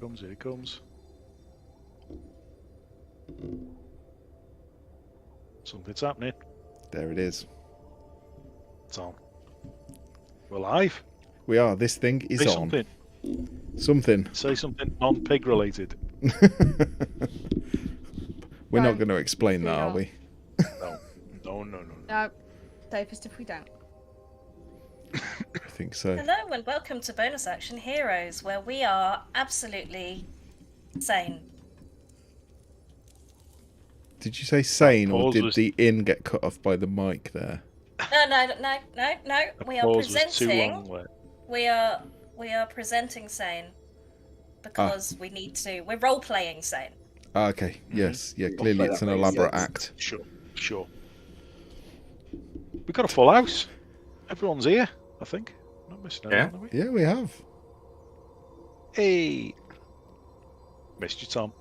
Here he comes. Something's happening. There it is. Tom. We're live. We are. This thing is Say on. something. Something. Say something non-pig related. We're not going to explain that, are we? No. No. Safest if we don't. I think so. Hello and welcome to Bonus Action Heroes, where we are absolutely sane. Did you say sane, or Pause did was- the in get cut off by the mic there? No. We are Pause was too presenting. long there. We are presenting sane because we need to. We're role playing sane. Ah, okay. Yes. Yeah. Clearly, it's an That makes elaborate sense. act. Sure. We've got a full house. Everyone's here, I think. Not missing anyone, are we? Yeah, we have. Hey. Missed you, Tom.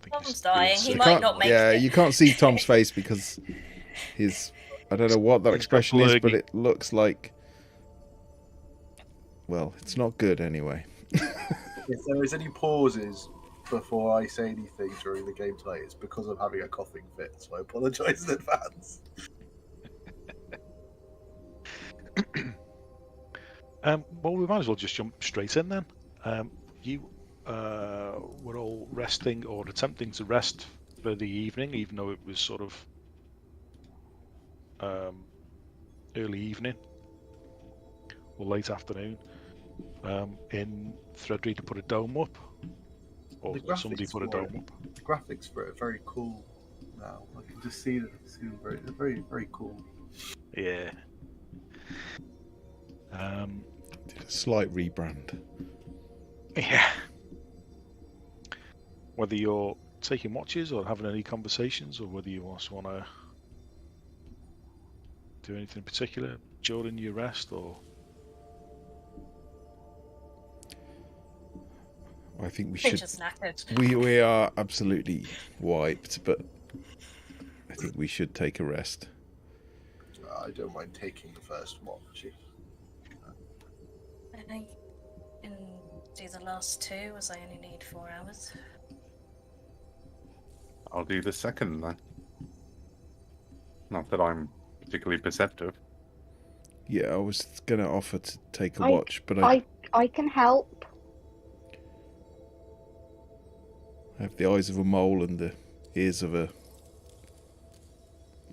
I think Tom's he's dying. feeling He sick. might not make Yeah, it. you can't see Tom's face because his. I don't know what that He's got expression is, but blurry. it looks like. Well, it's not good anyway. If there is any pauses before I say anything during the game tonight, it's because I'm having a coughing fit, so I apologise in advance. Well, we might as well just jump straight in then. You were all resting or attempting to rest for the evening, even though it was sort of early evening or late afternoon. In Threadry to put a dome up, or The somebody graphics put a for dome it. up. The graphics for it are very cool now. I can just see them. They're very, very cool. Yeah. Did a slight rebrand. Yeah. Whether you're taking watches or having any conversations, or whether you also want to do anything in particular during your rest, or I think we They're should. just knackered. We are absolutely wiped, but I think we should take a rest. I don't mind taking the first watch. I think I can do the last two, as I only need 4 hours. I'll do the second then. Not that I'm particularly perceptive. Yeah, I was gonna offer to take a I- watch, but I can help. I have the eyes of a mole and the ears of a.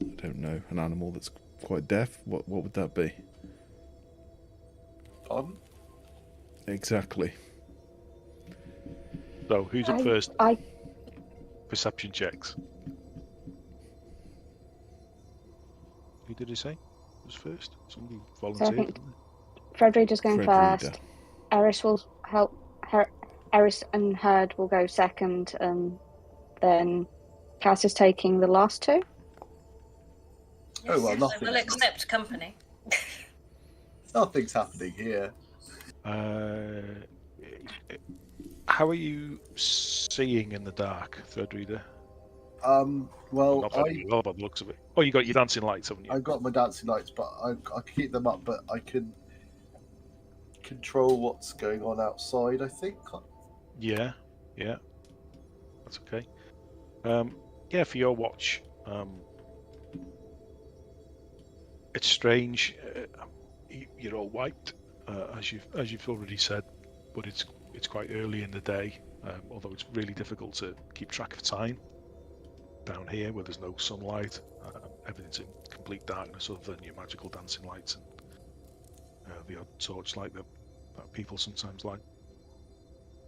I don't know, an animal that's quite deaf. What would that be? Pardon? Exactly. so who's up first? I Perception checks. Who did he say was first? Somebody volunteered. think- didn't Frederick is going Fred first. Reader. Eris will help. Eris and Herd will go second, and then Cass is taking the last two. Oh, well, So nothing. we'll accept company. Nothing's happening here. How are you seeing in the dark, Third Reader? Well, Not very well by the looks of it. Oh, you got your dancing lights, haven't you? I've got my dancing lights, but I can keep them up, but I can control what's going on outside, I think. Yeah. That's okay. Yeah, for your watch, it's strange. You're all wiped, as you've already said, but it's quite early in the day. Although it's really difficult to keep track of time down here, where there's no sunlight. Everything's in complete darkness, other than your magical dancing lights and the odd torchlight that people sometimes light.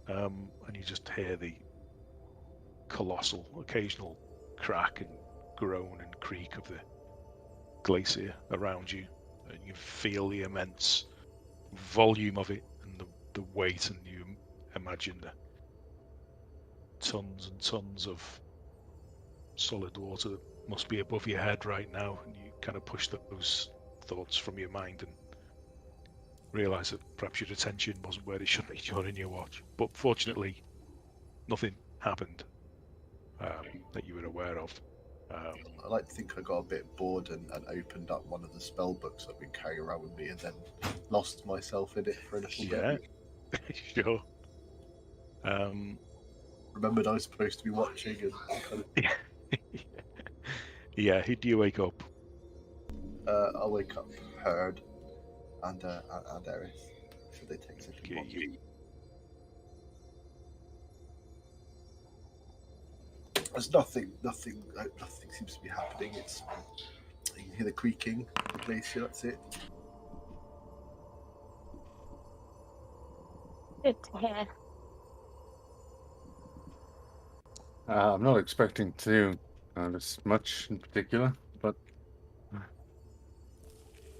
And you just hear the colossal occasional crack and groan and creak of the glacier around you, and you feel the immense volume of it and the weight, and you imagine the tons and tons of solid water that must be above your head right now, and you kind of push those thoughts from your mind and realise that perhaps your attention wasn't where it should be during your watch. But fortunately, nothing happened that you were aware of. I like to think I got a bit bored and opened up one of the spell books I've been carrying around with me, and then lost myself in it for a little Yeah, bit. sure. Remembered I was supposed to be watching, and kind Yeah, who do you wake up? of I'll wake up Herd and Eris. Should they take second Okay, watch? There's nothing seems to be happening. It's you can hear the creaking of the glacier. That's it. Good to hear. I'm not expecting to notice much in particular, but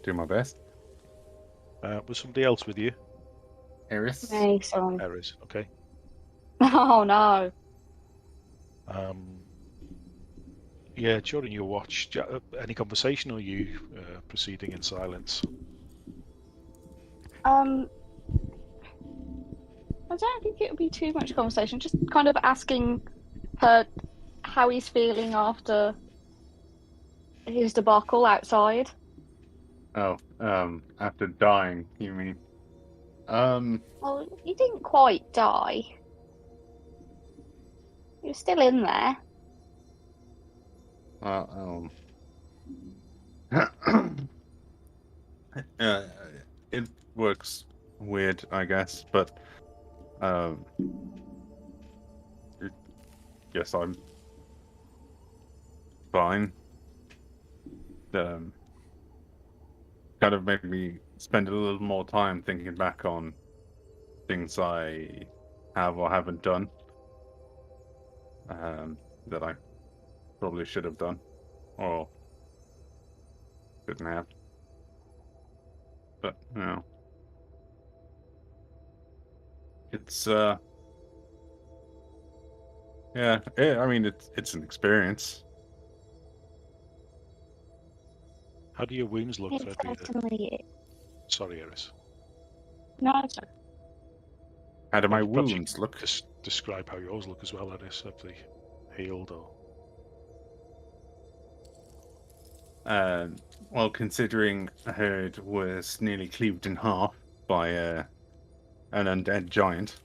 do my best. Was somebody else with you? Eris? Mason. Eris, okay. Oh no. Yeah, during your watch, any conversation, or you proceeding in silence? I don't think it would be too much conversation. Just kind of asking her how he's feeling after his debacle outside. Oh, after dying, you mean? Well, he didn't quite die. He was still in there. It works weird, I guess, but yes, I'm fine. Kind of made me spend a little more time thinking back on things I have or haven't done that I probably should have done or didn't have. But you know, it's yeah. I mean, it's an experience. How do your wounds look, It Fredrita? certainly is. Sorry, Eris. No, it's not. How do my Perhaps you wounds can look? Just describe how yours look as well, Eris. Have they healed or? Well, considering a herd was nearly cleaved in half by an undead giant,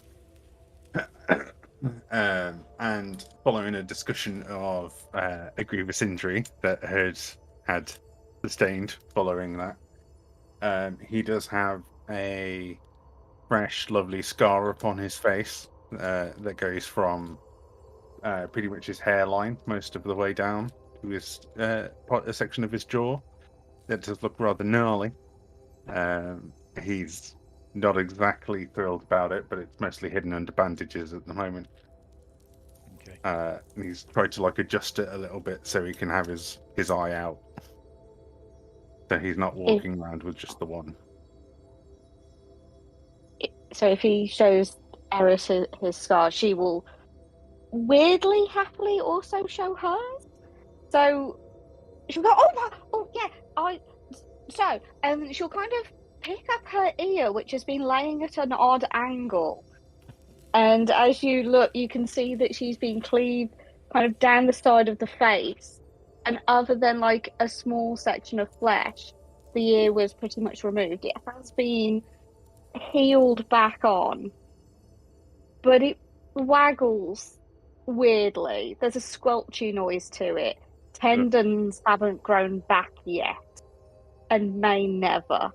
and following a discussion of a grievous injury that herd had sustained following that, he does have a fresh, lovely scar upon his face that goes from pretty much his hairline most of the way down to his a section of his jaw. That does look rather gnarly. He's not exactly thrilled about it, but it's mostly hidden under bandages at the moment. Okay. And he's tried to adjust it a little bit so he can have his eye out. So he's not walking around with just the one. So if he shows Eris his scar, she will weirdly happily also show hers. So she'll go, oh yeah, she'll kind of pick up her ear, which has been laying at an odd angle. And as you look, you can see that she's been cleaved kind of down the side of the face. And other than a small section of flesh, the ear was pretty much removed. It has been healed back on, but it waggles weirdly. There's a squelchy noise to it. Tendons haven't grown back yet and may never.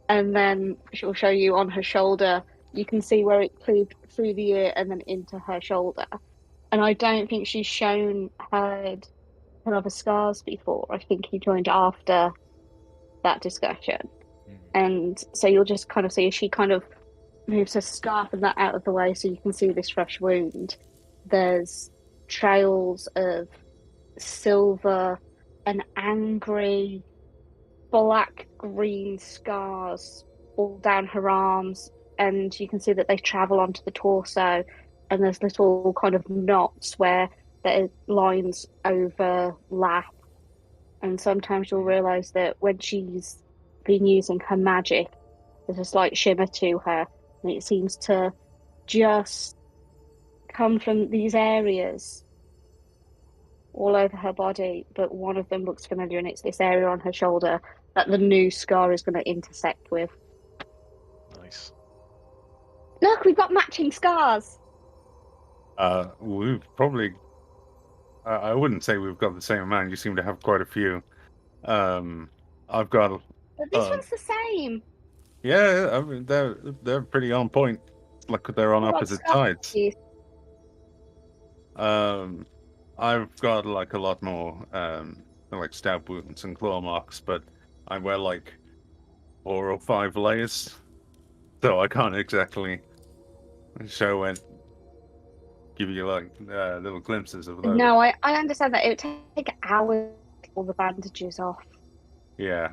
And then she'll show you on her shoulder, you can see where it cleaved through the ear and then into her shoulder. And I don't think she's shown her other scars before. I think he joined after that discussion. And so you'll just kind of see as she kind of moves her scarf and that out of the way so you can see this fresh wound. There's trails of silver and angry black-green scars all down her arms, and you can see that they travel onto the torso, and there's little kind of knots where the lines overlap. And sometimes you'll realise that when she's been using her magic, there's a slight shimmer to her, and it seems to just come from these areas. all over her body, but one of them looks familiar, and it's this area on her shoulder that the new scar is going to intersect with. Nice. Look, we've got matching scars. We've probably. I wouldn't say we've got the same amount. You seem to have quite a few. I've got. But this one's the same. Yeah, I mean they're pretty on point. Like they're on What opposite scars sides. do you- I've got like a lot more like stab wounds and claw marks, but I wear like 4 or 5 layers, so I can't exactly show and give you like little glimpses of those. No, I understand that. It would take hours to pull the bandages off. Yeah.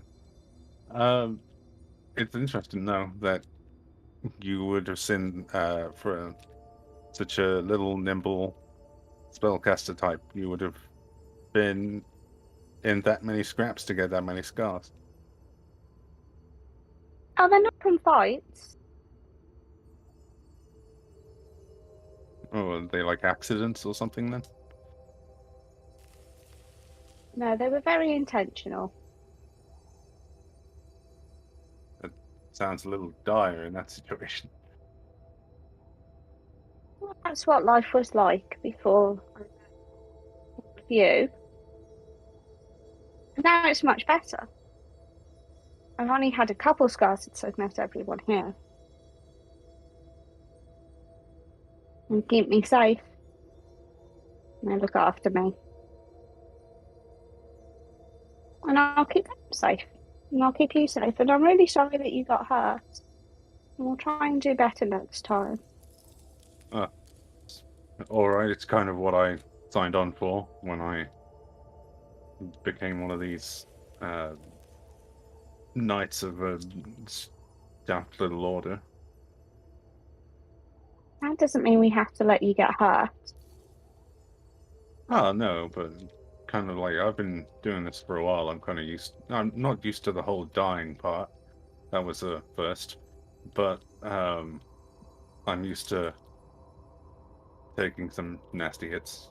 It's interesting though that you would have seen for such a little nimble spellcaster type, you would have been in that many scraps to get that many scars. Oh, they're not from fights. Oh, are they like accidents or something then? No, they were very intentional. Sounds a little dire in that situation. Well, that's what life was like before I met you. And now it's much better. I've only had a couple scars since I've met everyone here. And keep me safe. And they look after me. And I'll keep them safe. And I'll keep you safe. And I'm really sorry that you got hurt. And we'll try and do better next time. Alright, it's kind of what I signed on for when I became one of these knights of a daft little order. That doesn't mean we have to let you get hurt. Oh, no, but kind of like I've been doing this for a while. I'm not used to the whole dying part. That was a first. But I'm used to taking some nasty hits.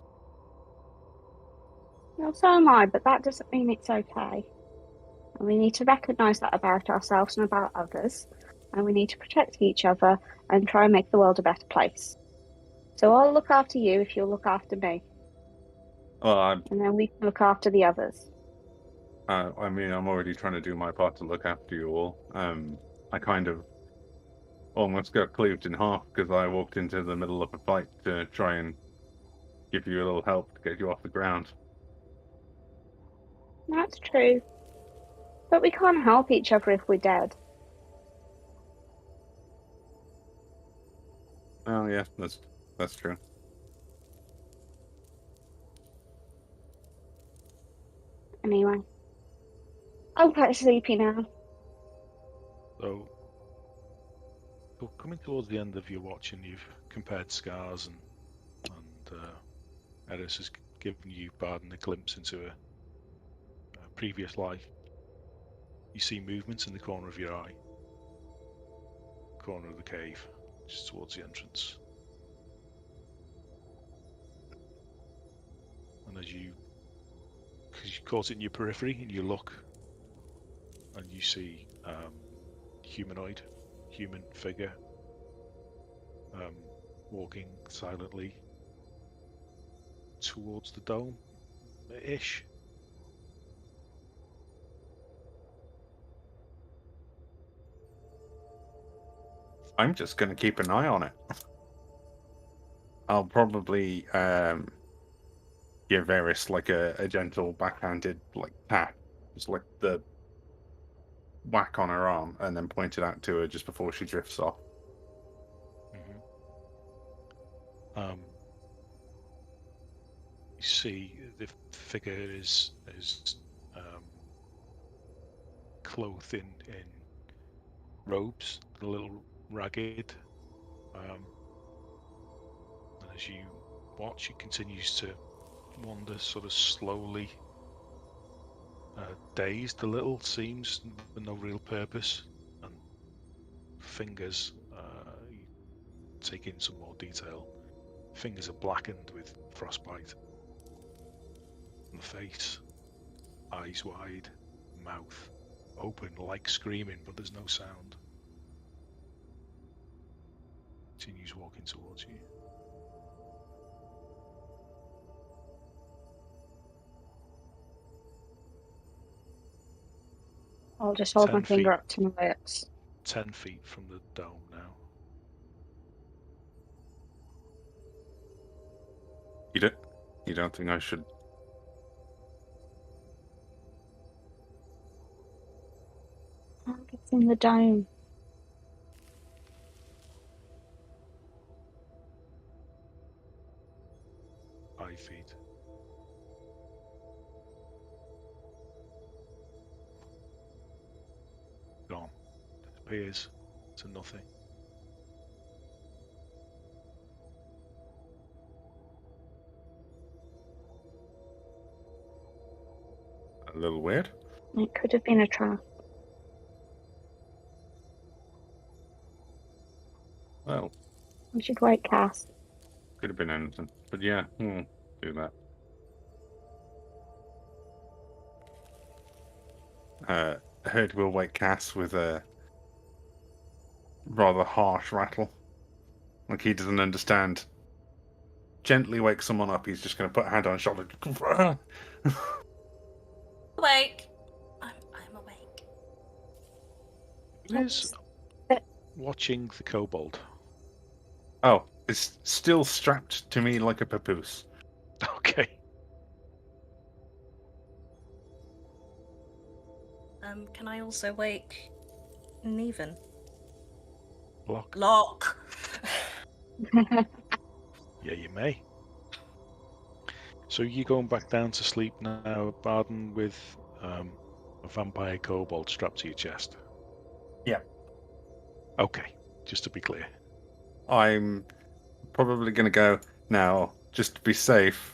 Well, so am I, but that doesn't mean it's okay. And we need to recognise that about ourselves and about others. And we need to protect each other and try and make the world a better place. So I'll look after you if you'll look after me. Well, And then we can look after the others. I mean, I'm already trying to do my part to look after you all. I kind of almost got cleaved in half because I walked into the middle of a fight to try and give you a little help to get you off the ground. That's true. But we can't help each other if we're dead. Oh yeah, that's true. Anyway. I'm quite sleepy now. So, coming towards the end of your watch, and you've compared scars, and Eris has given you, Barden, a glimpse into a previous life. You see movements in the corner of your eye, corner of the cave, just towards the entrance. And because you caught it in your periphery, and you look, and you see human figure walking silently towards the dome-ish. I'm just gonna keep an eye on it. I'll probably give Eris like a gentle backhanded like pat, just like the whack on her arm, and then point it out to her just before she drifts off. You see the figure is clothed in robes, a little ragged. And as you watch, it continues to wander sort of slowly, dazed a little, seems, with no real purpose. And fingers, you take in some more detail, fingers are blackened with frostbite. on the face, eyes wide, mouth open, like screaming, but there's no sound. Continues walking towards you. I'll just hold my 10 finger feet. up to my lips. 10 feet from the dome now. You don't think I should? Oh, it's in the dome. Five feet. Gone. Disappears to nothing. A little weird. It could have been a trap. Well, We should wait, Cass. could have been anything. But yeah, we'll do that. I heard we'll wake Cass with a rather harsh rattle. Like he doesn't understand. Gently wake someone up, he's just going to put a hand on his shoulder. Awake. I'm awake. Who is watching the kobold? Oh, it's still strapped to me like a papoose. Okay. Can I also wake Neven? Block. Lock. Yeah, you may. So you're going back down to sleep now, Barden, with a vampire kobold strapped to your chest? Yeah. Okay, just to be clear. I'm probably going to go now, just to be safe.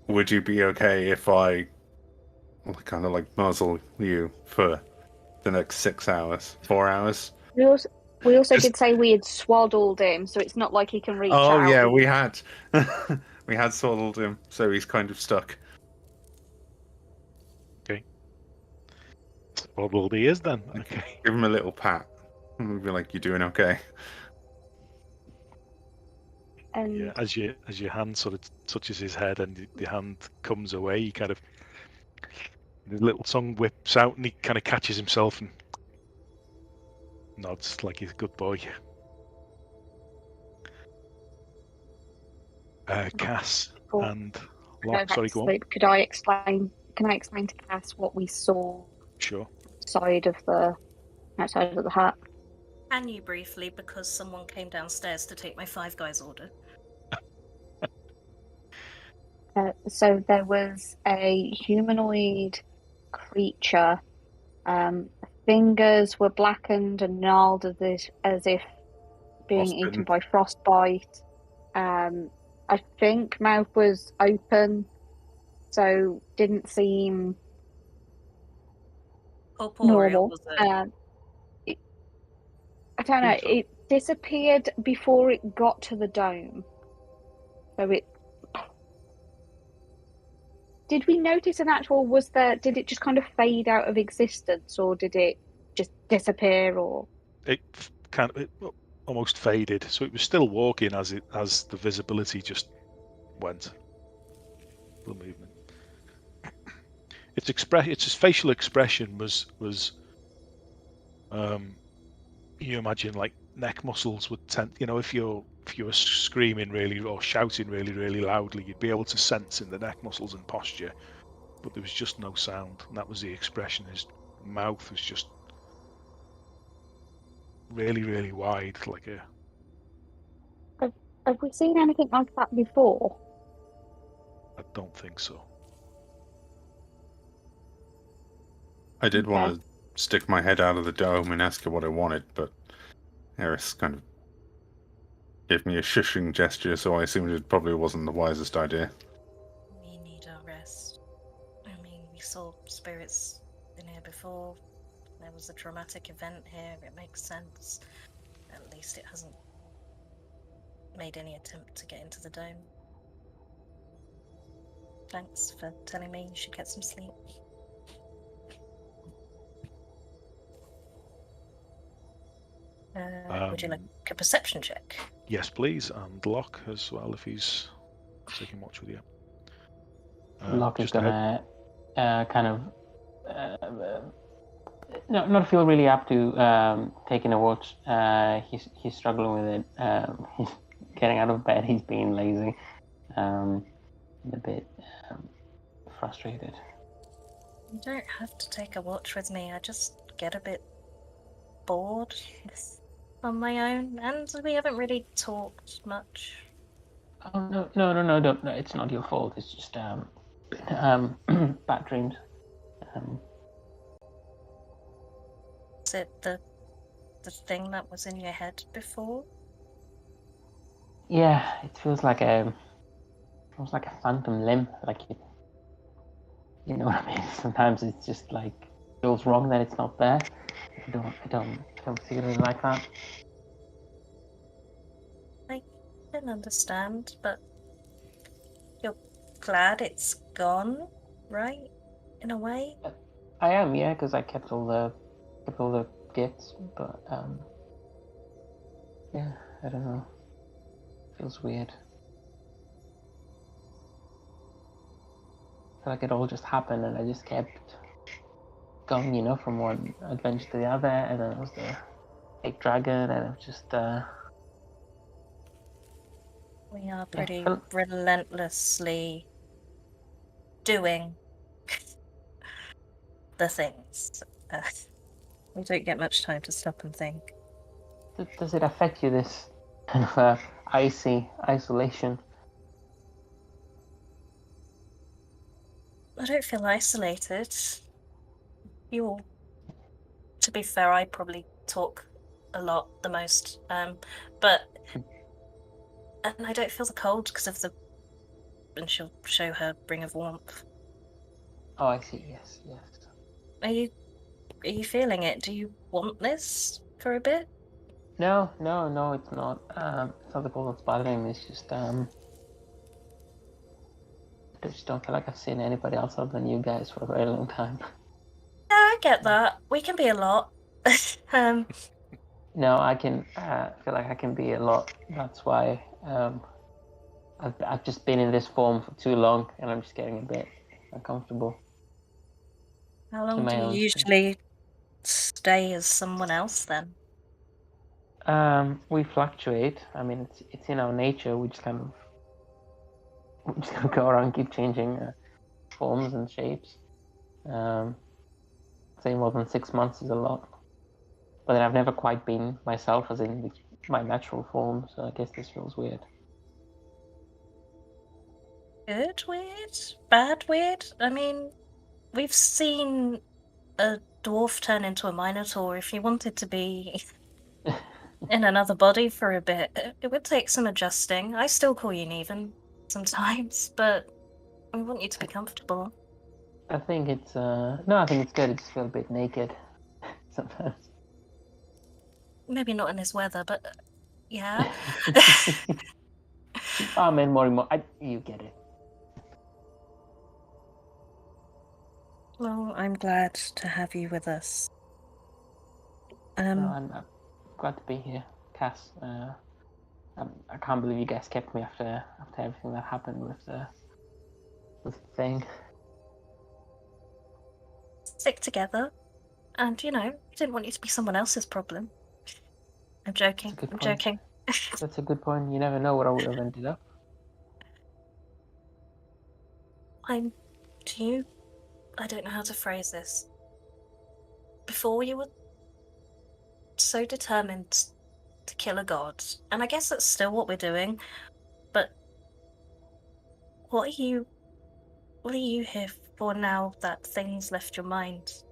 Would you be okay if I kind of like muzzle you for the next 6 hours, 4 hours? We also Just- did say we had swaddled him, so it's not like he can reach Oh out. yeah, we had. We had swaddled him, so he's kind of stuck. Swaddled he is then. Okay. Give him a little pat. And we'll be like, "You doing okay?" And Yeah, as your hand sort of touches his head and the hand comes away, he kind of, his little tongue whips out and he kind of catches himself and nods like he's a good boy. Cass before and we go Locke, back sorry, to go on. sleep, can I explain to Cass what we saw Sure. outside of the hut? Can you briefly, because someone came downstairs to take my Five Guys order? So there was a humanoid creature. Fingers were blackened and gnarled as if being Frostbitten. eaten by frostbite. I think mouth was open, so didn't seem Corporeal, normal. was it? I don't know. Think so. It disappeared before it got to the dome. So it. Did we notice an actual? Did it just kind of fade out of existence, or did it just disappear? Or It almost faded, so it was still walking as the visibility just went. The movement. Its facial expression was you imagine like neck muscles would tend, if you were screaming really or shouting really, really loudly, you'd be able to sense in the neck muscles and posture, but there was just no sound, and that was the expression. His mouth was just really, really wide, like a. have we seen anything like that before? I don't think so. I did Okay. want to stick my head out of the dome and ask her what I wanted, but Eris kind of gave me a shushing gesture, so I assumed it probably wasn't the wisest idea. We need our rest. I mean, we saw spirits in here before. There was a traumatic event here. It makes sense. At least it hasn't made any attempt to get into the dome. Thanks for telling me you should get some sleep. Would you like a perception check? Yes, please, and Locke as well if he's taking watch with you. Locke is just ahead. gonna kind of not feel really up to taking a watch. He's struggling with it. He's getting out of bed. He's being lazy, and a bit frustrated. You don't have to take a watch with me. I just get a bit bored on my own, and we haven't really talked much. Oh no! It's not your fault. It's just bad dreams. Is it the thing that was in your head before? Yeah, it feels like a phantom limb. Like you know what I mean. Sometimes it's just like feels wrong that it's not there. I don't feel it like that. I can understand, but you're glad it's gone, right? In a way. I am, yeah, because I kept all the gifts, but yeah, I don't know. Feels weird. I feel like it all just happened, and I just kept going, you know, from one adventure to the other, and then it was the big dragon, and it was just. We are pretty Yeah. relentlessly doing the things. We don't get much time to stop and think. Does it affect you, this kind of icy isolation? I don't feel isolated. You all. To be fair, I probably talk a lot, the most. But and I don't feel the cold because of the. And she'll show her ring of warmth. Oh, I see. Yes. Are you feeling it? Do you want this for a bit? No, it's not. It's not the cold that's bothering me. It's just I just don't feel like I've seen anybody else other than you guys for a very long time. Yeah, I get that. We can be a lot. No, I can feel like I can be a lot. That's why I've just been in this form for too long, and I'm just getting a bit uncomfortable. How long do you usually stay as someone else then? We fluctuate. I mean, it's in our nature. We just kind of go around, keep changing forms and shapes. Say more than 6 months is a lot. But then I've never quite been myself, as in my natural form. So I guess this feels weird. Good weird? Bad weird? I mean, we've seen a dwarf turn into a minotaur. If you wanted to be in another body for a bit, it would take some adjusting. I still call you Neven sometimes, but I want you to be comfortable. I think it's I think it's good. I just feel a bit naked sometimes. Maybe not in this weather, but yeah. Oh man, more. You get it. Well, I'm glad to have you with us. No, I'm glad to be here, Cass. I can't believe you guys kept me after everything that happened with the thing. Stick together, and you know, I didn't want you to be someone else's problem. I'm joking. I'm joking. That's a good point. You never know what I would have ended up. I don't know how to phrase this. Before you were so determined to kill a god, and I guess that's still what we're doing, but what are you here for now that things left your mind?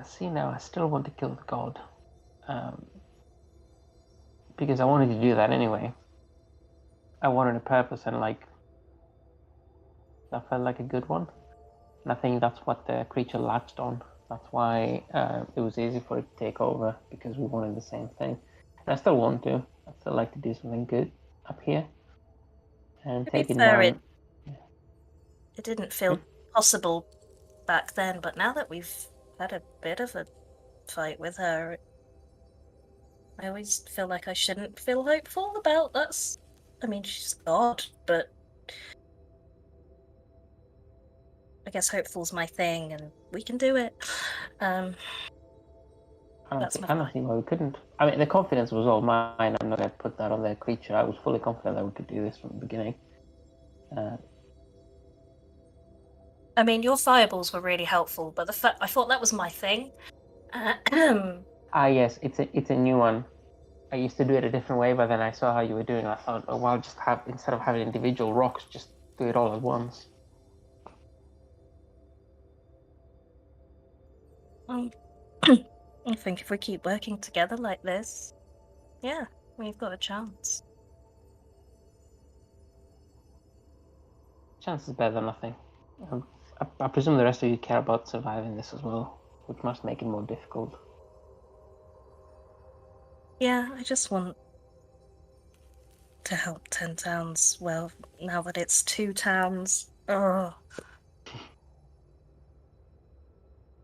See, now I still want to kill the god. Because I wanted to do that anyway. I wanted a purpose, and that felt like a good one. And I think that's what the creature latched on. That's why it was easy for it to take over, because we wanted the same thing. And I still want to. I still like to do something good up here. and To be taking fair, down. it didn't feel possible back then, but now that we've had a bit of a fight with her, I always feel like I shouldn't feel hopeful about us. I mean, she's God, but I guess hopeful's my thing, and we can do it. I That's don't my see why we couldn't. I mean, the confidence was all mine. I'm not going to put that on the creature. I was fully confident that we could do this from the beginning. I mean, your fireballs were really helpful, but I thought that was my thing. Yes, it's a new one. I used to do it a different way, but then I saw how you were doing it. I thought, oh well, just instead of having individual rocks, just do it all at once. I think if we keep working together like this, yeah, we've got a chance. Chance is better than nothing. I presume the rest of you care about surviving this as well, which must make it more difficult. Yeah, I just want to help 10 towns. Well, now that it's 2 towns. Oh.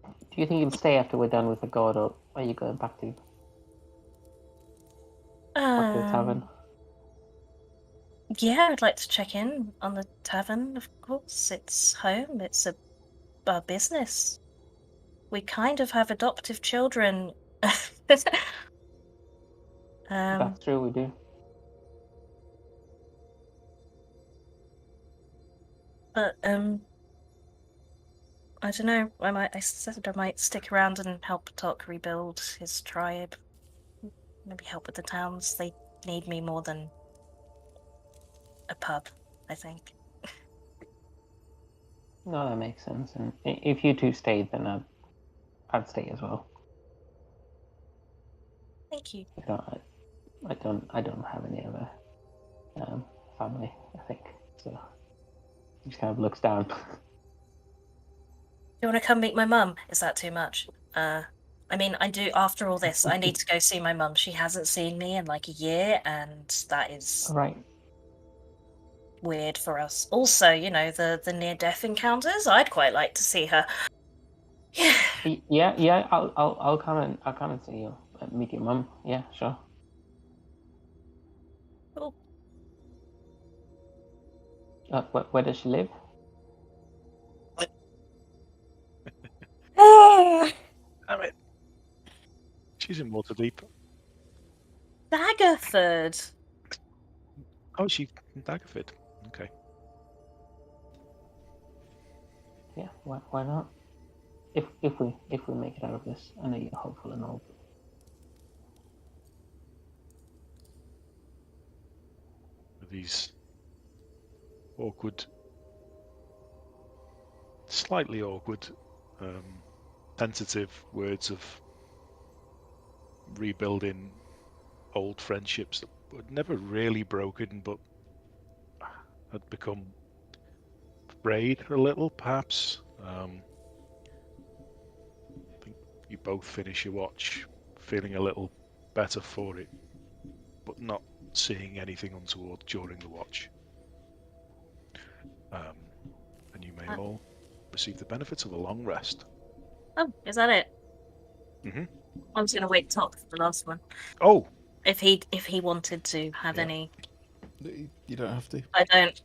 Do you think you'll stay after we're done with the god, or are you going back to the tavern? Yeah, I'd like to check in on the tavern, of course. It's home, it's our business. We kind of have adoptive children. That's true, we do. But, I don't know, I said I might stick around and help Tok rebuild his tribe. Maybe help with the towns. They need me more than a pub, I think. No, that makes sense. And if you two stayed, then I'd stay as well. Thank you. I don't have any other family, I think. So he just kind of looks down. You want to come meet my mum? Is that too much? I mean, I do. After all this, I need to go see my mum. She hasn't seen me in like a year, and that is Right. weird for us. Also, you know, the near-death encounters. I'd quite like to see her. Yeah. Yeah. I'll come and see you. Meet your mum. Yeah, sure. Cool. Where does she live? Damn it. She's in Waterdeep. Daggerford. Oh, she's in Daggerford. Okay. Yeah, why not? If we make it out of this, I know you're hopeful and all. These awkward, slightly awkward, tentative words of rebuilding old friendships that were never really broken, but had become frayed a little, perhaps. I think you both finish your watch feeling a little better for it, but not seeing anything untoward during the watch. And you may all receive the benefits of a long rest. Oh, is that it? Mm-hmm. I was going to wait Tok for the last one. Oh, if he wanted to have any. You don't have to. I don't.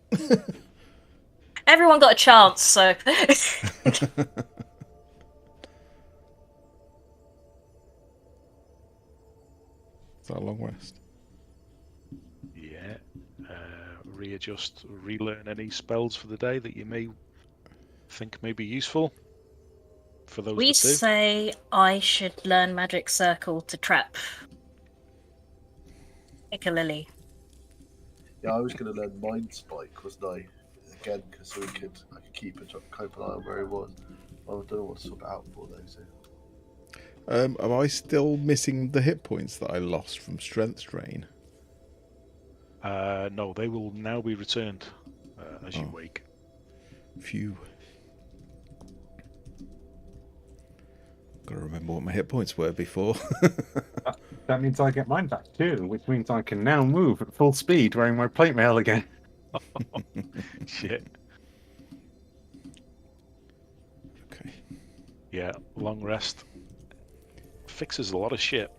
Everyone got a chance, so. Is that a long rest? Yeah. Readjust, relearn any spells for the day that you may think may be useful. For those We that do. say I should learn Magic Circle to trap Lily. Yeah, I was going to learn Mind Spike, wasn't I? Again, because I could keep an eye on where he was. I don't know what to sort out for those. Am I still missing the hit points that I lost from Strength Drain? No, they will now be returned as you wake. Phew. Gotta remember what my hit points were before. That means I get mine back too, which means I can now move at full speed wearing my plate mail again. Shit. Okay. Yeah, long rest fixes a lot of shit.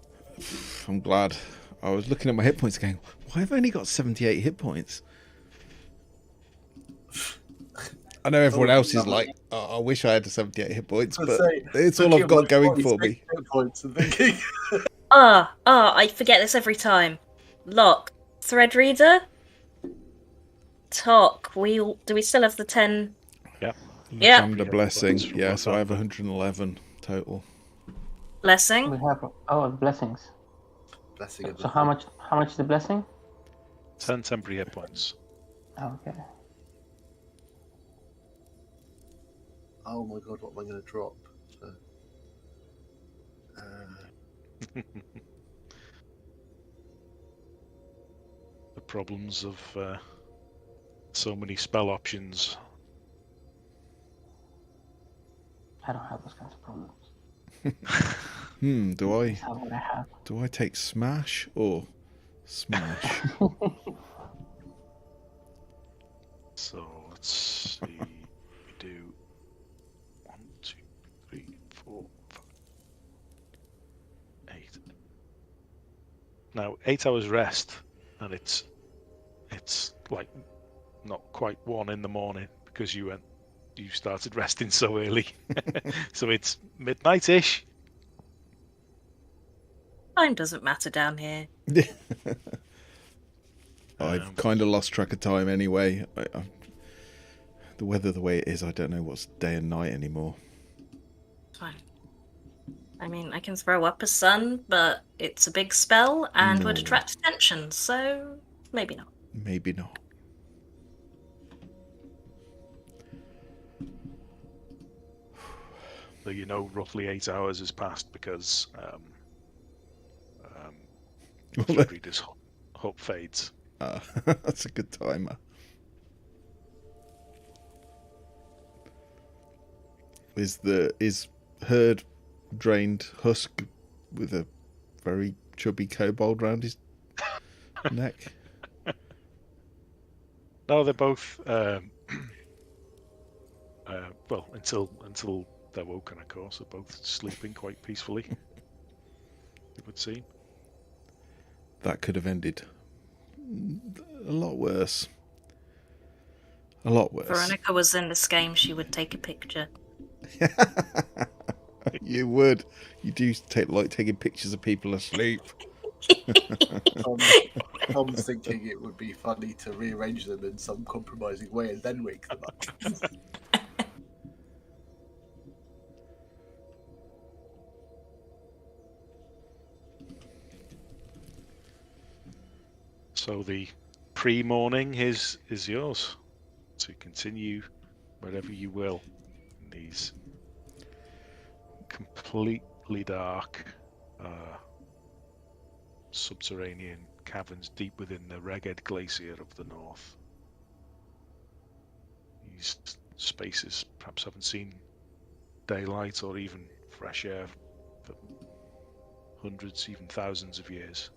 I'm glad. I was looking at my hit points going, why have I only got 78 hit points? I know everyone else is like, oh, I wish I had 78 hit points, but it's all I've got going for me. Points and thinking, I forget this every time. Lock. Thread reader. Talk. Do we still have the 10? Yeah. Yeah. And a blessing. Yeah, so I have 111 total. Blessing. We have the blessings. blessing of So the how much is the blessing? 10 temporary hit points. Oh, okay. Oh my god, what am I going to drop? The problems of so many spell options. I don't have those kinds of problems. Do I take smash or smash? So let's see. We do 1, 2, 3, 4, 5, 8. Now 8 hours rest, and it's like not quite 1 in the morning because you started resting so early. So it's midnight-ish. Time doesn't matter down here. I've kind of lost track of time anyway. The weather the way it is, I don't know what's day and night anymore. Fine. I mean, I can throw up a sun, but it's a big spell and would No. attract attention, so maybe not. Maybe not. So you know roughly 8 hours has passed because Frederida's hope fades. That's a good timer. Is Herd drained husk with a very chubby kobold round his neck? No, they're both well until they're woken, of course. They're both sleeping quite peacefully. It would seem. That could have ended a lot worse. A lot worse. Veronica was in this game, she would take a picture. You would. You do like taking pictures of people asleep. Tom's thinking it would be funny to rearrange them in some compromising way and then wake them up. So the pre-morning is yours to continue wherever you will in these completely dark subterranean caverns deep within the Reged Glacier of the north. These spaces perhaps haven't seen daylight or even fresh air for hundreds, even thousands of years.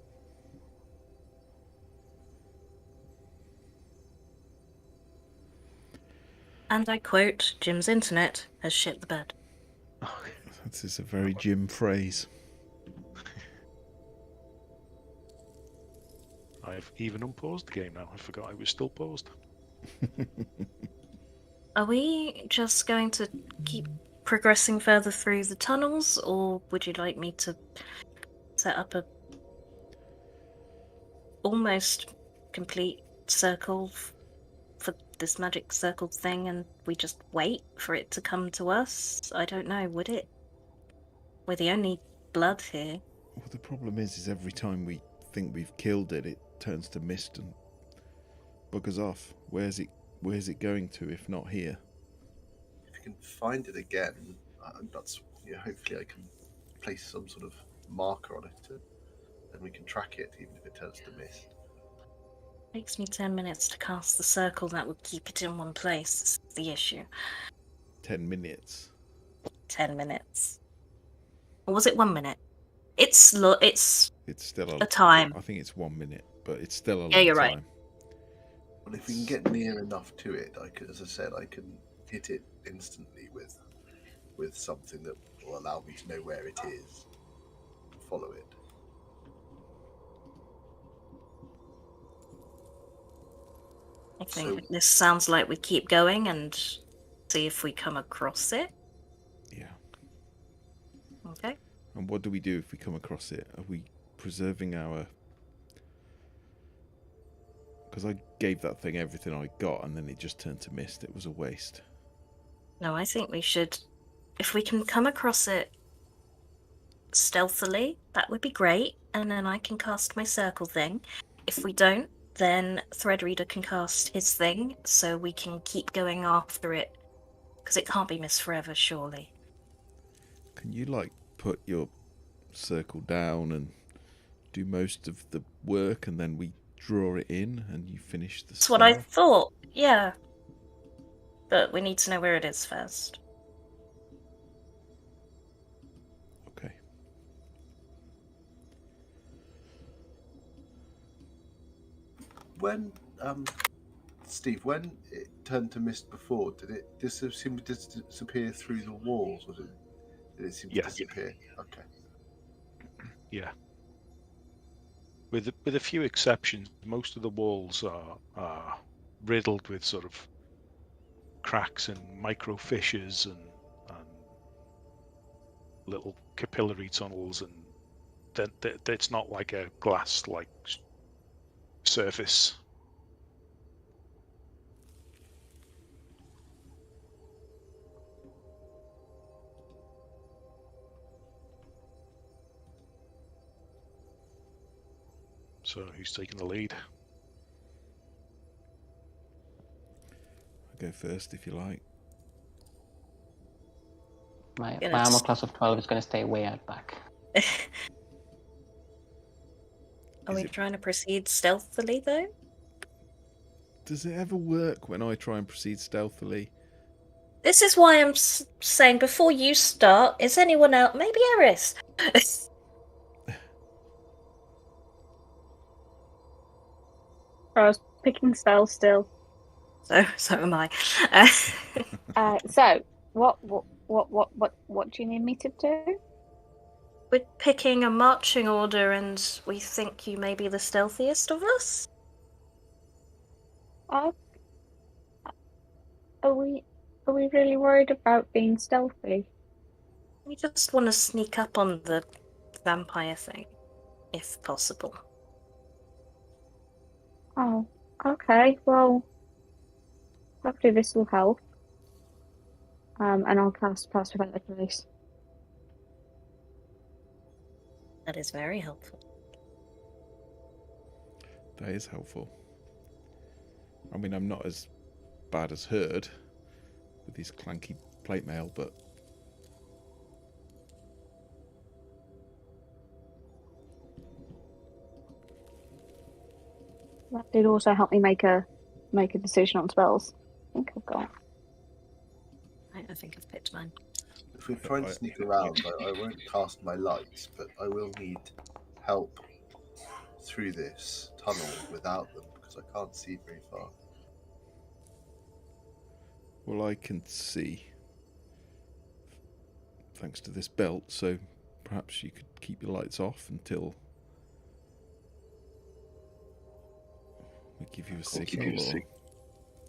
And I quote, Jim's internet has shit the bed. That is a very Jim phrase. I've even unpaused the game now. I forgot I was still paused. Are we just going to keep progressing further through the tunnels, or would you like me to set up a almost complete circle for this magic circle thing and we just wait for it to come to us? I don't know, would it? We're the only blood here. Well, the problem is every time we think we've killed it, it turns to mist and buggers off. Where's it going to if not here? If you can find it again, that's hopefully I can place some sort of marker on it, and we can track it even if it turns to mist. Takes me 10 minutes to cast the circle that would keep it in one place. That's the issue. 10 minutes. 10 minutes. Or was it 1 minute? It's still a time. I think it's 1 minute, but it's still a long Yeah, you're time. right. Well, if we can get near enough to it, as I said, I can hit it instantly with something that will allow me to know where it is. Follow it. I think this sounds like we keep going and see if we come across it. Yeah. Okay. And what do we do if we come across it? Are we preserving our... Because I gave that thing everything I got and then it just turned to mist. It was a waste. No, I think we should... If we can come across it stealthily, that would be great. And then I can cast my circle thing. If we don't, then Threadreader can cast his thing, so we can keep going after it. Because it can't be missed forever, surely. Can you, like, put your circle down and do most of the work and then we draw it in and you finish the That's what I spell? thought, yeah. But we need to know where it is first. Okay. When Steve, when it turned to mist before, did it seem to disappear through the walls, or did it seem to disappear? Okay. Yeah. With a few exceptions, most of the walls are riddled with sort of cracks and micro fissures and little capillary tunnels, and it's not like a glass like surface. So who's taking the lead? I'll go first if you like. My Yeah, armor that's- class of 12 is going to stay way out back. Are Is we it- trying to proceed stealthily, though? Does it ever work when I try and proceed stealthily? This is why I'm saying before you start, is anyone else? Maybe Eris. I was picking stealth still. So am I. So what do you need me to do? We're picking a marching order, and we think you may be the stealthiest of us. Are we really worried about being stealthy? We just want to sneak up on the vampire thing, if possible. Oh, okay. Well, hopefully this will help. And I'll pass without the trace. That is very helpful. That is helpful. I mean, I'm not as bad as Herd with his clanky plate mail, but That did also help me make a decision on spells. I think I've got. I think I've picked mine. If we're trying to sneak around, I won't cast my lights, but I will need help through this tunnel without them because I can't see very far. well, I can see thanks to this belt, so perhaps you could keep your lights off until we give you a signal. Or...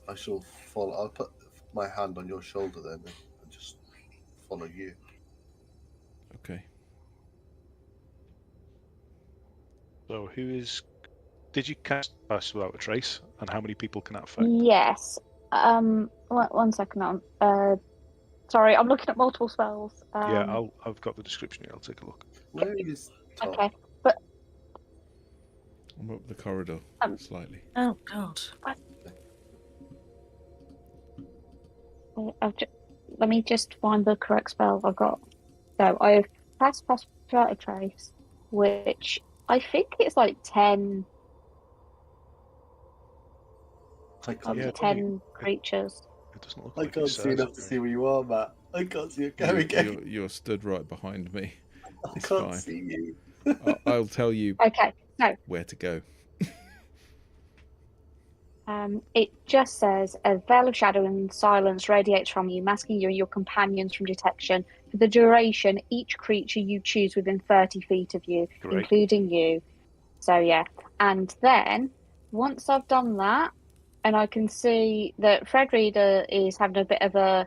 I shall follow. I'll put my hand on your shoulder then and just follow you. Okay. So who is... Did you cast Pass Without a Trace? And how many people can that affect? Yes. One second. Sorry, I'm looking at multiple spells. Yeah, I've got the description here. I'll take a look. Where is Tom? Okay. I'm up the corridor slightly. Oh, God. Let me just find the correct spell I've got. So I have pass without a trace, which I think it's like 10. I can't, Yeah, 10 creatures. It doesn't look I like can't it see says enough it, to though. see where you are, Matt. I can't see it. Go again. You're stood right behind me. I It's can't fine. see you. I'll tell you Okay, so where to go. It just says a veil of shadow and silence radiates from you, masking you and your companions from detection. For the duration, each creature you choose within 30 feet of you, Great. including you. So yeah, and then once I've done that, and I can see that Fred Reader is having a bit of a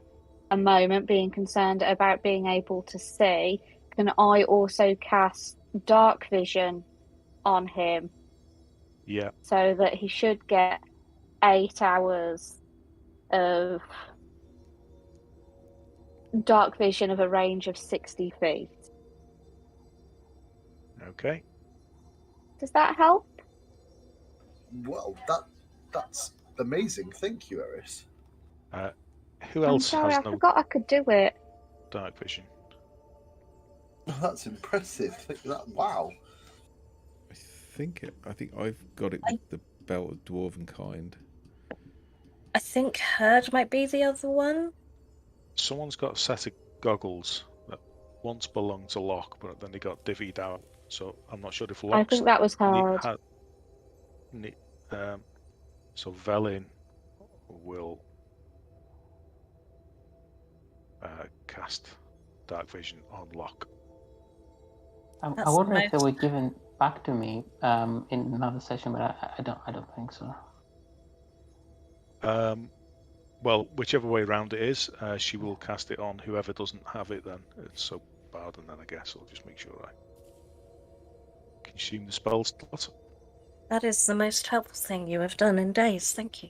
moment, being concerned about being able to see, can I also cast Dark Vision on him Yeah. so that he should get 8 hours of dark vision of a range of 60 feet. Okay. Does that help? Well, that's amazing. Thank you, Eris. Who I'm else sorry, has I no forgot I could do it. dark vision? That's impressive. Wow. I think I've got it with the belt of dwarven kind. I think Herd might be the other one. Someone's got a set of goggles that once belonged to Locke, but then they got divvied out. So I'm not sure if I Locke's think that was hard. so Velin will cast dark vision on Locke. I That's wonder if they most- were given back to me in another session, but I don't think so. Well, whichever way around it is, she will cast it on whoever doesn't have it then. It's so bad, and then I guess I'll just make sure I consume the spell slot. That is the most helpful thing you have done in days. Thank you.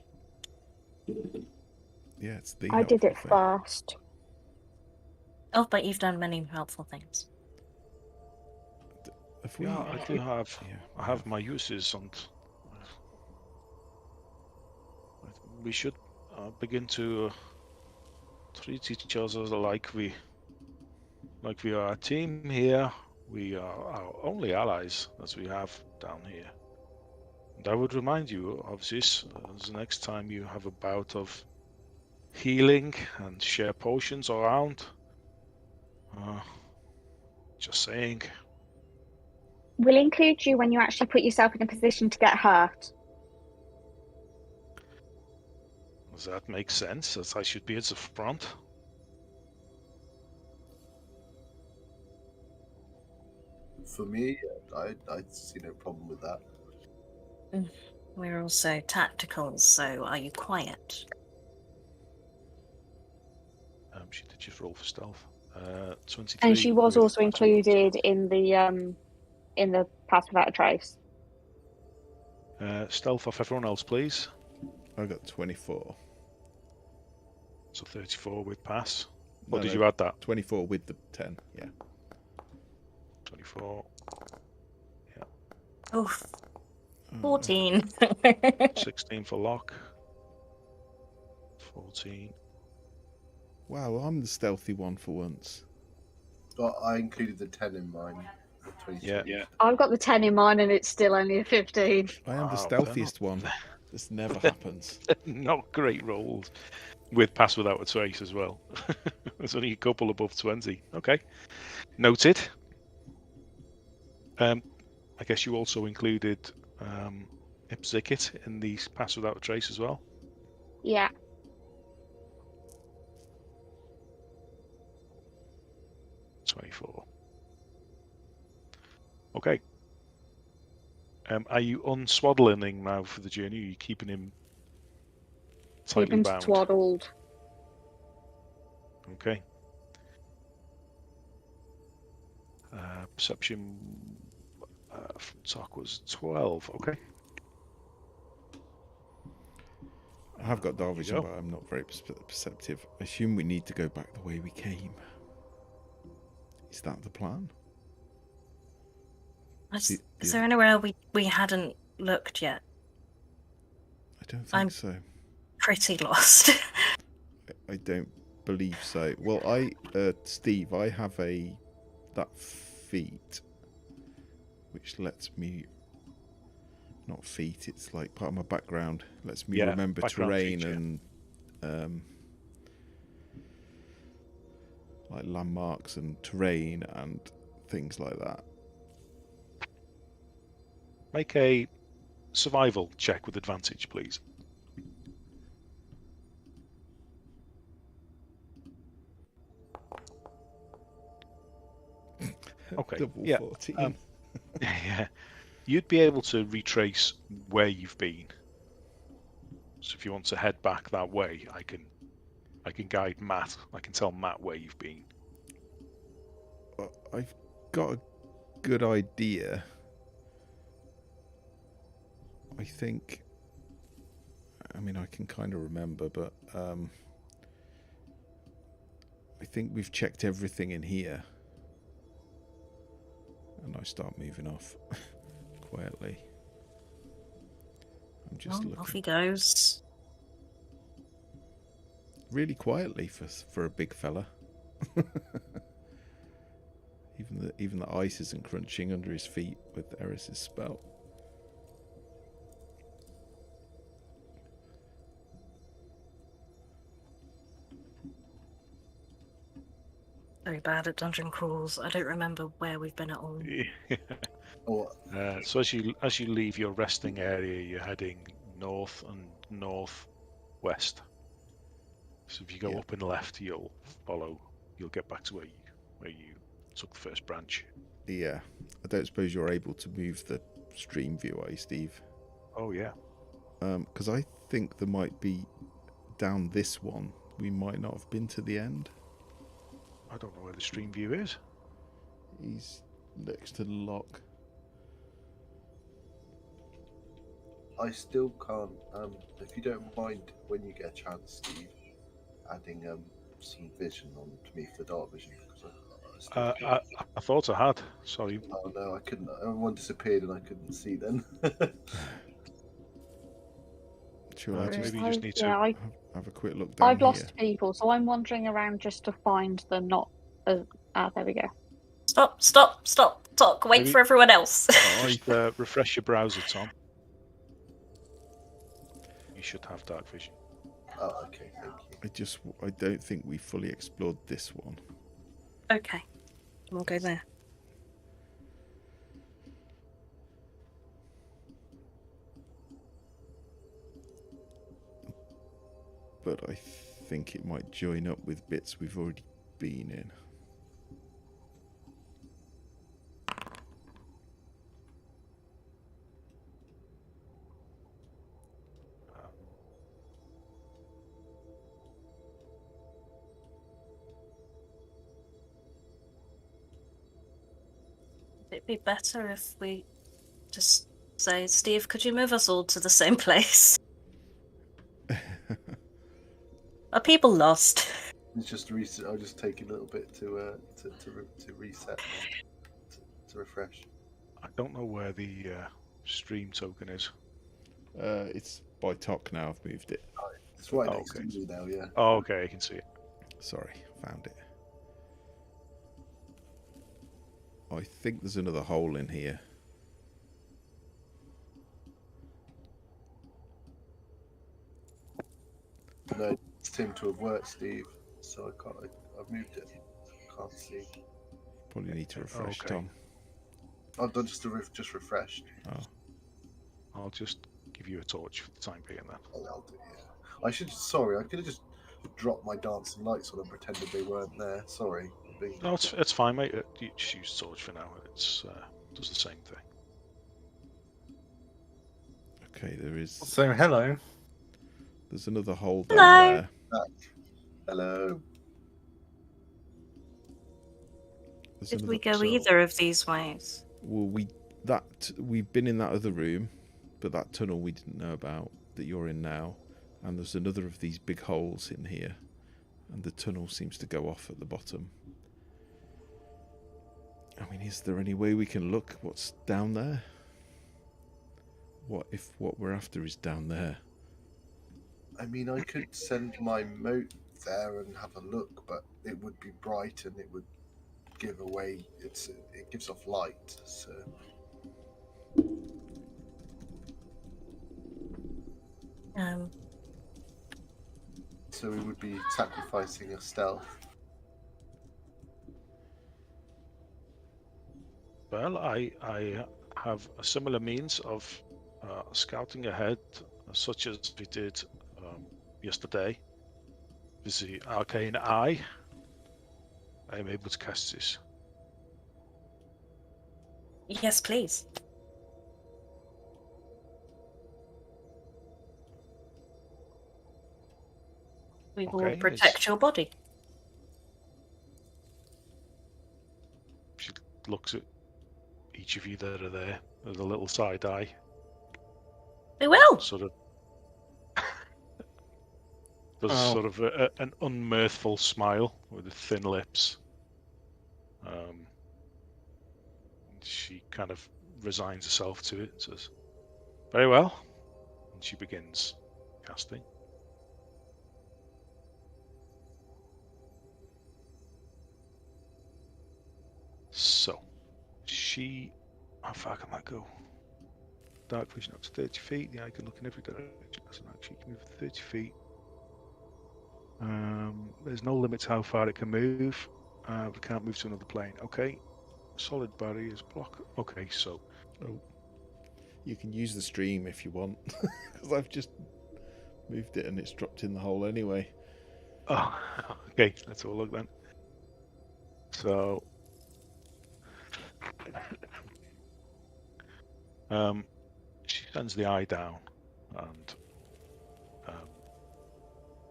Yeah, it's the. I did it helpful thing. fast. Oh, but you've done many helpful things. Have we- Yeah, I do have. Yeah, I have my uses, and we should begin to treat each other like we are a team here. We are our only allies as we have down here. And I would remind you of this the next time you have a bout of healing and share potions around. Just saying. We'll include you when you actually put yourself in a position to get hurt. Does that make sense? That I should be at the front? For me, I see no problem with that. We're also tactical, so are you quiet? She did just roll for stealth. 23. And she was with also included in the Pass Without a Trace. stealth off everyone else, please. I got 24. So 34 with pass. Or No, did no, you add that? 24 with the 10. Yeah. 24. Oof. 14. 16 for Locke. 14. Wow, I'm the stealthy one for once. But I included the 10 in mine. The 23. Yeah. I've got the 10 in mine and it's still only a 15. I am the Wow, stealthiest one. This never happens. Not great rolls. With pass without a trace as well. There's only a couple above 20. Okay. Noted. I guess you also included Ipzikit in the pass without a trace as well. Yeah. .24. Okay. Are you unswaddling now for the journey? Or are you keeping him Keep tightly him bound? swaddled. Okay. Perception from Talk was 12. Okay. I have got dark vision, go. but I'm not very perceptive. I assume we need to go back the way we came. Is that the plan? Is there anywhere we hadn't looked yet? I don't think I'm- so. Pretty lost. I don't believe so. Well, Steve, I have that feat, which lets me, not feat, it's like part of my background, lets me Yeah, remember background terrain feature. and like landmarks and terrain and things like that. Make a survival check with advantage, please. Okay. Double Yeah. 14. Yeah. You'd be able to retrace where you've been. So if you want to head back that way, I can guide Matt. I can tell Matt where you've been. I've got a good idea. I think. I mean, I can kind of remember, but I think we've checked everything in here. And I start moving off quietly. I'm just Well, looking off he goes. really quietly for a big fella. Even the ice isn't crunching under his feet with Eris's spell. Very bad at dungeon crawls. I don't remember where we've been at all. Oh, So as you leave your resting area, you're heading north and northwest. So if you go Yeah. up and left, you'll get back to where you took the first branch. Yeah. I don't suppose you're able to move the stream view, are you, Steve? Oh yeah. Because I think there might be down this one. We might not have been to the end. I don't know where the stream view is. He's next to the lock. I still can't. If you don't mind, when you get a chance, Steve, adding some vision on to me for dark vision, because I thought I had. Sorry. Oh no, I couldn't. Everyone disappeared and I couldn't see then. Sure, I just Maybe you just need to. Yeah, have a quick look down I've here. lost people, so I'm wandering around just to find the not. There we go. Stop, talk. Wait Maybe- for everyone else. Just refresh your browser, Tom. You should have dark vision. Oh, okay, thank you. I don't think we fully explored this one. Okay, we'll go there. But I think it might join up with bits we've already been in. It'd be better if we just say, Steve, could you move us all to the same place? Are people lost? It's just reset. I'll just take a little bit to reset, to refresh. I don't know where the stream token is. It's by Tok now. I've moved it. It's right Oh, next okay. to me now. Yeah. Oh, okay, I can see it. Sorry, found it. I think there's another hole in here. No, it seemed to have worked, Steve. So I can't. I've moved it. Can't see. Probably need to refresh, Okay. Tom. I've done just refreshed. Oh, I'll just give you a torch for the time being then. I'll do it. Yeah. I should. Sorry, I could have just dropped my dancing lights on and pretended they weren't there. Sorry. No, it's fine, mate. You just use torch for now. It's does the same thing. okay. There is. So, hello. There's another hole down Hello. there. Hello. There's Did we another- go either of these ways? Well, we've been in that other room, but that tunnel we didn't know about that you're in now, and there's another of these big holes in here, and the tunnel seems to go off at the bottom. I mean, is there any way we can look what's down there? What if what we're after is down there? I mean, I could send my mote there and have a look, but it would be bright and it would give away. It gives off light, so. So we would be sacrificing a stealth. Well, I have a similar means of scouting ahead, such as we did yesterday. With the arcane eye, I am able to cast this. Yes, please. We will Okay, protect your body. she looks at each of you that are there with a little side eye. We will. Sort of does Oh. sort of an unmirthful smile with the thin lips. She kind of resigns herself to it and says, "Very well." And she begins casting. So, how far can that go? Dark vision up to 30 feet. The eye can look in every direction. As an action, you can move 30 feet. There's no limit to how far it can move. We can't move to another plane. Okay. Solid barriers block. Okay, so. Oh, you can use the stream if you want, because I've just moved it and it's dropped in the hole anyway. Oh, okay. Let's have a look then. So. She sends the eye down, and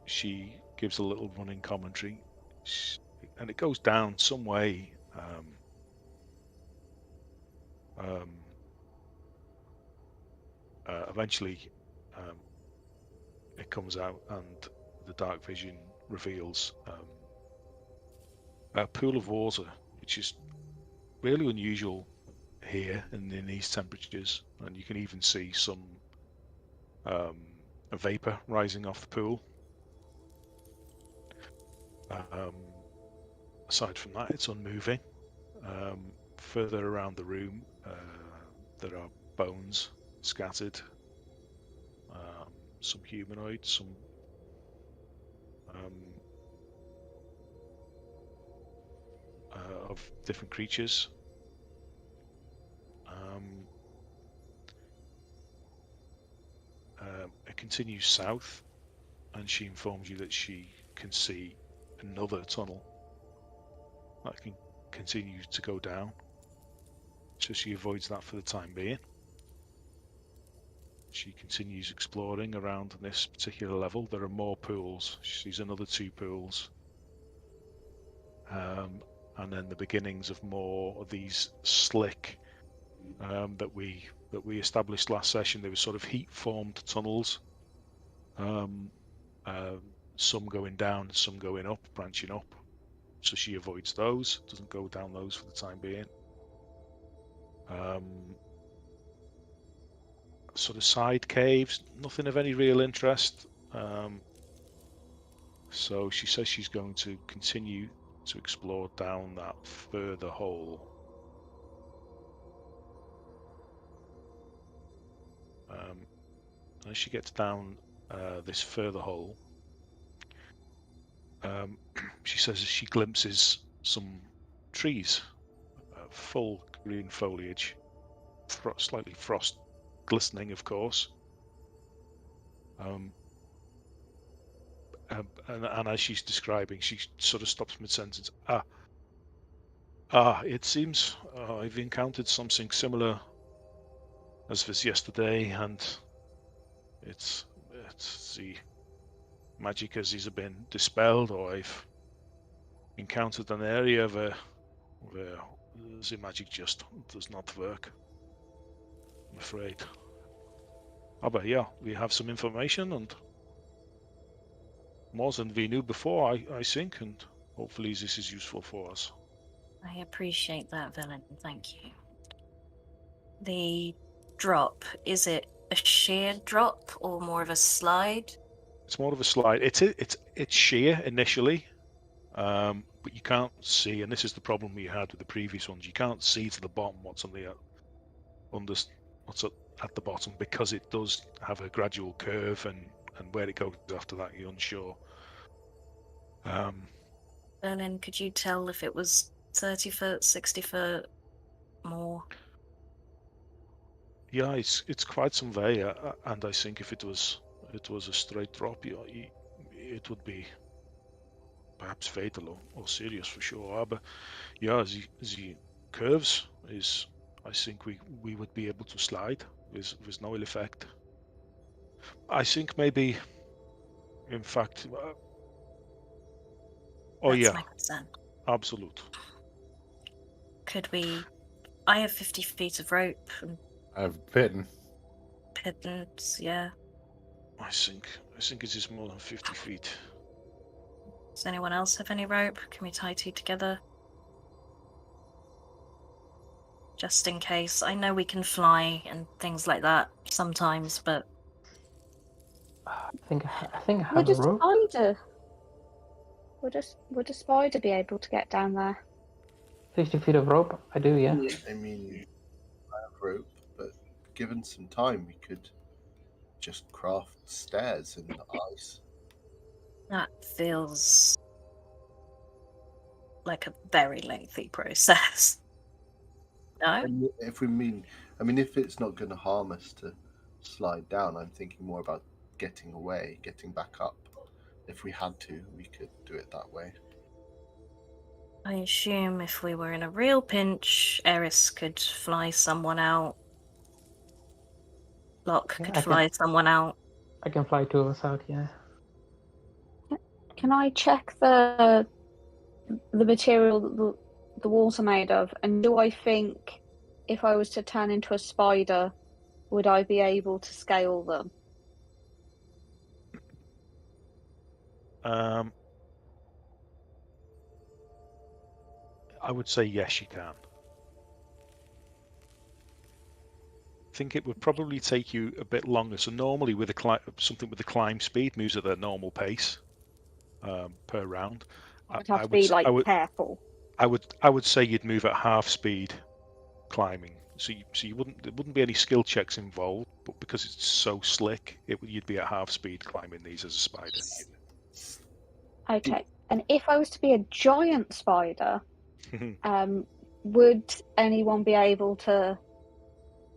she gives a little running commentary, and it goes down some way. Eventually, it comes out, and the dark vision reveals a pool of water, which is really unusual here in these temperatures, and you can even see some vapor rising off the pool. Aside from that, it's unmoving. Further around the room, there are bones scattered. Some humanoids, some of different creatures. It continues south, and she informs you that she can see another tunnel that can continue to go down. So she avoids that for the time being. She continues exploring around this particular level. There are more pools. She sees another 2 pools. And then the beginnings of more of these slick that we established last session. They were sort of heat-formed tunnels. Some going down, some going up, branching up. So she avoids those. Doesn't go down those for the time being. Sort of side caves, nothing of any real interest. So she says she's going to continue to explore down that further hole. As she gets down this further hole, she says as she glimpses some trees, full green foliage, slightly frost glistening, of course. And as she's describing, she sort of stops mid-sentence. It seems I've encountered something similar as this yesterday, and it's the magic has either been dispelled, or I've encountered an area where the magic just does not work, I'm afraid. But yeah, we have some information, and more than we knew before, I think, and hopefully this is useful for us. I appreciate that, Villain. Thank you. The drop, is it a sheer drop or more of a slide? It's more of a slide. It's sheer initially, but you can't see, and this is the problem we had with the previous ones. You can't see to the bottom what's what's at the bottom, because it does have a gradual curve, and where it goes after that, you're unsure. Berlin, could you tell if it was 30 foot, 60 foot, more? Yeah, it's quite some way, and I think if it was a straight drop, it would be perhaps fatal or serious for sure. But yeah, the curves is I think we would be able to slide with no ill effect. I think maybe, in fact, oh That's yeah, my concern. absolute. Could we? I have 50 feet of rope and I've bitten. pittance. Yeah. I think it is more than 50 feet. Does anyone else have any rope? Can we tie two together? Just in case. I know we can fly and things like that sometimes, but I think I have Would a a rope. spider? Would a spider be able to get down there? 50 feet of rope. I do, yeah. I mean, I have rope, but given some time, we could just craft stairs in the ice. that feels like a very lengthy process. No? And if we mean, I mean, if it's not going to harm us to slide down, I'm thinking more about getting away, getting back up. If we had to, we could do it that way. I assume if we were in a real pinch, Eris could fly someone out. Locke Yeah, could I fly someone out. I can fly two of us out, yeah. Can I check the material the walls are made of, and do I think if I was to turn into a spider, would I be able to scale them? I would say yes, you can. I think it would probably take you a bit longer. So normally with something with the climb speed moves at their normal pace per round. I'd have to be like I would, careful. I would say you'd move at half speed climbing. So you there wouldn't be any skill checks involved, but because it's so slick, you'd be at half speed climbing these as a spider. Okay, and if I was to be a giant spider, would anyone be able to?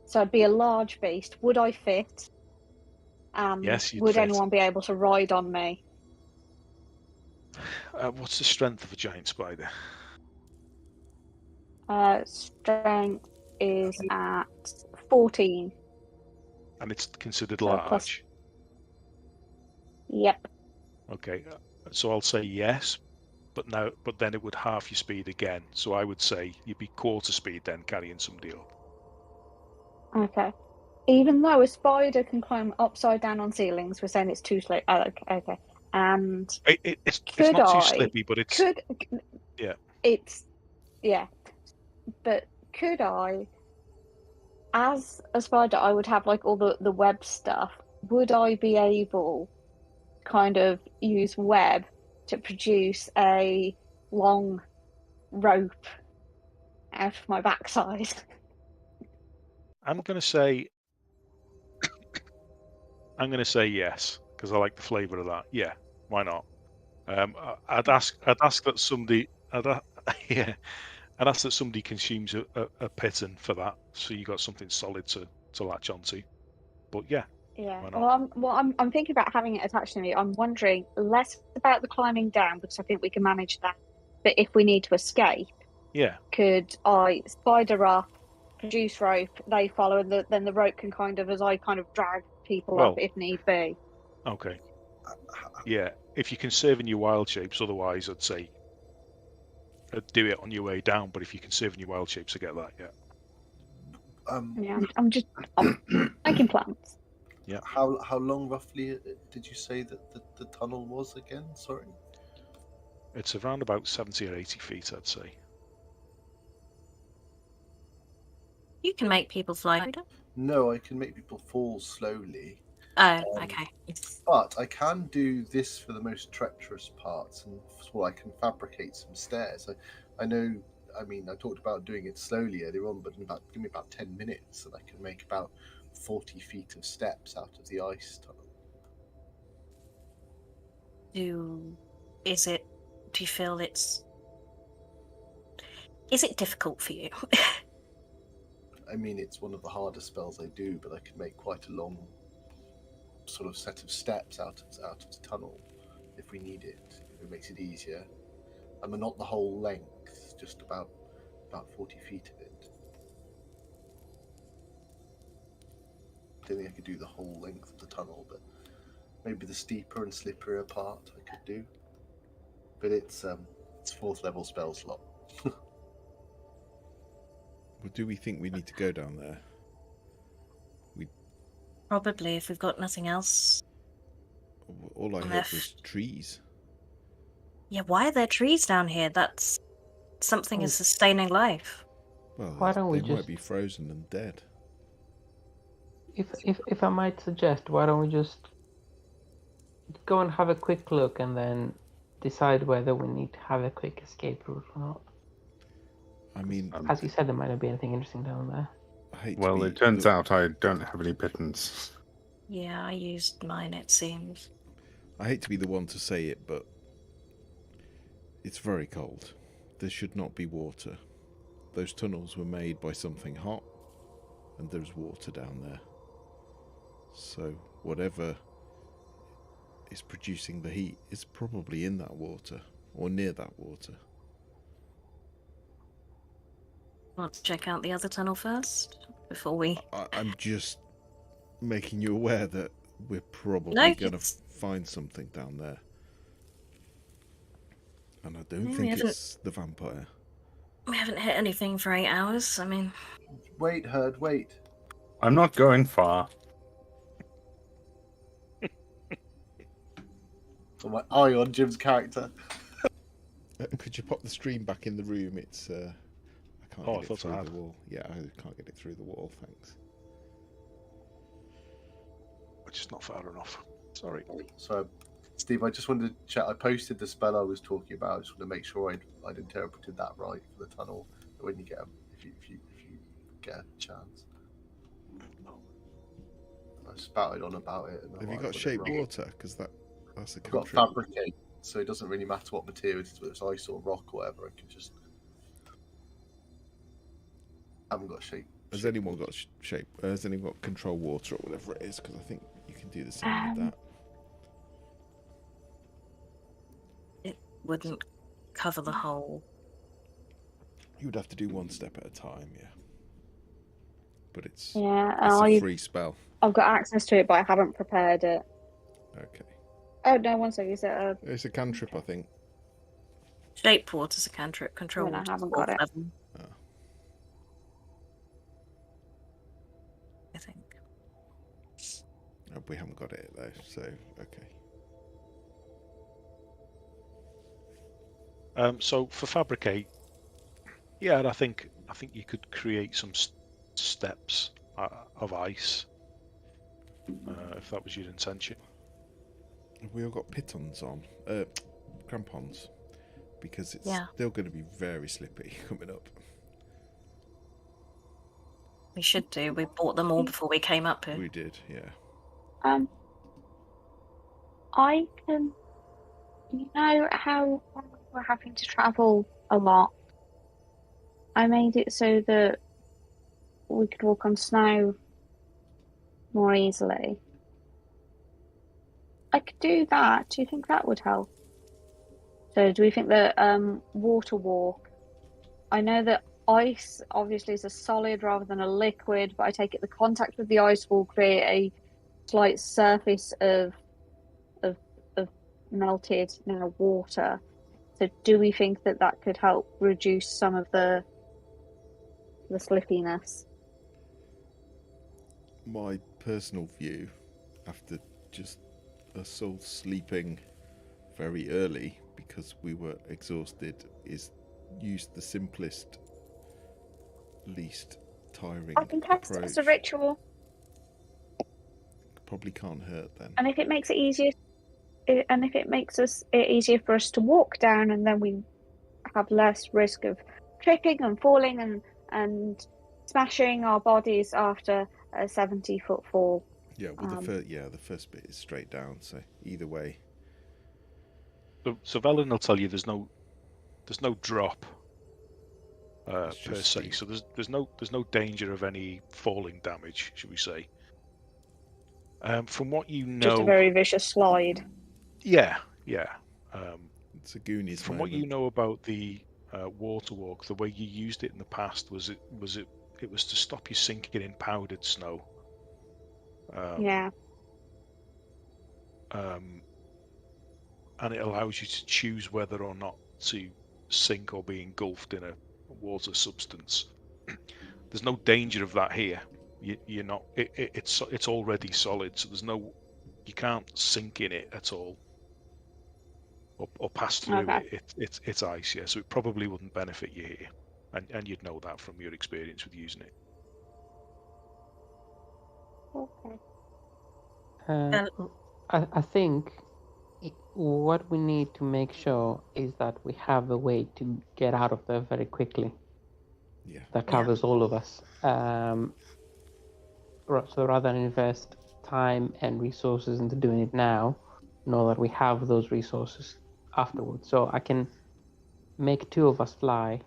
So I'd be a large beast. Would I fit? Yes, you'd would fit. anyone be able to ride on me? What's the strength of a giant spider? Strength is at 14. And it's considered So large. plus- Yep. Okay, so I'll say yes, but then it would half your speed again. So I would say you'd be quarter speed then carrying somebody up. Okay. Even though a spider can climb upside down on ceilings, we're saying it's too slow. Oh, okay. And it's not too slippy, but it's yeah. It's but could I, as a spider, I would have like all the web stuff. Would I be able to kind of use web to produce a long rope out of my backside? I'm gonna say yes because I like the flavour of that. Yeah, why not? I'd ask that somebody. Yeah, I'd ask that somebody consumes a piton for that, so you got something solid to latch onto. But yeah. Yeah. Why not? Well, I'm thinking about having it attached to me. I'm wondering less about the climbing down because I think we can manage that. But if we need to escape, Yeah. could I spider up, produce rope, they follow, and then the rope can kind of, as I kind of drag people up if need be. Okay. Yeah, if you can conserve in your wild shapes, otherwise I'd say do it on your way down. But if you can conserve in your wild shapes, I get that. Yeah. Yeah, I'm just making plans. Yeah. How long roughly did you say that the tunnel was again? Sorry. It's around about 70 or 80 feet, I'd say. You can make people fly. No, I can make people fall slowly. Oh, okay. But I can do this for the most treacherous parts, and I can fabricate some stairs. I know. I mean, I talked about doing it slowly earlier on, but give me about 10 minutes, and I can make about 40 feet of steps out of the ice tunnel. Do you feel is it difficult for you? I mean, it's one of the hardest spells I do, but I can make quite a long sort of set of steps out of the tunnel if we need it. If it makes it easier. I mean, not the whole length, just about 40 feet of it. don't think I could do the whole length of the tunnel, but maybe the steeper and slipperier part I could do. But it's 4th level spell slot. Well, do we think we need to go down there? Probably, if we've got nothing else. All I heard was trees. Yeah, why are there trees down here? That's something is sustaining life. Well, Why don't we they might just- be frozen and dead. If I might suggest, why don't we just go and have a quick look and then decide whether we need to have a quick escape route or not? I mean, As you said, there might not be anything interesting down there. I hate to Well, be it turns the- out I don't have any pittance. Yeah, I used mine, it seems. I hate to be the one to say it, but it's very cold. There should not be water. Those tunnels were made by something hot, and there's water down there. So whatever is producing the heat is probably in that water, or near that water. Want to check out the other tunnel first? Before we... I'm just making you aware that we're probably No, going to it's- find something down there. And I don't Yeah, we think haven't- it's the vampire. We haven't hit anything for 8 hours, I mean... Wait, Herd, wait. I'm not going far. So my eye on Jim's character. Could you pop the stream back in the room? It's I can't Oh, I get it thought I through had. the wall. Yeah, I can't get it through the wall. Thanks. Which is not far enough. Sorry. So, Steve, I just wanted to check. I posted the spell I was talking about. I just want to make sure I'd interpreted that right for the tunnel. When you get if you get a chance. I spouted on about it. And Have I you might got have got it shape wrong. water? Because that's a I've got cantrip. fabricate, so it doesn't really matter what material it is, whether it's ice or rock or whatever. I can just. I haven't got shape. Has anyone got shape? Has anyone got control water or whatever it is? Because I think you can do the same with that. It wouldn't cover the whole... You would have to do one step at a time, yeah. But it's Yeah, a free spell. I've got access to it, but I haven't prepared it. Okay. Oh no, one second. Is it a? It's a cantrip, I think. Shape water's a cantrip, control Then I water's haven't fourth got it. level, Oh. I think. We haven't got it though, so okay. So for fabricate, yeah, and I think you could create some steps of ice, if that was your intention. Have we all got pitons on? Crampons, because it's Yeah. still going to be very slippy coming up. We should do. We bought them all before we came up here. We did, yeah. I can. You know how we're having to travel a lot. I made it so that we could walk on snow more easily. I could do that. Do you think that would help? So, do we think that water walk? I know that ice obviously is a solid rather than a liquid, but I take it the contact with the ice will create a slight surface of melted water. So, do we think that that could help reduce some of the slippiness? My personal view, after just us all sleeping very early because we were exhausted, is use the simplest, least tiring I can test it as a approach. ritual, Probably can't hurt then. and if it makes it easier, and if it makes it easier for us to walk down, and then we have less risk of tripping and falling and smashing our bodies after a 70-foot fall. Yeah, well, the first bit is straight down, so either way. So Velen will tell you there's no drop It's per just se. steep. So there's no danger of any falling damage, should we say? From what you know, Just a very vicious slide. yeah. It's a Goonies From moment. what you know about the water walk, the way you used it in the past was it was to stop you sinking in powdered snow. Yeah. And it allows you to choose whether or not to sink or be engulfed in a water substance. There's no danger of that here. You're not. It's already solid, so there's no. You can't sink in it at all, or pass through Okay. it. It's ice, yeah. So it probably wouldn't benefit you here, and you'd know that from your experience with using it. Okay. I think what we need to make sure is that we have a way to get out of there very quickly. Yeah. That covers all of us. So rather than invest time and resources into doing it now, know that we have those resources afterwards. So I can make 2 of us fly.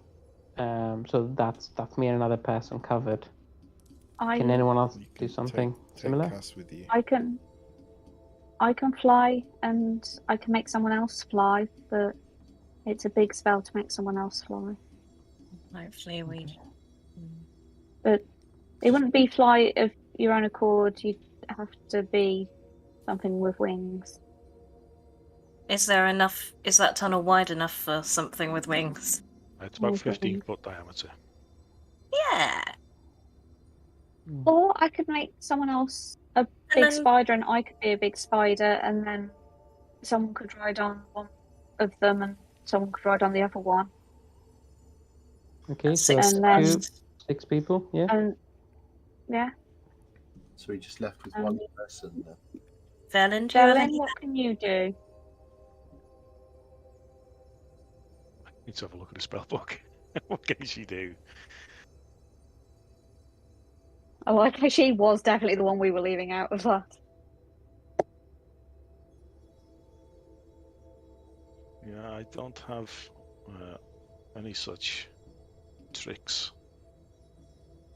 So that's me and another person covered. Can anyone else You do can something take similar? Cass with you. I can fly, and I can make someone else fly, but it's a big spell to make someone else fly. Hopefully we. But it wouldn't be fly of your own accord. You'd have to be something with wings. Is there enough? Is that tunnel wide enough for something with wings? It's about Okay. 15-foot diameter. Yeah. Or I could make someone else a big then- spider, and I could be a big spider, and then someone could ride on one of them, and someone could ride on the other one. Okay, That's so six And of then- us. 6 people, yeah? And yeah, So we just left with one person. Velen, do you have Jolene, any? what can you do? Need to have a look at the spell book. What can she do? Oh, like she was definitely the one we were leaving out of that. Yeah, I don't have any such tricks.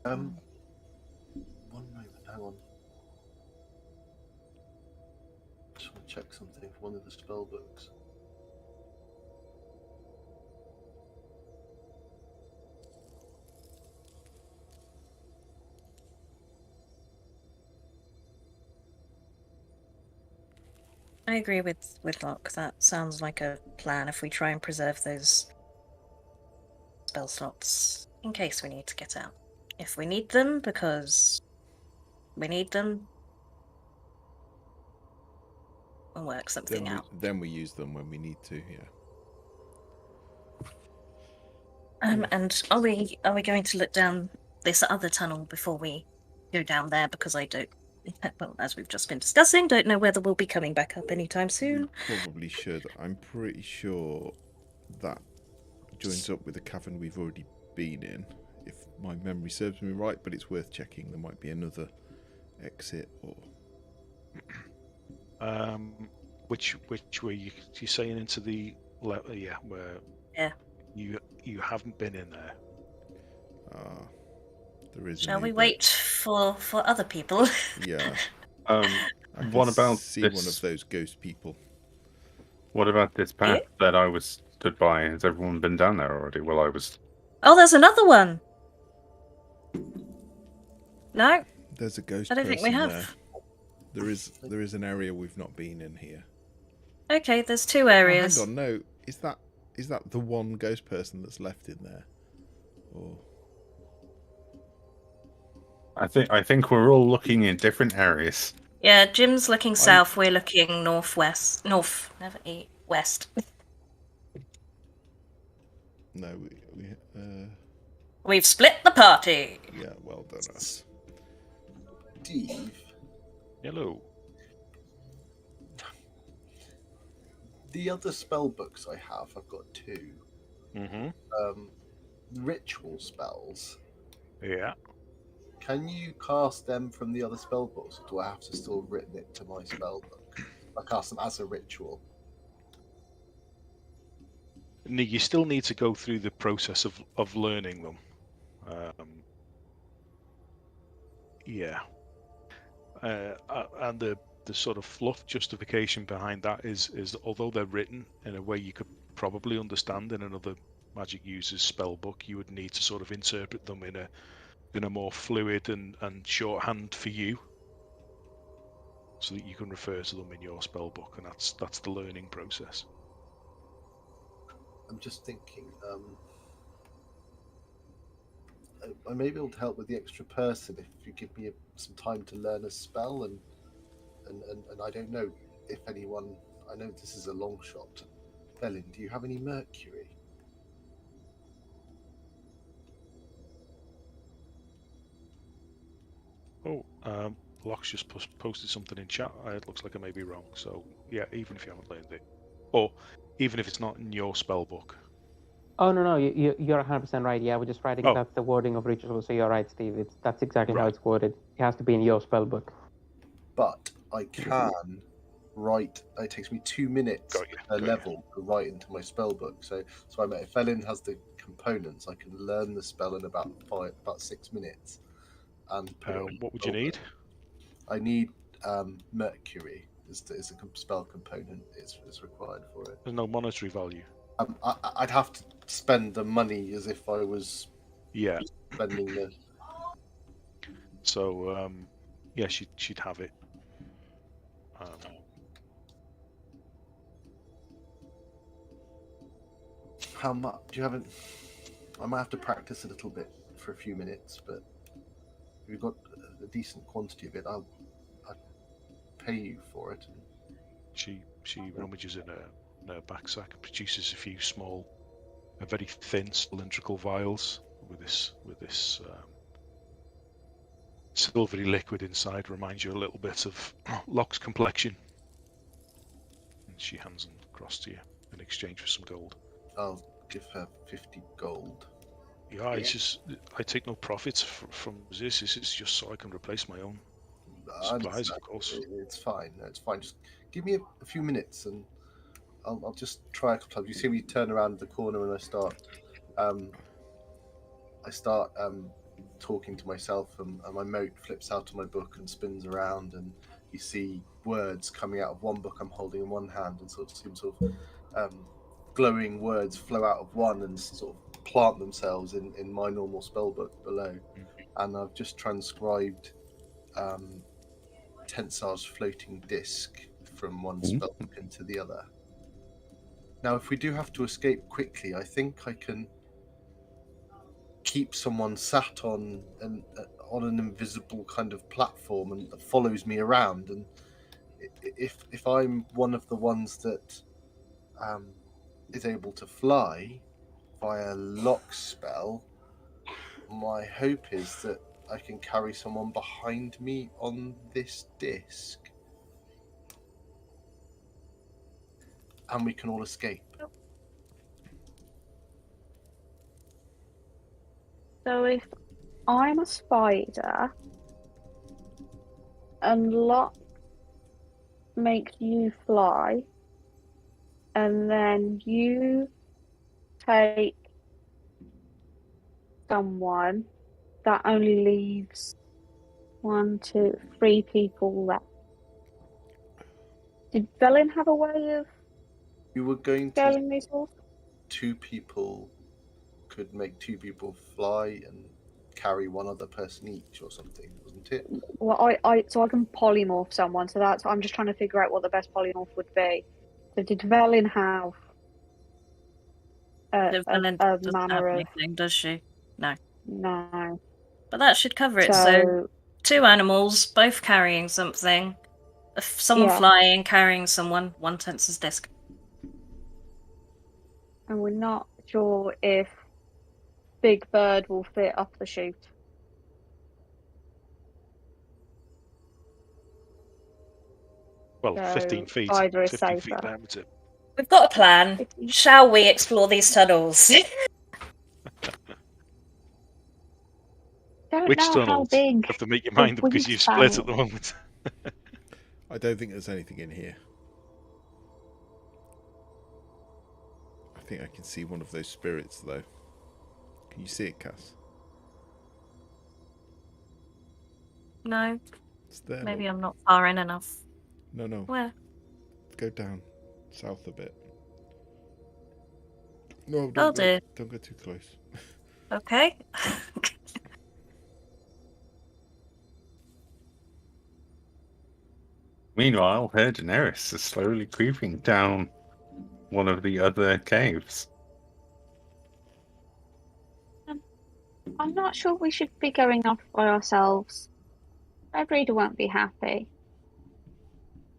One moment, hang on. Just want to check something for one of the spell books. I agree with Locke. That sounds like a plan if we try and preserve those spell slots in case we need to get out. If we need them because we need them, we'll work something out. Then we use them when we need to, yeah. And are we going to look down this other tunnel before we go down there? Because I don't, well, as we've just been discussing, don't know whether we'll be coming back up anytime soon. We probably should. I'm pretty sure that joins up with the cavern we've already been in, if my memory serves me right, but it's worth checking. There might be another exit or... Which way you saying into the yeah, where you haven't been in there. There is. Shall we wait for other people? Yeah. What about see this? one of those ghost people? What about this path that I was stood by? Has everyone been down there already? Well, I was. Oh, there's another one. No, There's a ghost. I don't think we have. There is an area we've not been in here. Okay, there's 2 areas. Oh, hang on, no. Is that the one ghost person that's left in there? Or I think we're all looking in different areas. Yeah, Jim's looking south. We're looking northwest. Never west. no, We've split the party. yeah, well done us. Steve, Hello. the other spell books I have, I've got 2. Mm-hmm. Ritual spells. Yeah. Can you cast them from the other spell books, or do I have to still written it to my spell book? I cast them as a ritual. You still need to go through the process of learning them. Yeah. And the sort of fluff justification behind that is although they're written in a way you could probably understand in another magic user's spell book, you would need to sort of interpret them in a more fluid and shorthand for you. so that you can refer to them in your spell book, and that's the learning process. I'm just thinking, I may be able to help with the extra person if you give me some time to learn a spell, and I don't know if anyone. I know this is a long shot. Felin, do you have any mercury? Oh, Locke's just posted something in chat. It looks like I may be wrong. So yeah, even if you haven't learned it, or even if it's not in your spell book. Oh no, you're 100% right. Yeah, we're just writing. Oh. That's the wording of ritual. So you're right, Steve. That's exactly how Right. it's worded. It has to be in your spell book. But I can write. It takes me 2 minutes per level to write into my spell book. So I mean, if Felin has the components, I can learn the spell in about 6 minutes. And put it on What my would you spell need? book. I need mercury. Is a spell component is required for it. There's no monetary value. I'd have to spend the money as if I was spending the. So yeah, she'd have it. How much do you have? I might have to practice a little bit for a few minutes, but if you've got a decent quantity of it, I'll pay you for it. She rummages in her backsack and produces a few small, very thin cylindrical vials with this silvery liquid inside. Reminds you a little bit of Locke's complexion. And she hands them across to you in exchange for some gold. I'll give her 50 gold. Yeah, it's just I take no profits from this. This is just so I can replace my own supplies, of course. It's fine. No, it's fine. Just give me a few minutes, and I'll just try a couple times. You see me turn around the corner, and I start talking to myself, and my mote flips out of my book and spins around, and you see words coming out of one book I'm holding in one hand, and sort of glowing words flow out of one and sort of plant themselves in my normal spell book below. And I've just transcribed Tensar's floating disc from one spell book into the other. Now, if we do have to escape quickly, I think I can keep someone sat on an invisible kind of platform and that follows me around. And if I'm one of the ones that is able to fly via Locke's spell, my hope is that I can carry someone behind me on this disc, and we can all escape. So if I'm a spider and Locke makes you fly, and then you take someone, that only leaves 1, 2, 3 people left. Did Felin have a way of You were going to scaling these walls? 2 people could make 2 people fly and carry one other person each, or something, wasn't it? Well, so I can polymorph someone. So that's I'm just trying to figure out what the best polymorph would be. So did Velin have a manner of anything, does she? No. No. But that should cover it. So 2 animals, both carrying something. Someone flying, carrying someone, 1 Tensor's disc. And we're not sure if Big Bird will fit up the chute. Well, So 15 feet. either is 15 safer. feet diameter. We've got a plan. Shall we explore these tunnels? Which tunnels? You have to make your mind up because you've split at the moment. I don't think there's anything in here. I think I can see one of those spirits, though. Can you see it, Cass? No. It's there. Maybe I'm not far in enough. No. Where? Go down south a bit. No, don't go too close. Okay. Meanwhile, her Daenerys is slowly creeping down one of the other caves. I'm not sure we should be going off by ourselves. Red Reader won't be happy.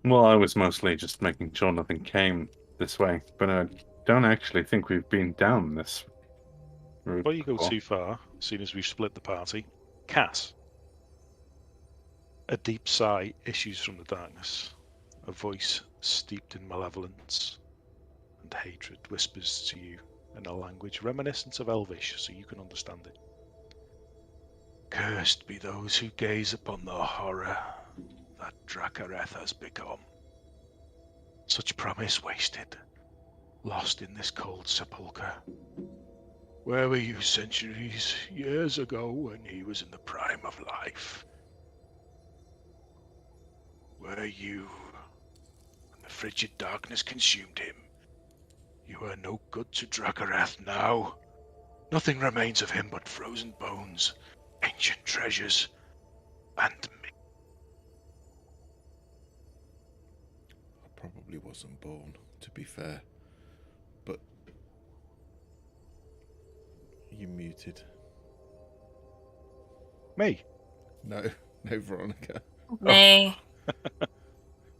Well, I was mostly just making sure nothing came this way, but I don't actually think we've been down this route Before you go before. too far, as soon as we've split the party, Cass. A deep sigh issues from the darkness. A voice steeped in malevolence and hatred whispers to you in a language reminiscent of Elvish, so you can understand it. Cursed be those who gaze upon the horror that Dracareth has become. Such promise wasted, lost in this cold sepulchre. Where were you centuries, years ago, when he was in the prime of life? Were you when the frigid darkness consumed him? You are no good to Dracareth now. Nothing remains of him but frozen bones, ancient treasures, and me. I probably wasn't born, to be fair. But you muted. Me? No, no, Veronica. Me.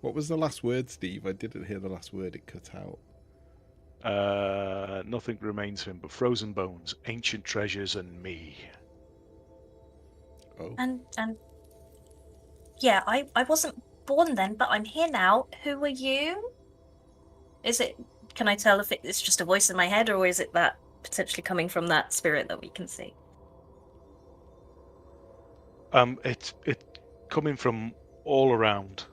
What was the last word, Steve? I didn't hear the last word. It cut out. Nothing remains of him but frozen bones, ancient treasures, and me. Oh. And yeah, I wasn't born then, but I'm here now. Who are you? Is it? Can I tell if it's just a voice in my head, or is it that potentially coming from that spirit that we can see? It's coming from all around.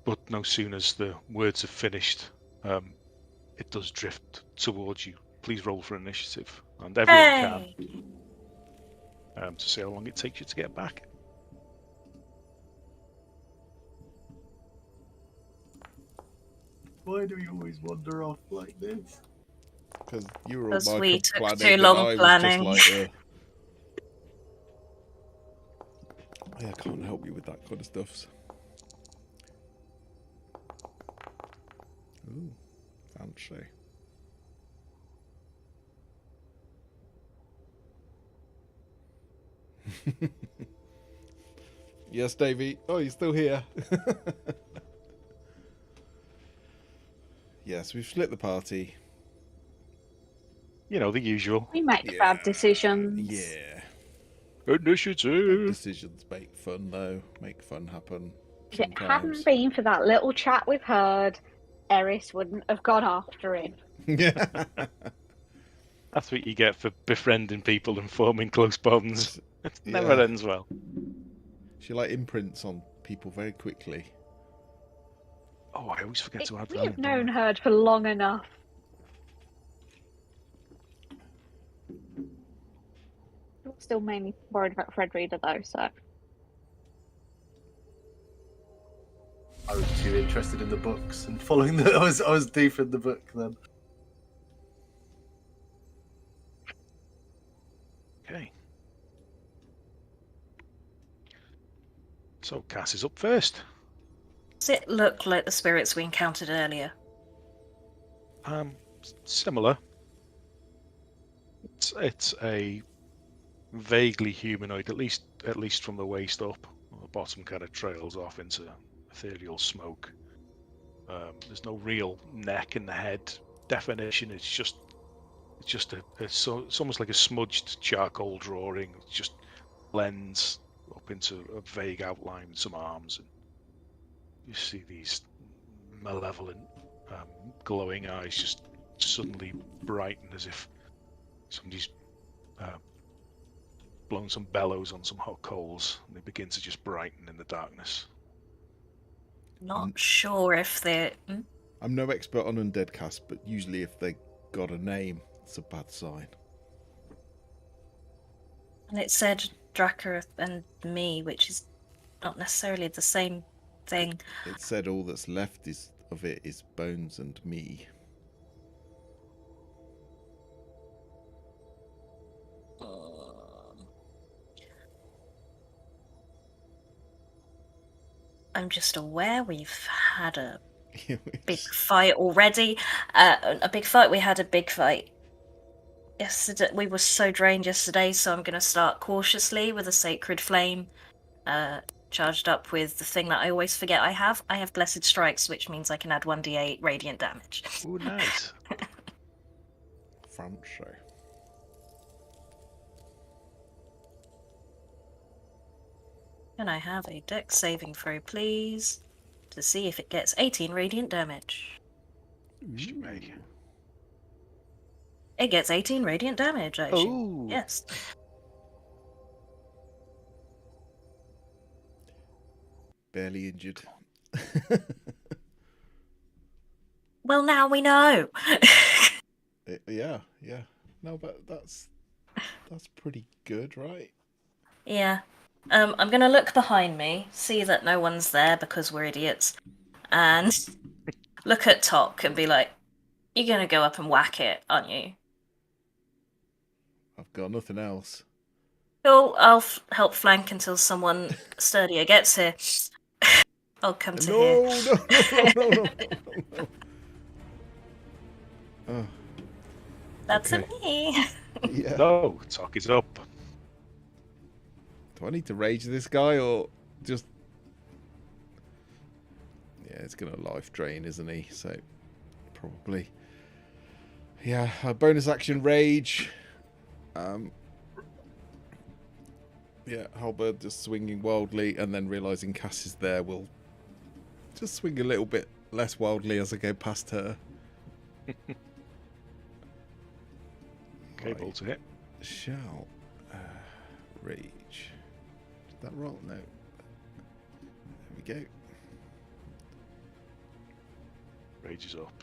But no sooner as the words have finished, it does drift towards you. Please roll for initiative, and everyone can, to see how long it takes you to get back. Why do we always wander off like this? Because you were all Because we micro took planning, too and long I was planning. just like, I can't help you with that kind of stuff. So. Ooh, fancy. Yes, Davey. Oh, you're still here. Yes, we've split the party. You know, the usual. We make bad decisions. Yeah. Initiative. Decisions make fun, though. Make fun happen. If it Sometimes. hadn't been for that little chat we've heard, Eris wouldn't have gone after him. Yeah. That's what you get for befriending people and forming close bonds. It never ends well. She like imprints on people very quickly. Oh, I always forget to add We that have in, known don't I? her for long enough. I'm still mainly worried about Fred Reader though, so. I was too interested in the books and following the. I was deep in the book then. Okay. So Cass is up first. Does it look like the spirits we encountered earlier? Similar. It's a vaguely humanoid, at least from the waist up. The bottom kind of trails off into ethereal smoke. There's no real neck and the head definition. It's just it's almost like a smudged charcoal drawing. It just blends up into a vague outline with some arms, and you see these malevolent, glowing eyes just suddenly brighten as if somebody's blown some bellows on some hot coals, and they begin to just brighten in the darkness. Not sure if they're. I'm no expert on undead cast, but usually if they got a name, it's a bad sign. And it said Dracareth and me, which is not necessarily the same thing. It said all that's left of it is bones and me. I'm just aware we've had a big It's- fight already. We had a big fight yesterday. We were so drained yesterday, so I'm going to start cautiously with a sacred flame, charged up with the thing that I always forget I have. I have blessed strikes, which means I can add 1d8 radiant damage. Oh, nice. Fancy. Can I have a dex saving throw, please, to see if it gets 18 radiant damage? Yes, you may. It gets 18 radiant damage, actually. Oh, Yes. Barely injured. Well, now we know. Yeah. No, but that's pretty good, right? Yeah. I'm gonna look behind me, see that no one's there because we're idiots, and look at Tok and be like, "You're gonna go up and whack it, aren't you?" I've got nothing else. Cool. I'll help flank until someone sturdier gets here. I'll come to here. No. Oh, That's okay. a me. yeah. no, Tok is up. Do I need to rage this guy or just... Yeah, it's going to life drain, isn't he? So, probably. Yeah, a bonus action rage. Yeah, Halberd just swinging wildly and then realising Cass is there will just swing a little bit less wildly as I go past her. Okay, ball to hit. Shall rage. Did that roll? No. There we go. Rage is up.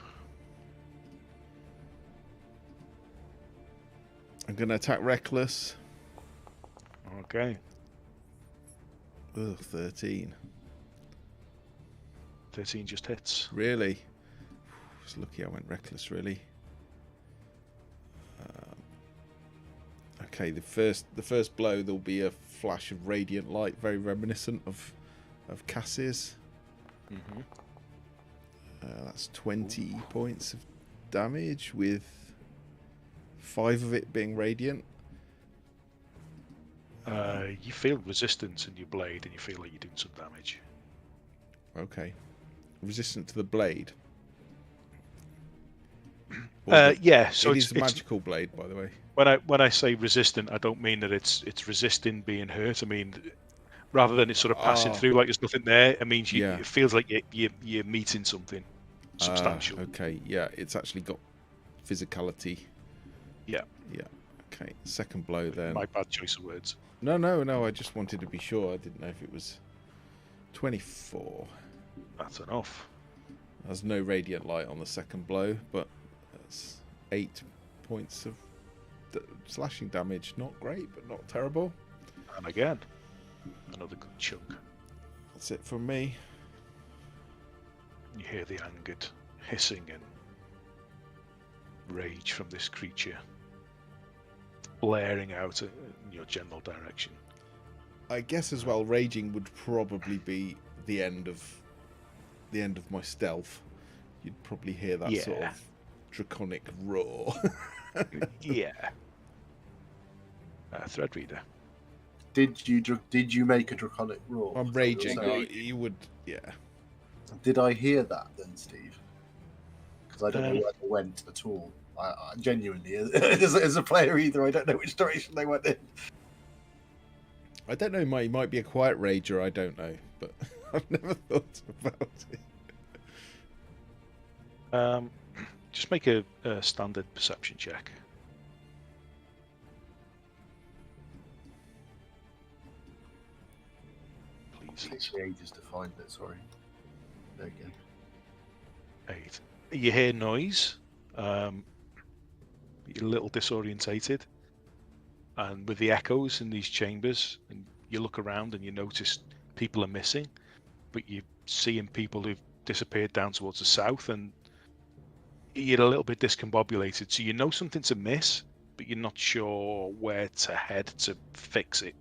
I'm going to attack Reckless. Okay. Ugh, 13. 13 just hits. Really? It's lucky I went Reckless, really. Okay, the first blow, there'll be a flash of radiant light, very reminiscent of Cass's. Mm-hmm. That's 20 points of damage, with 5 of it being radiant. You feel resistance in your blade, and you feel like you're doing some damage. Okay. Resistant to the blade. Yeah, so it it's is a magical blade, by the way. when I say resistant, I don't mean that it's resisting being hurt. I mean, rather than it sort of passing through like there's nothing there, it means it feels like you're meeting something substantial. Okay, yeah, it's actually got physicality. Yeah. Okay, second blow then. My bad choice of words. No, I just wanted to be sure. I didn't know if it was 24. That's enough. There's no radiant light on the second blow, but that's 8 points of slashing damage. Not great, but not terrible. And again, another good chunk. That's it from me. You hear the angered hissing and rage from this creature blaring out in your general direction. I guess as well, raging would probably be the end of my stealth. You'd probably hear that sort of draconic roar. Yeah. Thread reader. Did you make a draconic roar? I'm raging. You would, yeah. Did I hear that then, Steve? Because I don't know where they went at all. I genuinely, as a player either, I don't know which direction they went in. I don't know. He might be a quiet rager. I don't know, but I've never thought about it. Just make a standard perception check. Please. It takes me ages to find it. Sorry. There you go. 8. You hear noise. You're a little disorientated, and with the echoes in these chambers, and you look around and you notice people are missing, but you're seeing people who've disappeared down towards the south, and you're a little bit discombobulated. So you know something's amiss, but you're not sure where to head to fix it.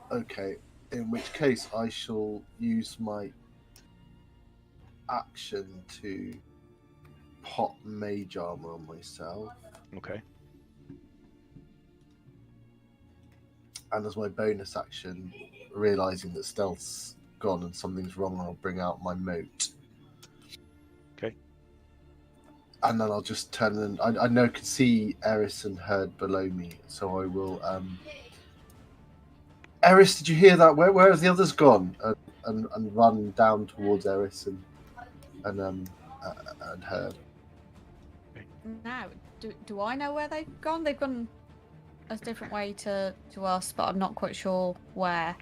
Okay. In which case, I shall use my action to pop mage armor on myself. Okay. And as my bonus action, realizing that stealth's gone and something's wrong, I'll bring out my moat. Okay. And then I'll just turn and I know I can see Eris and Herd below me, so I will. Eris, did you hear that? Where have the others gone? And run down towards Eris and Herd. Now, do I know where they've gone? They've gone a different way to us, but I'm not quite sure where.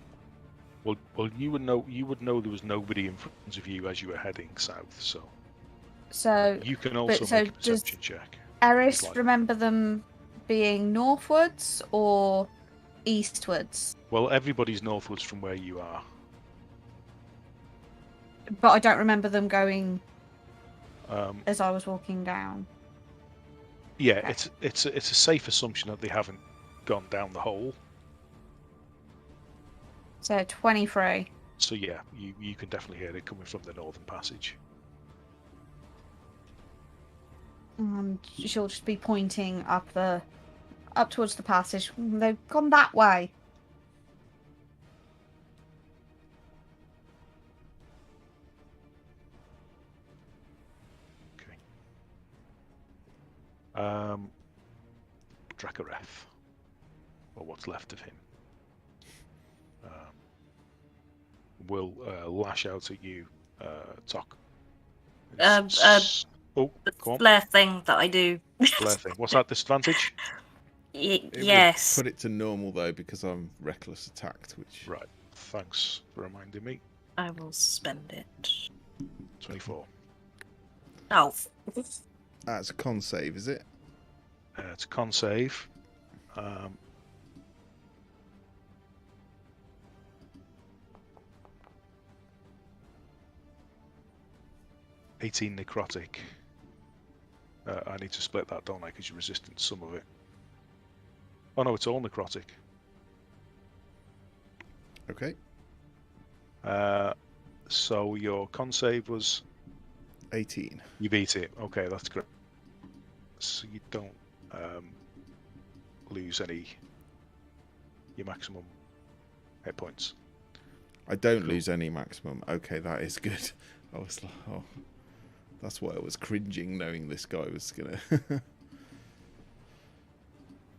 Well, you would know. You would know there was nobody in front of you as you were heading south. So So you can also so make a perception check. Eris like- remember them being northwards or eastwards? Well, everybody's northwards from where you are. But I don't remember them going Um, as I was walking down. yeah, Okay. it's a safe assumption that they haven't gone down the hole. So 23. So yeah, you can definitely hear it coming from the northern passage. She'll just be pointing up towards the passage. They've gone that way. Okay. Dracareth, or what's left of him, will lash out at you, Tok. Oh, The go on. flare thing that I do. Flare thing. What's that disadvantage? It would Yes. put it to normal though because I'm reckless attacked, which Right. Thanks for reminding me. I will spend it. 24. Oh. that's a con save, is it? It's a con save. 18 necrotic. I need to split that, don't I? Because you're resistant to some of it. Oh no, it's all necrotic. Okay. So your con save was 18. you beat it. Okay, that's great. So you don't lose any your maximum hit points. I don't lose any maximum. Okay, that is good. I was like, oh, that's why I was cringing knowing this guy was gonna.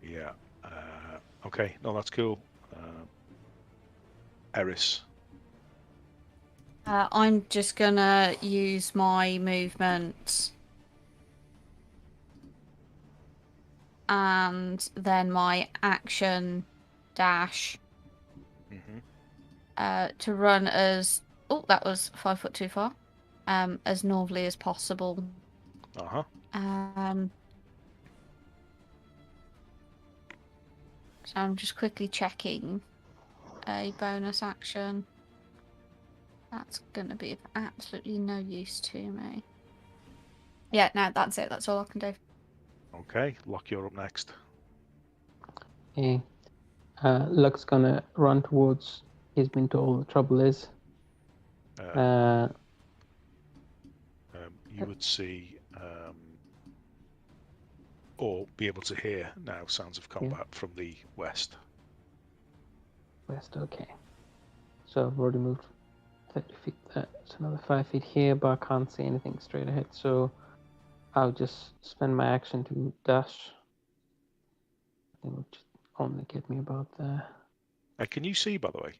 Yeah. Okay. No, that's cool. Eris. I'm just gonna use my movement and then my action dash to run as that was 5 foot too far, as northerly as possible. Uh-huh. So I'm just quickly checking a bonus action. That's gonna be of absolutely no use to me. Yeah, no, that's it. That's all I can do. Okay, Locke, you're up next. Okay. Luck's gonna run towards. He's been told the trouble is. You would see or be able to hear now sounds of combat from the west. West, okay. So I've already moved 30 feet. It's another 5 feet here, but I can't see anything straight ahead. So I'll just spend my action to dash. I think it would only get me about there. Can you see, by the way?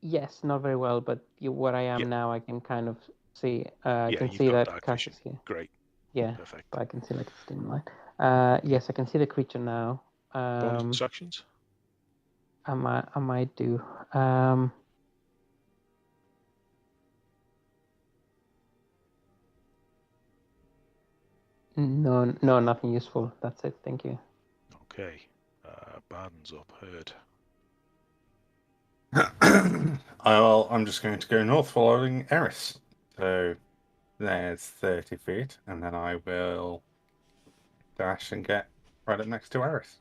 Yes, not very well, but where I am now, I can kind of see. I can see that Cash is here. Great. Yeah, Perfect. but I can see like a dim light. Yes, I can see the creature now. Bonus actions? I might do. No, nothing useful. That's it. Thank you. Okay. Barden's up. Heard. I'm just going to go north following Eris. So there's 30 feet, and then I will dash and get right up next to Eris.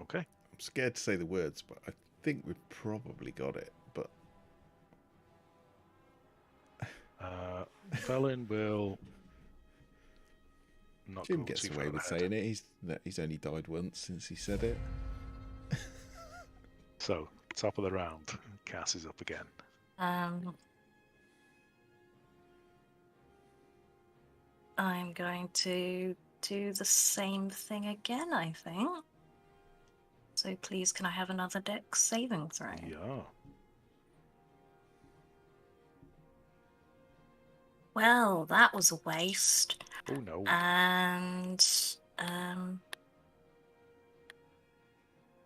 Okay. I'm scared to say the words, but think we've probably got it, but Felon will not Jim go gets too away far with ahead. saying it. He's only died once since he said it. So, top of the round. Cass is up again. I'm going to do the same thing again, I think. So please, can I have another Dex saving throw? Yeah. Well, that was a waste. Oh no. And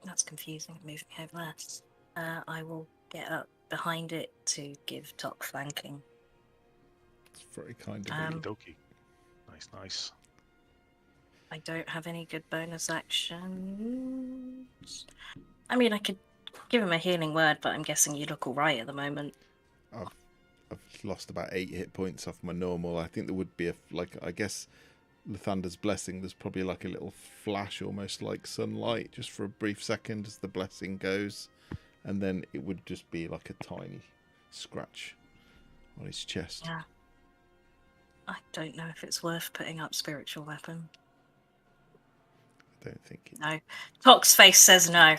that's confusing. Moving over there. I will get up behind it to give top flanking. It's very kind of you. Okie dokie. Nice. I don't have any good bonus actions. I mean, I could give him a healing word, but I'm guessing you look all right at the moment. I've lost about 8 hit points off my normal. I think there would be I guess Lathander's blessing. There's probably like a little flash, almost like sunlight, just for a brief second as the blessing goes, and then it would just be like a tiny scratch on his chest. Yeah. I don't know if it's worth putting up spiritual weapon. I don't think it. No. Tox's face says no.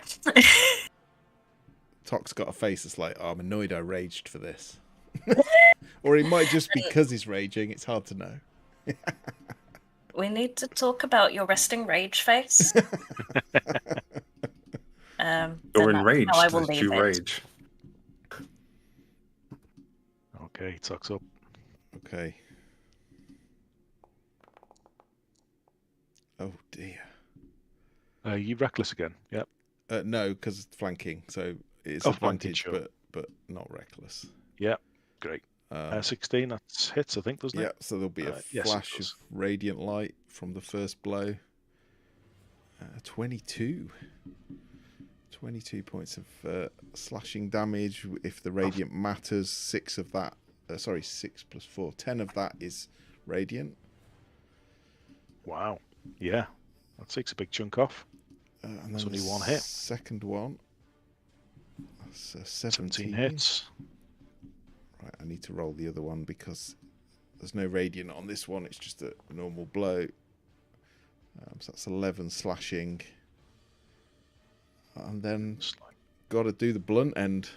Tox got a face that's like, oh, I'm annoyed I raged for this. Or it might just be because he's raging. It's hard to know. We need to talk about your resting rage face. You're enraged that you rage. Okay, Tuck's up. Okay. Oh dear. You reckless again? Yep. No, because it's flanking, so it's flanking, advantage, sure. but not reckless. Yep. Great. 16, that hits, I think, doesn't it? Yeah, so there'll be a flash of radiant light from the first blow. 22. 22 points of slashing damage. If the radiant matters, 6 of that... 6 plus 4. 10 of that is radiant. Wow. Yeah. That takes a big chunk off. And That's then only one hit. Second one. That's 17 hits. Right, I need to roll the other one because there's no radiant on this one. It's just a normal blow. So that's 11 slashing. And then got to do the blunt end.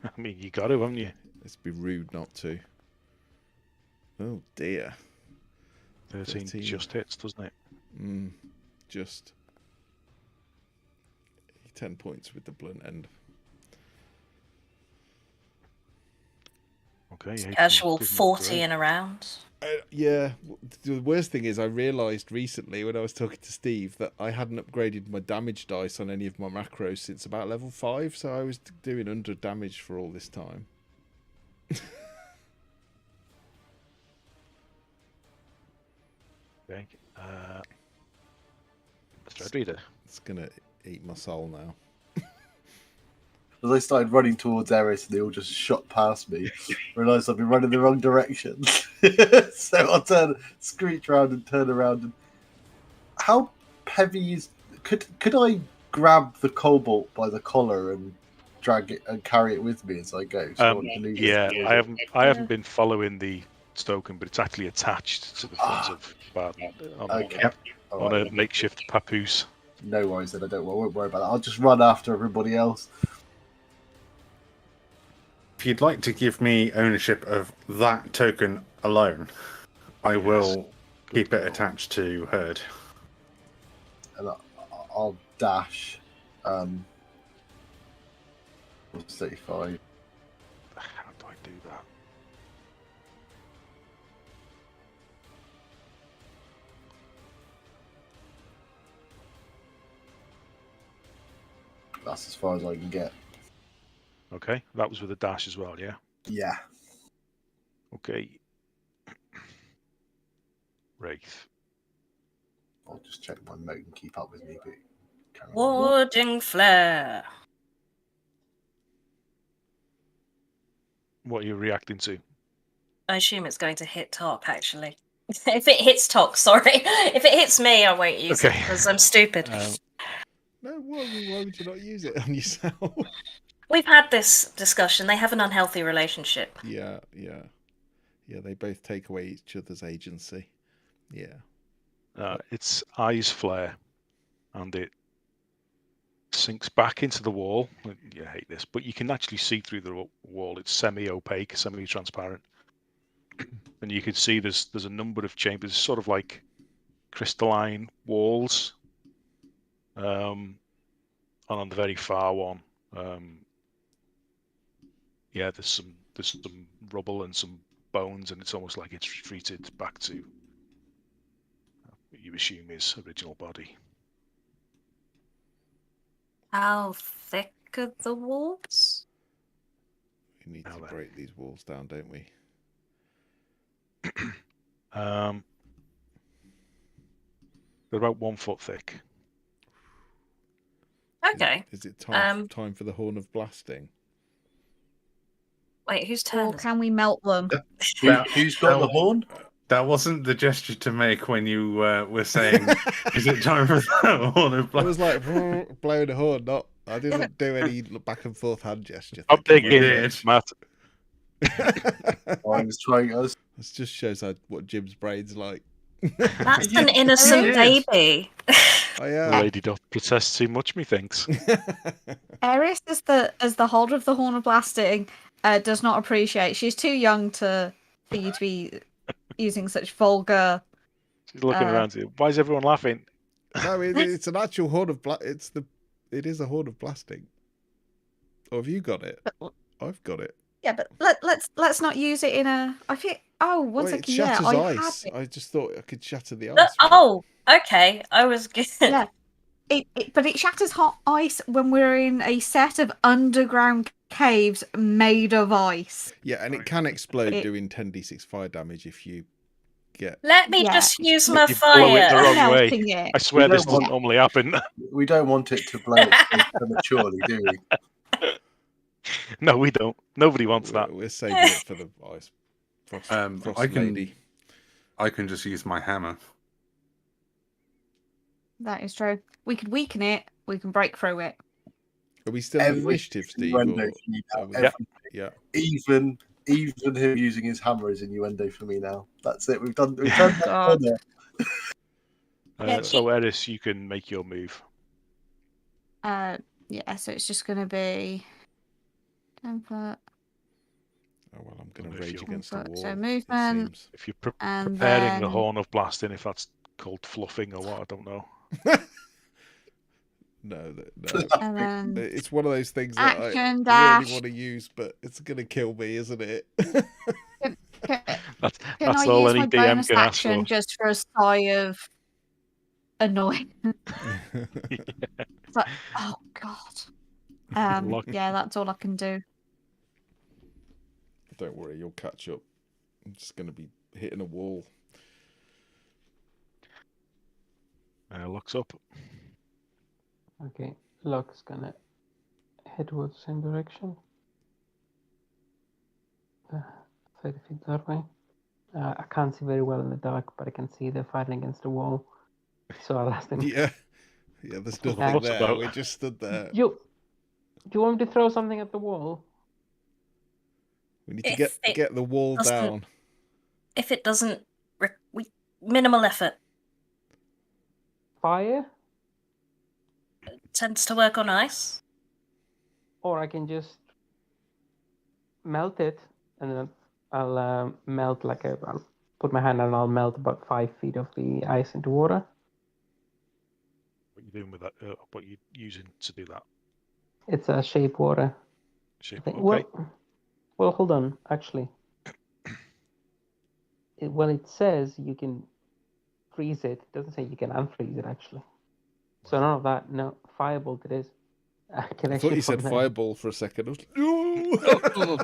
I mean, you got to, haven't you? It'd be rude not to. Oh dear. 13 just hits, doesn't it? Just 10 points with the blunt end. Okay. Casual 40 in a round. Yeah. The worst thing is I realised recently when I was talking to Steve that I hadn't upgraded my damage dice on any of my macros since about level 5, so I was doing 100 damage for all this time. Okay. Thread reader. It's gonna eat my soul now. As I started running towards Eris, they all just shot past me. Realised I've been running the wrong direction. So I'll screech around and turn around. And how heavy is? Could I grab the cobalt by the collar and drag it and carry it with me as I go? So yeah, I haven't been following the token, but it's actually attached to the front of Barton on a makeshift papoose. No worries, then I won't worry about that. I'll just run after everybody else. If you'd like to give me ownership of that token alone, I will keep it attached to Herd. And I'll dash. 35. How do I do that? That's as far as I can get. Okay, that was with a dash as well, yeah? Yeah. Okay. Wraith. I'll just check my note and keep up with me. Warding Flare. What are you reacting to? I assume it's going to hit Tok, actually. If it hits Tok, sorry. If it hits me, I won't use it because I'm stupid. No, why would you not use it on yourself? We've had this discussion. They have an unhealthy relationship. Yeah. They both take away each other's agency. Yeah. Its eyes flare, and it sinks back into the wall. You hate this, but you can actually see through the wall. It's semi-opaque, semi-transparent, and you can see there's a number of chambers, sort of like crystalline walls. And on the very far one, there's some rubble and some bones, and it's almost like it's retreated back to what you assume his original body. How thick are the walls? We need to break these walls down, don't we? They're about 1 foot thick. Okay. Is it time for the horn of blasting? Wait, whose turn? Or can we melt them? Who's got the horn? That wasn't the gesture to make when you were saying, "Is it time for the horn of I blast?" was like blowing a horn. Not. I didn't do any back and forth hand gesture. I'm thinking, did. Matt. I was trying us. This just shows what Jim's brain's like. That's an innocent baby. Oh The yeah. lady doth protest too much, methinks. Eris, as the holder of the horn of blasting, does not appreciate. She's too young for you to be using such vulgar. She's looking around to you. Why is everyone laughing? No, it's an actual horn of It is a horn of blasting. Or have you got it? I've got it. Yeah, but let's not use it in a. I feel. Oh, one Wait, second. it Yeah, shatters I have ice. it. I just thought I could shatter the ice. Oh, okay. I was good. Yeah. But it shatters hot ice when we're in a set of underground caves made of ice. Yeah, and it can explode doing 10d6 fire damage if you get. Let me Yeah. just use my You blow it the fire. wrong way. Melting it. I swear We this don't doesn't want- normally happen. We don't want it to blow prematurely, do we? No, we don't. Nobody wants that. We're saving it for the ice. Frost lady. I can just use my hammer. That is true. We could weaken it. We can break through it. Are we still in initiative, Steve? Innuendo or for me now. are we- Everything. Yeah. Even him using his hammer is innuendo for me now. That's it. We've done that God. corner. Yeah, So, Eris, you can make your move. Yeah. So it's just gonna be 10 foot. Oh well, I'm going If to rage you're- against the wall. So it movement. seems. If you're And preparing the then- horn of blasting, if that's called fluffing or what, I don't know. No. And then It's one of those things that I action really dash. want to use, but it's going to kill me, isn't it? Can That's I all use any my DM bonus can ask action for. just for a sigh of annoyance? It's like, oh god. Lock- Yeah, that's all I can do. Don't worry, you'll catch up. I'm just going to be hitting a wall. Looks up. Okay, Locke's gonna head towards the same direction. 30 feet that way. I can't see very well in the dark, but I can see they're fighting against the wall. So I'll ask them. Yeah, there's nothing What's there. about- We just stood there. Do you want me to throw something at the wall? We need to If it get the wall doesn't- down. If it doesn't, minimal effort Fire? tends to work on ice. Or I can just melt it, and then I'll melt I'll put my hand out and I'll melt about 5 feet of the ice into water. What you doing with that? What you using to do that? It's a shape water. Shape. Thing. Okay. Well, hold on. Actually, it says you can freeze it. It doesn't say you can unfreeze it. Actually, so none of that. No, firebolt it is. I can I thought actually you said put my- fireball for a second. I was like, no!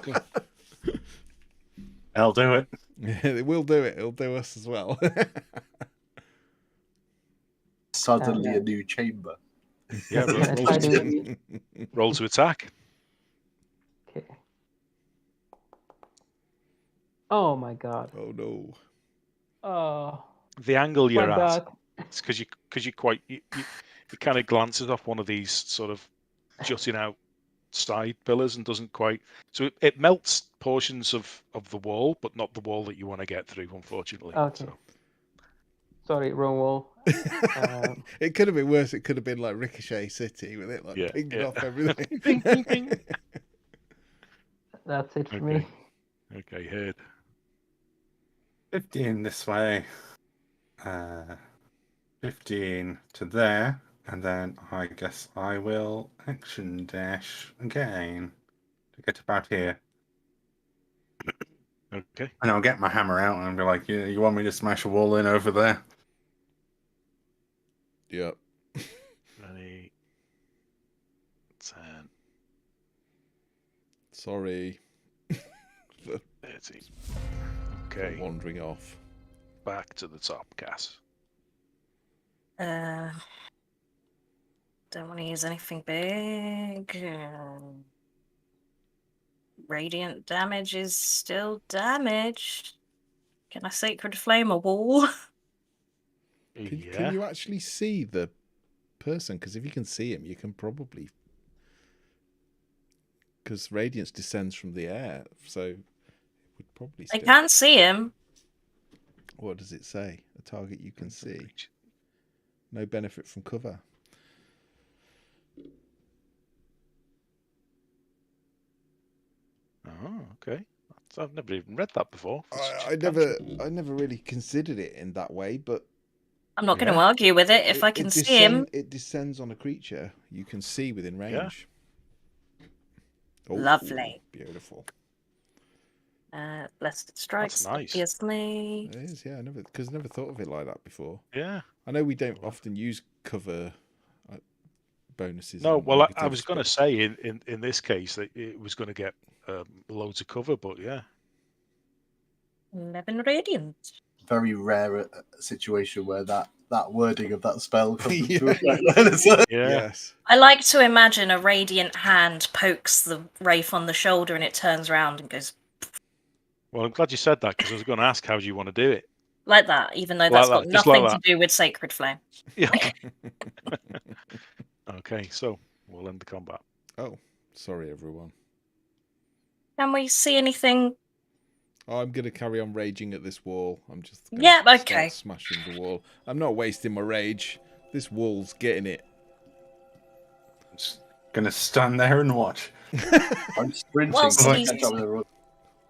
I'll do it. Yeah, it will do it. It'll do us as well. Suddenly yeah. a new chamber. Yeah, Can I try to- roll to attack. Okay. Oh my god. Oh no. Oh The angle my you're at, god. it's because you're quite. it kind of glances off one of these sort of jutting out side pillars and doesn't quite. So it melts portions of the wall, but not the wall that you want to get through, unfortunately. Okay. So. Sorry, wrong wall. It could have been worse. It could have been like Ricochet City with it like pinging off everything. Ping, ping, ping. That's it for me. Okay, heard. 15 this way. 15 to there. And then I guess I will action dash again to get about here. Okay. And I'll get my hammer out and be like, you want me to smash a wall in over there? Yep. 20, 10, Sorry. 30. Okay. Wandering off. Back to the top, Cass. Don't want to use anything big. Radiant damage is still damage. Can I Sacred Flame a wall? Can you actually see the person? Because if you can see him, you can probably... Because radiance descends from the air, so it would probably I still... can't see him. What does it say? A target you can see. No benefit from cover. Oh, okay. I've never even read that before. I never really considered it in that way, but I'm not going to argue with it if I can see him. It descends on a creature you can see within range. Oh, lovely. Beautiful. Blessed strikes, That's nice. obviously. It is, yeah. I never thought of it like that before. Yeah. I know we don't often use cover bonuses. No, and well, I negatives, was going to but- say in this case that it was going to get loads of cover, but yeah. 11 radiant. Very rare situation where that wording of that spell comes into Yeah. effect. Yeah. Yes. I like to imagine a radiant hand pokes the wraith on the shoulder and it turns around and goes Well, I'm glad you said that because I was going to ask how do you want to do it. like that, even though Like that's that, got just nothing like to that. do with Sacred Flame. Yeah. Okay, so we'll end the combat. Oh, sorry, everyone. Can we see anything? I'm going to carry on raging at this wall. I'm just going Yeah, to okay. start smashing the wall. I'm not wasting my rage. This wall's getting it. I'm just gonna stand there and watch. I'm sprinting. Whilst to he's- catch up with everyone.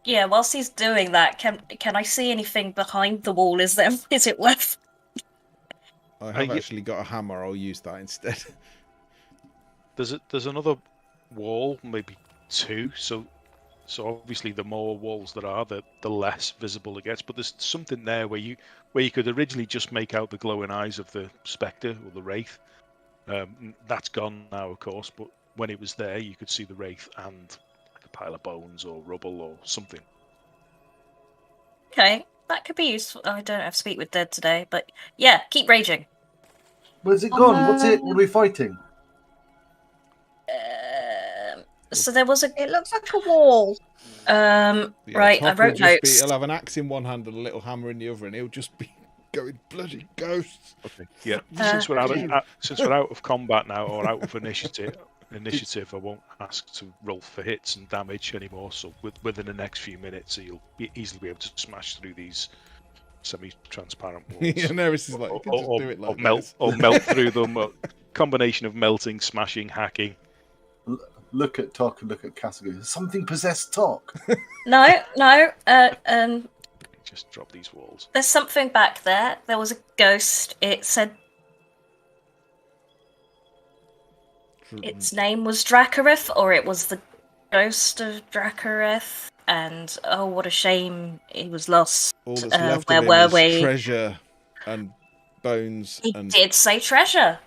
Yeah, whilst he's doing that, can I see anything behind the wall? Is it worth? I have yeah. actually got a hammer. I'll use that instead. There's another wall, maybe two. So obviously the more walls there are, the less visible it gets. But there's something there where you could originally just make out the glowing eyes of the spectre or the wraith. That's gone now, of course. But when it was there, you could see the wraith and like a pile of bones or rubble or something. Okay, that could be useful. I don't have Speak with Dead today, but yeah, keep raging. Where's it gone? What's it? What are we fighting? So there was a. It looks like a wall. Yeah, Right, I Top will wrote just notes. He'll have an axe in one hand and a little hammer in the other, and he'll just be going bloody ghosts. Okay. Yeah. Since we're out of combat now or out of initiative, I won't ask to roll for hits and damage anymore. So within the next few minutes, you'll easily be able to smash through these semi-transparent walls. Yeah, no, this is like you can just do it like this. melt through them. A combination of melting, smashing, hacking. Look at Tok and look at Cass and go, something possessed Tok. No. Just drop these walls. There's something back there. There was a ghost. It said its name was Dracarith, or it was the ghost of Dracarith. And oh, what a shame he was lost. All that's left where of him were is we? treasure and bones. He and did say treasure.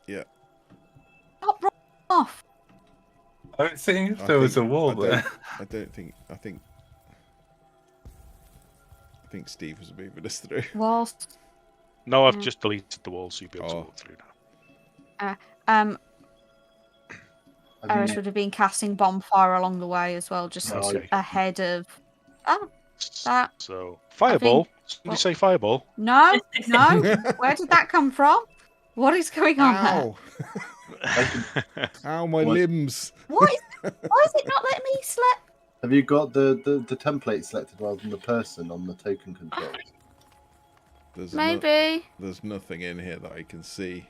yeah. Stop rolling off. I don't think I there was a think- wall I there. think Steve was moving us through. Whilst No, I've just deleted the wall, so you'll be able to Oh. walk through now. Eris would have been casting bonfire along the way as well, just Okay. ahead of. Oh, that. So fireball. Did you well- say fireball? No. Where did that come from? What is going on there? Ow! Ow, my What? limbs. Why is it not letting me select? Have you got the template selected rather than the person on the token controls? Maybe. There's nothing in here that I can see.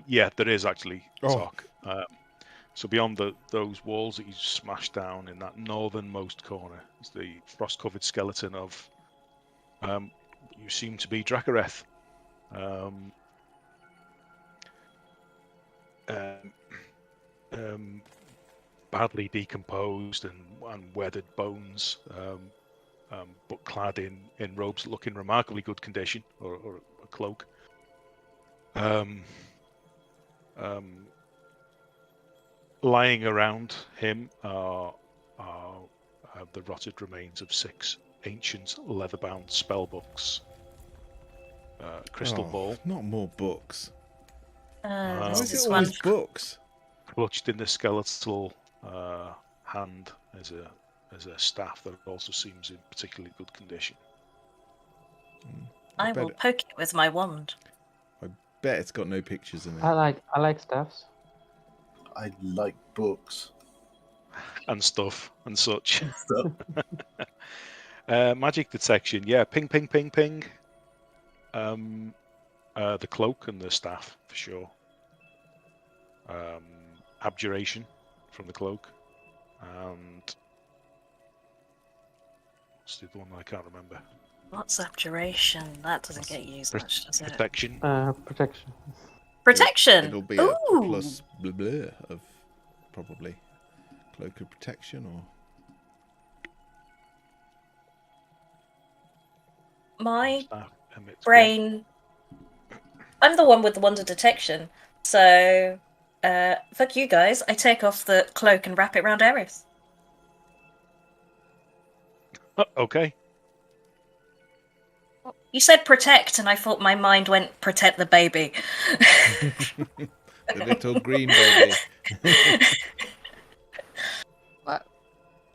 Yeah, there is actually, Oh. Tok. So beyond those walls that you smashed down in that northernmost corner is the frost-covered skeleton of you seem to be Dracareth. Badly decomposed and weathered bones, but clad in robes that look in remarkably good condition, or a cloak. Lying around him are the rotted remains of 6 ancient leather-bound spell books. Crystal ball. Not more books. Why Why is This it is always one. books? Clutched in the skeletal hand as a staff that also seems in particularly good condition. I will poke it with my wand. I bet it's got no pictures in it. I like stuffs. I like books. And stuff and such. So, Magic detection, yeah, ping, ping, ping, ping. The cloak and the staff for sure. Abjuration from the cloak, and what's the other one I can't remember? What's abjuration? That doesn't get used much, does it? Protection. Protection. Protection. It'll be Ooh. a plus blah blah of probably cloak of protection or. My Staff emits brain. I'm the one with the wand of detection, so fuck you guys. I take off the cloak and wrap it around Eris. Okay. You said protect, and I thought my mind went protect the baby. The little green baby.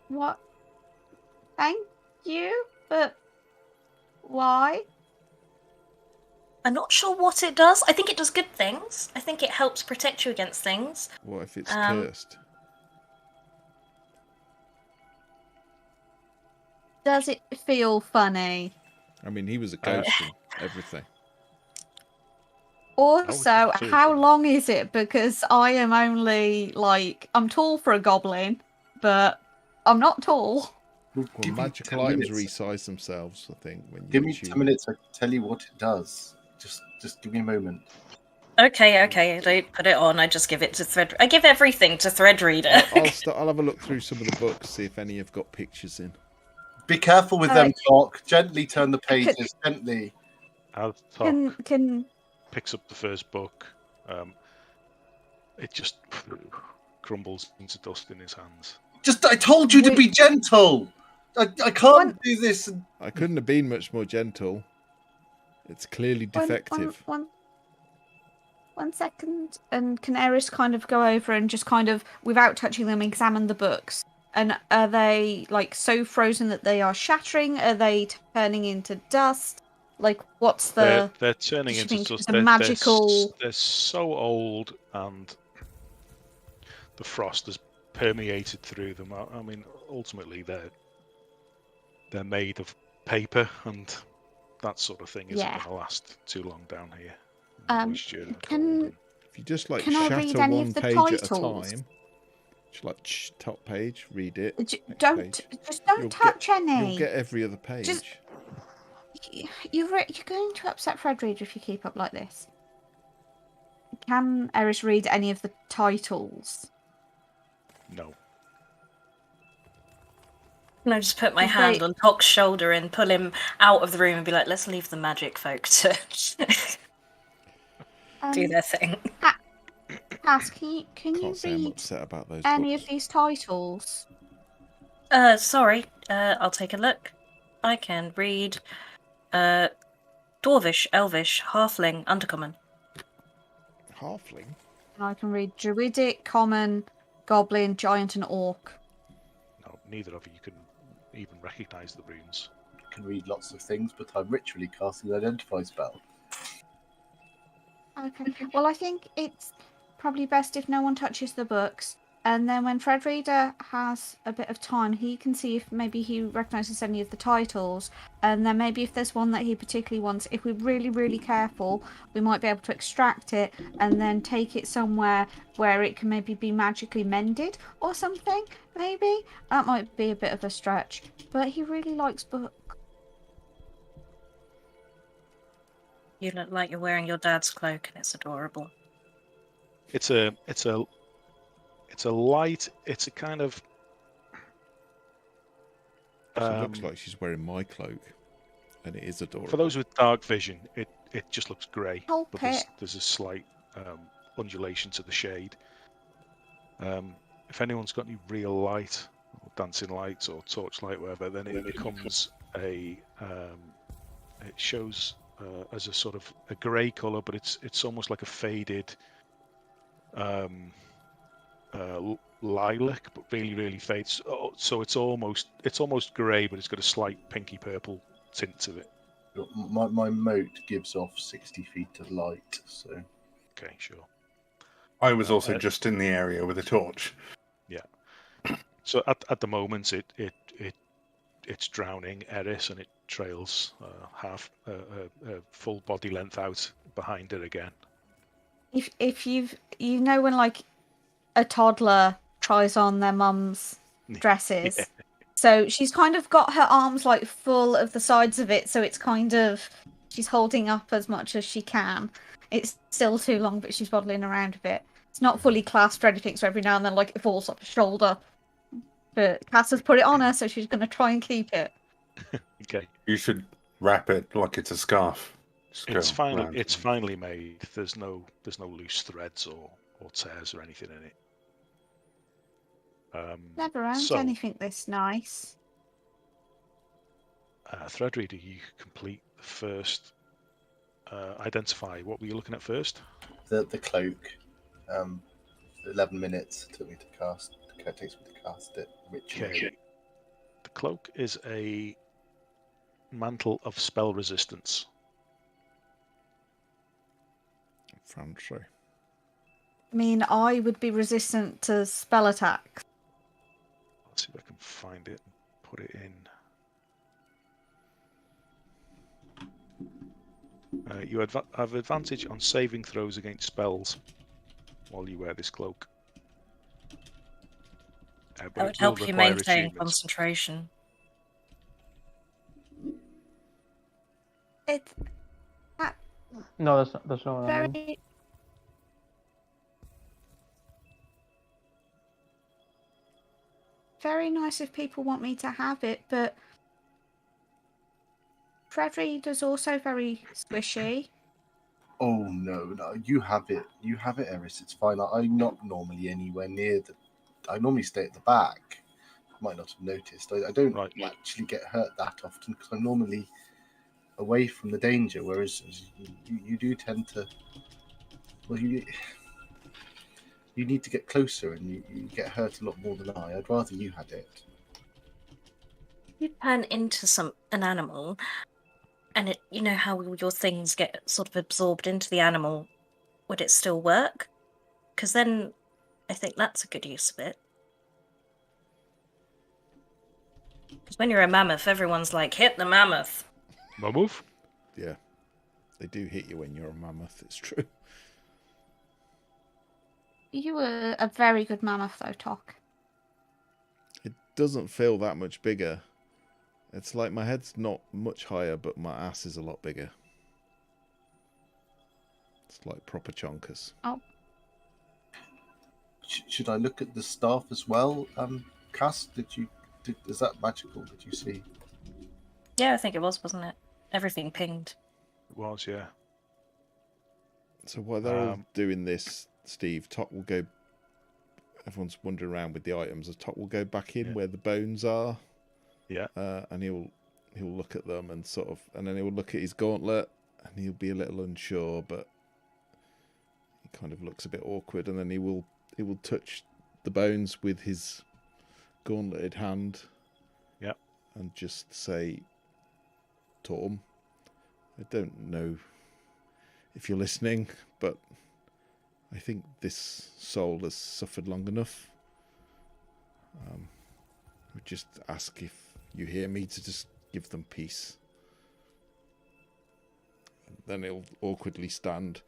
What? Thank you, but why? I'm not sure what it does. I think it does good things. I think it helps protect you against things. What if it's cursed? Does it feel funny? I mean, he was a ghost and everything. Also, too, how but- long is it? Because I am only, I'm tall for a goblin, but I'm not tall. Well, give me magical 10 items minutes. resize themselves, I think. When Give you me choose. 10 minutes. I can tell you what it does. Just give me a moment. Okay. I don't put it on. I just give it to Thread. I give everything to Threadreader. I'll have a look through some of the books, see if any have got pictures in. Be careful with them, Talk. Gently turn the pages. Gently. As Tok Can picks up the first book, it just crumbles into dust in his hands. I told you to be gentle. I can't do this. I couldn't have been much more gentle. It's clearly defective. One second. And can Eris kind of go over and just kind of, without touching them, examine the books? And are they so frozen that they are shattering? Are they turning into dust? What's the? They're turning into think dust. the magical? They're so old, and the frost has permeated through them. I mean, ultimately, they're made of paper, and that sort of thing isn't going to last too long down here. Moisture and cold and- If you just Can I read shatter any one of the page titles? at a time, just top page, read it. next Don't page. don't touch any. You'll get every other page. You're going to upset Threadreader if you keep up like this. Can Eris read any of the titles? No. And I just put my Is hand they- on Tok's shoulder and pull him out of the room and be like, let's leave the magic folk to do their thing. Cass, can you Can't say I'm read upset about those any books. of these titles? Sorry. I'll take a look. I can read Dwarvish, Elvish, Halfling, Undercommon. Halfling? And I can read Druidic, Common, Goblin, Giant, and Orc. No, neither of you can even recognise the runes. I can read lots of things, but I'm ritually casting an identify spell. Okay. Well, I think it's probably best if no one touches the books. And then when Fred Reader has a bit of time, he can see if maybe he recognises any of the titles. And then maybe if there's one that he particularly wants, if we're really, really careful, we might be able to extract it and then take it somewhere where it can maybe be magically mended or something, maybe. That might be a bit of a stretch. But he really likes books. You look like you're wearing your dad's cloak, and it's adorable. It's a light. It's a kind of. She looks like she's wearing my cloak, and it is adorable. For those with dark vision, it just looks grey, Help but it. there's a slight undulation to the shade. If anyone's got any real light, or dancing lights, or torchlight, whatever, then it becomes a. It shows as a sort of a grey colour, but it's almost like a faded lilac, but really, really fades. So it's almost grey, but it's got a slight pinky purple tint to it. My moat gives off 60 feet of light, so. Okay, sure. I was also just in the area with a torch. Yeah. So at the moment, it's drowning Eris, and it trails half full body length out behind it again. If you know when like a toddler tries on their mum's dresses, Yeah. so she's kind of got her arms like full of the sides of it, so it's kind of she's holding up as much as she can. It's still too long, but she's waddling around a bit. It's not fully clasped or anything, so every now and then like it falls off her shoulder. But Cass has put it on her, so she's going to try and keep it. Okay. You should wrap it like it's a scarf. It's finally made. There's no loose threads or tears or anything in it. Never owned anything this nice. Threadreader, you complete the first. Identify. What were you looking at first? The cloak. 11 minutes it took me to cast. It takes me to cast it. Okay. The cloak is a mantle of spell resistance. Fancy. I mean, I would be resistant to spell attacks. Let's see if I can find it and put it in. You have advantage on saving throws against spells while you wear this cloak. That would help you maintain concentration. It's No, that's not what I mean. very. Very nice if people want me to have it, but Fred Reader's also very squishy. Oh no, you have it. You have it, Eris. It's fine. I'm not normally anywhere near I normally stay at the back. You might not have noticed. I don't actually get hurt that often because I'm normally away from the danger, whereas you do tend to. Well, you need to get closer, and you get hurt a lot more than I. I'd rather you had it. You turn into an animal, and you know how your things get sort of absorbed into the animal. Would it still work? Because then I think that's a good use of it. Because when you're a mammoth, everyone's like, hit the mammoth. Mammoth? Yeah. They do hit you when you're a mammoth, it's true. You were a very good mammoth, though, Tok. It doesn't feel that much bigger. It's like my head's not much higher, but my ass is a lot bigger. It's like proper chonkers. Oh. Should I look at the staff as well? Cass, is that magical? Did you see? Yeah, I think it was, wasn't it? Everything pinged. It was, yeah. So while they're all doing this, Steve, Tok will go. Everyone's wandering around with the items. Tok will go back in where the bones are. Yeah. And he'll look at them and and then he'll look at his gauntlet and he'll be a little unsure, but he kind of looks a bit awkward, and then he will touch the bones with his gauntleted hand. Yeah. And just say, Torm, I don't know. if you're listening, but I think this soul has suffered long enough. I would just ask if you hear me to just give them peace. And then he'll awkwardly stand.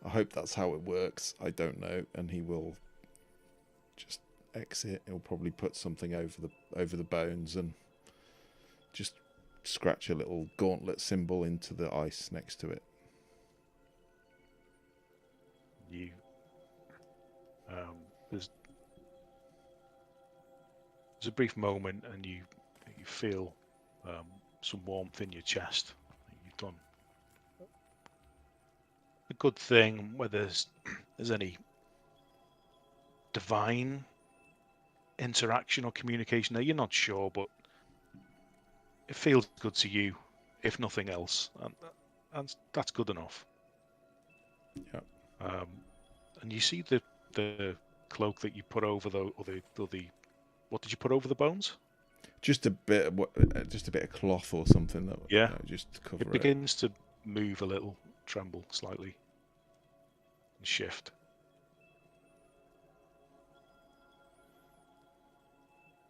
I hope that's how it works. I don't know. And he will just exit. He'll probably put something over the bones and just scratch a little gauntlet symbol into the ice next to it. There's a brief moment, and you feel some warmth in your chest. You've done a good thing. Whether there's any divine interaction or communication there, you're not sure, but it feels good to you, if nothing else, and that's good enough. Yeah. And you see the cloak that you put over the what did you put over the bones? Just a bit of cloth or something that just to cover it begins to move a little, tremble slightly, and shift.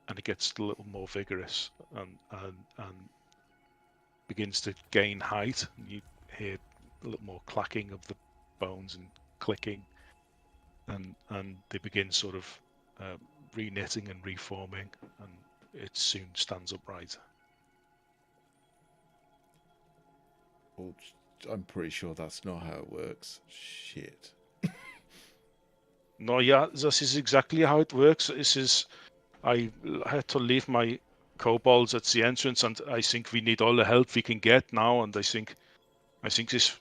And it gets a little more vigorous and begins to gain height. And you hear a little more clacking of the bones and clicking, and they begin sort of re-knitting and reforming, and it soon stands upright. Well, I'm pretty sure that's not how it works. Shit. No, yeah, this is exactly how it works. I had to leave my kobolds at the entrance, and I think we need all the help we can get now. And I think this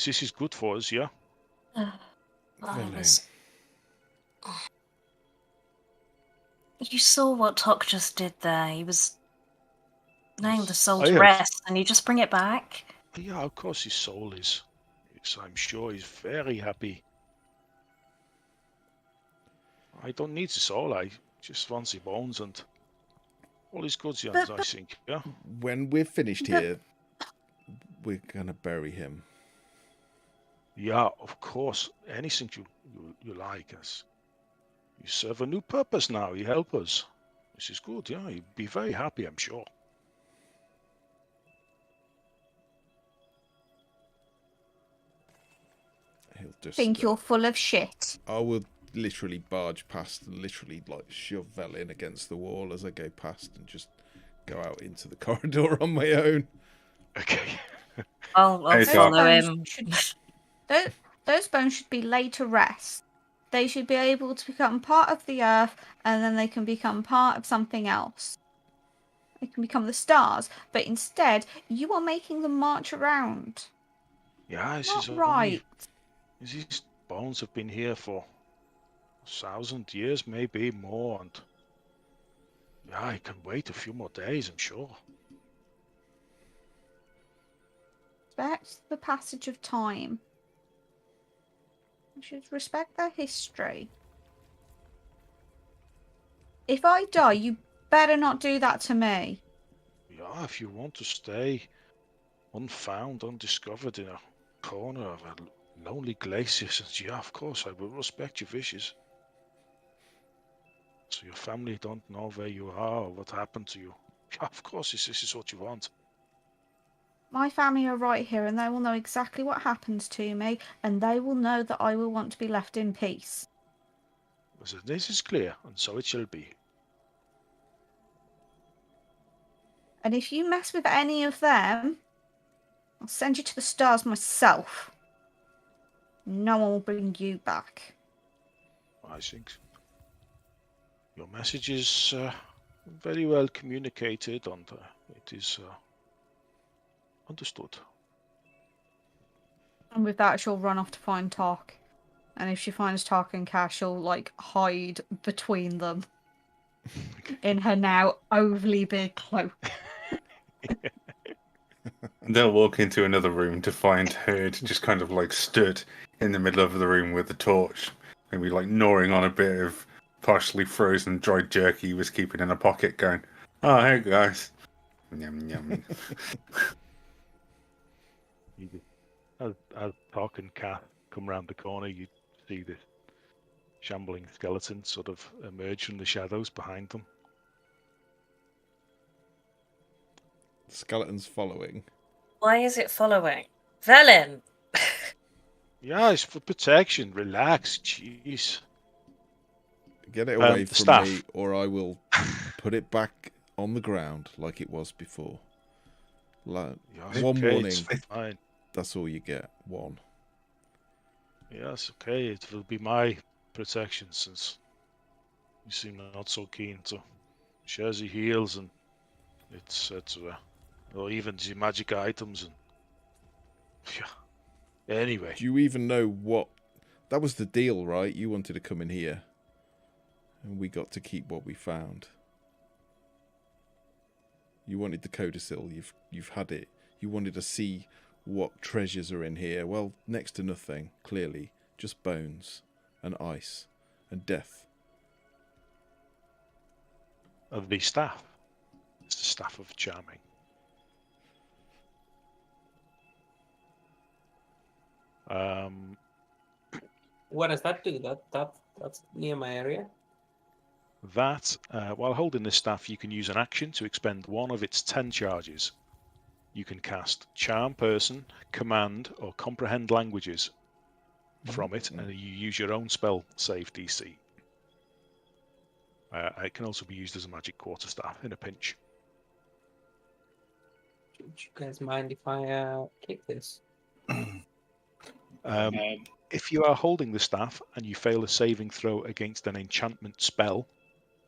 is good for us. Yeah. You saw what Tok just did there. He was laying the soul I to have. rest, and you just bring it back. Yeah, of course his soul is. I'm sure he's very happy. I don't need the soul. I just want the bones and all his goods, I think. Yeah. When we're finished here, we're gonna bury him. Yeah, of course. Anything you like. Us. You serve a new purpose now. You help us. This is good. Yeah, you'd be very happy, I'm sure. He'll just Think you're full of shit. I will literally barge past and literally like shove Vel in against the wall as I go past and just go out into the corridor on my own. Okay. I'll follow him. Those bones should be laid to rest. They should be able to become part of the earth, and then they can become part of something else. They can become the stars, but instead, you are making them march around. Yeah, this Not is right. These bones have been here for 1,000 years, maybe more, and yeah, I can wait a few more days, I'm sure. Respect the passage of time. You should respect their history. If I die, you better not do that to me. Yeah, if you want to stay unfound, undiscovered in a corner of a lonely glacier, yeah, of course, I will respect your wishes. So your family don't know where you are or what happened to you. Yeah, of course, this is what you want. My family are right here, and they will know exactly what happened to me, and they will know that I will want to be left in peace. This is clear, and so it shall be. And if you mess with any of them, I'll send you to the stars myself. No one will bring you back. I think your message is very well communicated, and it is understood. And with that, she'll run off to find Tark. And if she finds Tark and Cash, she'll hide between them in her now overly big cloak. They'll walk into another room to find Herd just kind of stood in the middle of the room with a torch, maybe gnawing on a bit of partially frozen dried jerky he was keeping in a pocket, going, "Oh, hey guys." Yum, yum. as Park and Cat come round the corner, you see this shambling skeleton sort of emerge from the shadows behind them. The skeleton's following. Why is it following? Velen! Yeah, it's for protection. Relax, jeez. Get it away The from staff. me, or I will put it back on the ground like it was before. Yeah, One okay, warning. it's fine. That's all you get. One. Yes, okay. It will be my protection since you seem not so keen to share the heals and etc. Or even the magic items and. Yeah. Anyway. Do you even know what? That was the deal, right? You wanted to come in here, and we got to keep what we found. You wanted the codicil. You've had it. You wanted to see what treasures are in here. Well, next to nothing. Clearly, just bones and ice and death. Of the staff. It's the staff of charming. What does that do? That's near my area. That, while holding this staff, you can use an action to expend one of its 10 charges. You can cast Charm Person, Command, or Comprehend Languages from it, and you use your own spell save DC. It can also be used as a magic quarterstaff in a pinch. Do you guys mind if I kick this? If you are holding the staff and you fail a saving throw against an enchantment spell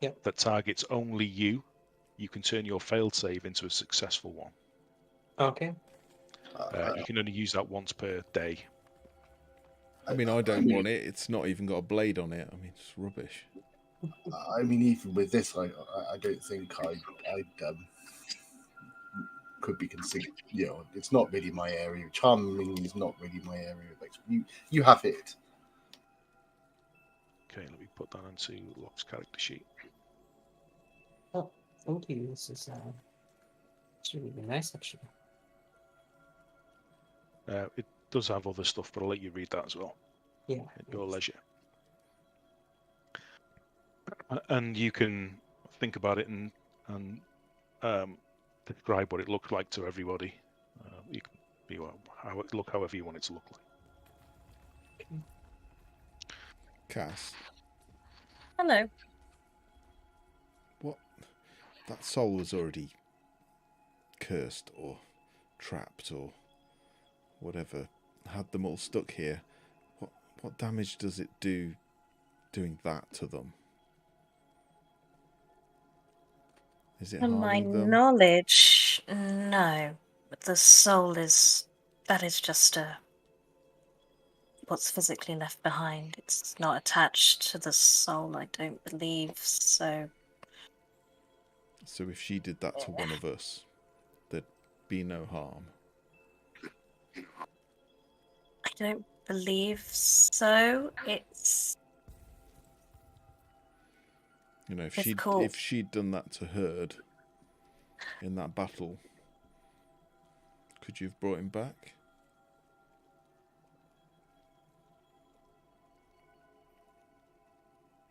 that targets only you, you can turn your failed save into a successful one. Okay. You can only use that once per day. I mean, I don't want it. It's not even got a blade on it. I mean, it's rubbish. I mean, even with this, I don't think I'd could be considered. You know, it's not really my area. Charming is not really my area. You have it. Okay, let me put that into Locke's character sheet. Oh, thank you. This is it's really nice, actually. It does have other stuff, but I'll let you read that as well. Yeah. At your leisure. And you can think about it and describe what it looks like to everybody. You can look however you want it to look like. Cass. Hello. What? That soul was already cursed or trapped or whatever. Had them all stuck here. What damage does it do doing that to them? Is it From my harming them? knowledge, no. But the soul that is just what's physically left behind. It's not attached to the soul, I don't believe, so... So if she did that to one of us, there'd be no harm. I don't believe so. It's... You know, if difficult. she'd done that to Herd in that battle, could you have brought him back?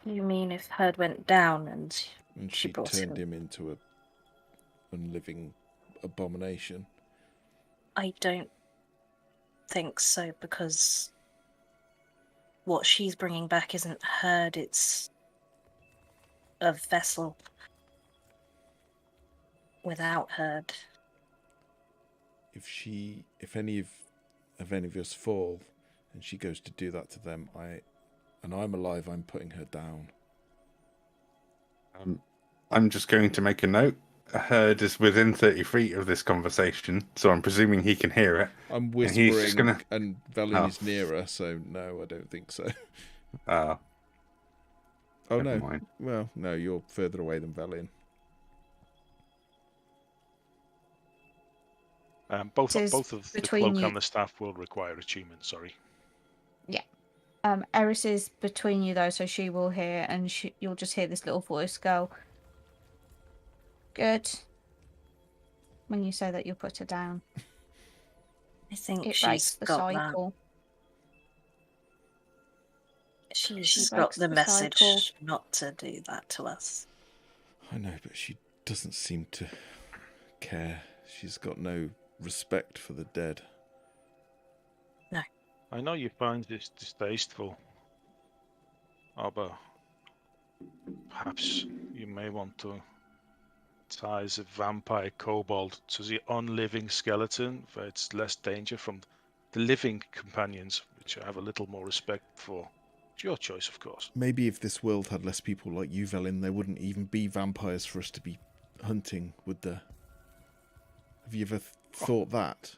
You mean if Herd went down and she brought turned him? him into a unliving abomination? I don't think so, because what she's bringing back isn't Herd, it's a vessel without Herd. If any of us fall and she goes to do that to them, and I'm alive, I'm putting her down. I'm just going to make a note. Herd is within 30 feet of this conversation, so I'm presuming he can hear it. I'm whispering, and Velen is nearer, so no, I don't think so. Oh no. Mind. Well, no, you're further away than Velen. Both of the cloak you. and the staff will require achievement, sorry. Yeah. Eris is between you though, so she will hear, and you'll just hear this little voice go, "Good." When you say that, you'll put her down. I think It she's breaks the got cycle. that. She's She got breaks the the message cycle. not to do that to us. I know, but she doesn't seem to care. She's got no respect for the dead. I know you find this distasteful, but perhaps you may want to ties a vampire kobold to the unliving skeleton, where it's less danger from the living companions, which I have a little more respect for. It's your choice, of course. Maybe if this world had less people like you, Velin, there wouldn't even be vampires for us to be hunting, would there? Have you ever thought that?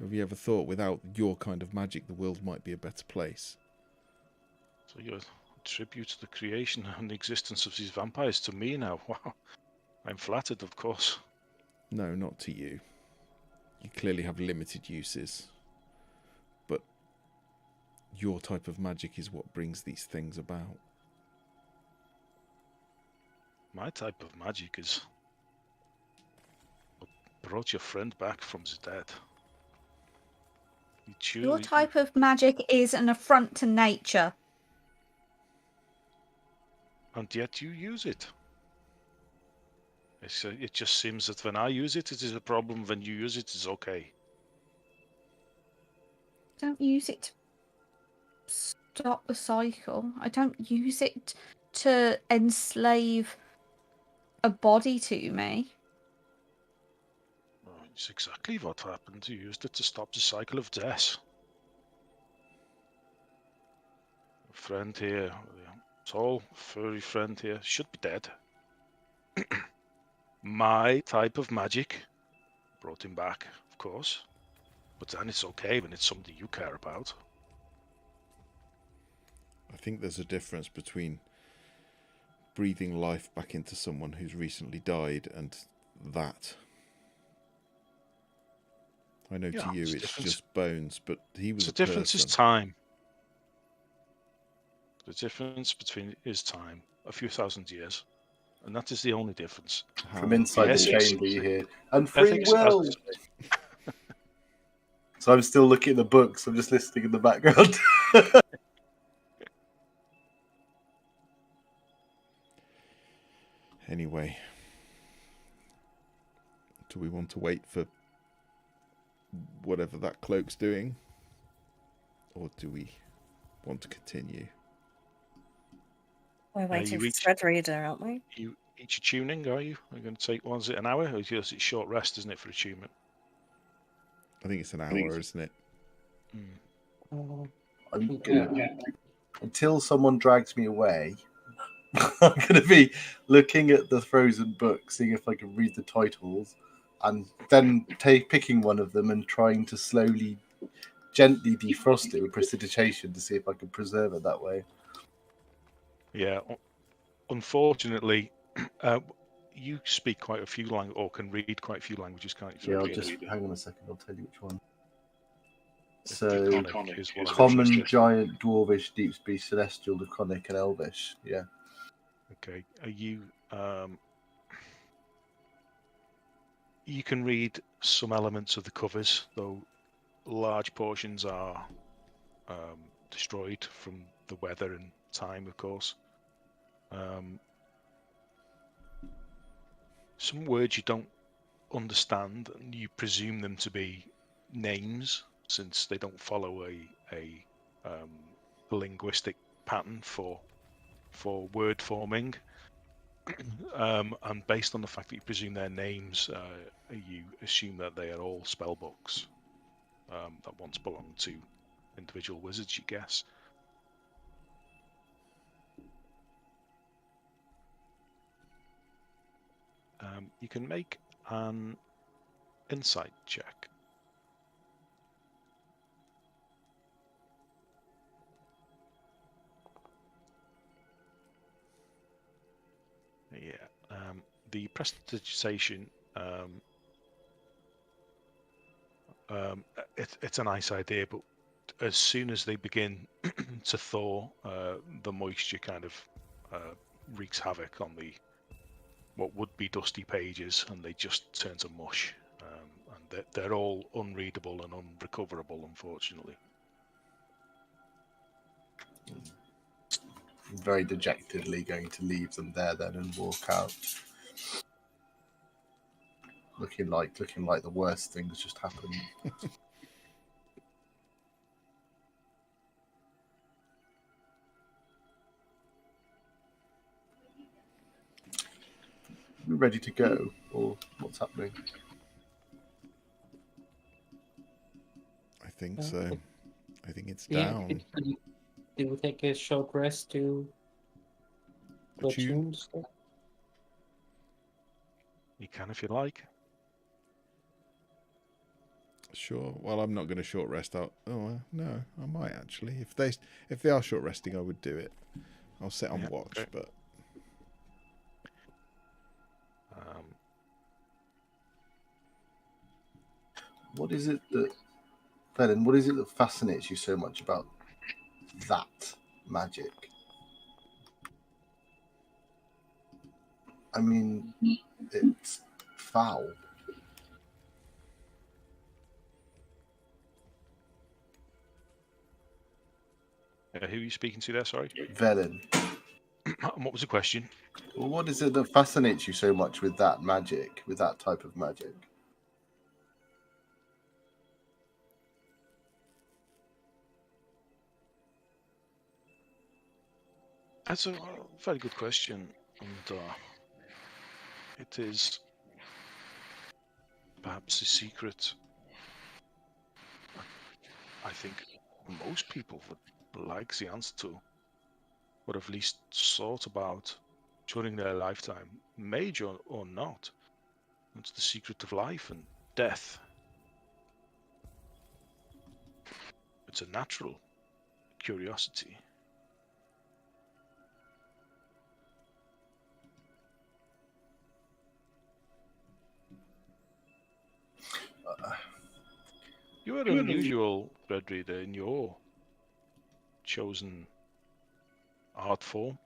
Have you ever thought without your kind of magic the world might be a better place? So you attribute the creation and the existence of these vampires to me now. Wow. I'm flattered, of course. No, not to you. You clearly have limited uses. But your type of magic is what brings these things about. My type of magic is what brought your friend back from the dead. Your type of magic is an affront to nature. And yet you use it. It just seems that when I use it, it is a problem. When you use it, it's okay. Don't use it to stop the cycle. I don't use it to enslave a body to me. Well, it's exactly what happened. You used it to stop the cycle of death. A friend here, a tall, furry friend here, should be dead. My type of magic brought him back, of course. But then it's okay when it's somebody you care about. I think there's a difference between breathing life back into someone who's recently died and that. I know to you it's just bones, but he was a person. The difference is time. The difference between is time, a few thousand years. And that is the only difference. From inside the chamber you hear, and free will! So I'm still looking at the books, I'm just listening in the background. Anyway, do we want to wait for whatever that cloak's doing? Or do we want to continue? We're waiting for Thread Reader, aren't we? You each attuning, are you? Are you going to take, was it an hour? Or is it short rest, isn't it, for attunement? I think it's an hour, isn't it? I'm gonna, until someone drags me away, I'm going to be looking at the frozen book, seeing if I can read the titles, and then picking one of them and trying to slowly, gently defrost it with prestidigitation to see if I can preserve it that way. Yeah, unfortunately, you speak quite a few languages, or can read quite a few languages, can't you? Yeah, I'll just hang on a second. I'll tell you which one. So, is common, giant, dwarvish, deep speech, celestial, draconic, and elvish. Yeah. Okay. Are you? You can read some elements of the covers, though large portions are destroyed from the weather and time, of course. Some words you don't understand, and you presume them to be names, since they don't follow a linguistic pattern for word forming. And based on the fact that you presume their names, you assume that they are all spell books that once belonged to individual wizards, you guess. You can make an insight check. Yeah, the prestidigitation, it's a nice idea, but as soon as they begin to thaw, the moisture kind of wreaks havoc on the what would be dusty pages, and they just turn to mush, and they're all unreadable and unrecoverable, unfortunately. I'm very dejectedly going to leave them there then and walk out. Looking like the worst thing has just happened. We ready to go, or what's happening? I think so. I think it's Yeah, down. did we take a short rest to Attune? attune? You can if you like. Sure. Well, I'm not going to short rest out. Oh no, I might actually. If they are short resting, I would do it. I'll sit on watch, okay. but What is it that, Felin, what is it that fascinates you so much about that magic? I mean, it's foul. Who are you speaking to there? Sorry. Velen. And what was the question? Well, what is it that fascinates you so much with that magic, with that type of magic? That's a very good question, and it is perhaps a secret I think most people would like the answer to, or at least thought about during their lifetime, major or not. It's the secret of life and death. It's a natural curiosity. You are unusual, Red Reader, in your chosen art form,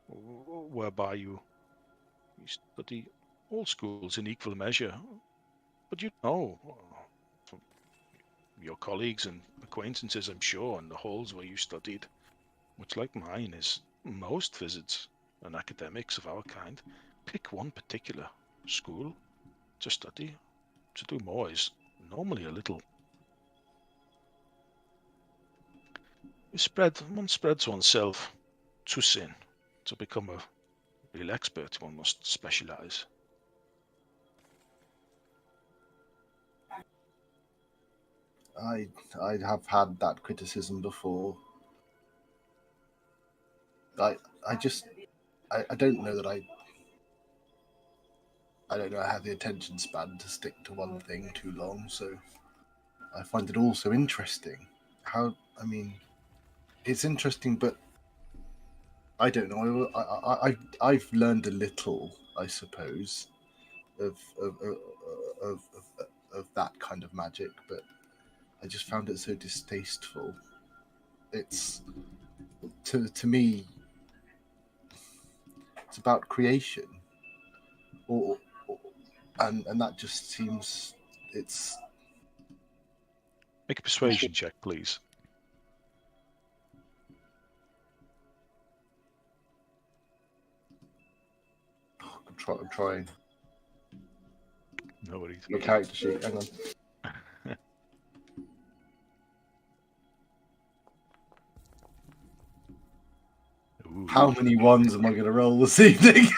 whereby you study all schools in equal measure. But you know, from your colleagues and acquaintances, I'm sure, in the halls where you studied, much like mine is most visits and academics of our kind, pick one particular school to study. To do more is normally a little. One spreads oneself too thin. To become a real expert, one must specialize. I have had that criticism before. I don't know that I don't know I have the attention span to stick to one thing too long, so I find it all so interesting. It's interesting, but I don't know. I've learned a little, I suppose, of that kind of magic, but I just found it so distasteful. It's to me, it's about creation, and that just seems it's. Make a persuasion check, please. I'm trying. No worries. Your character sheet. Hang on. Ooh. How many ones am I going to roll this evening?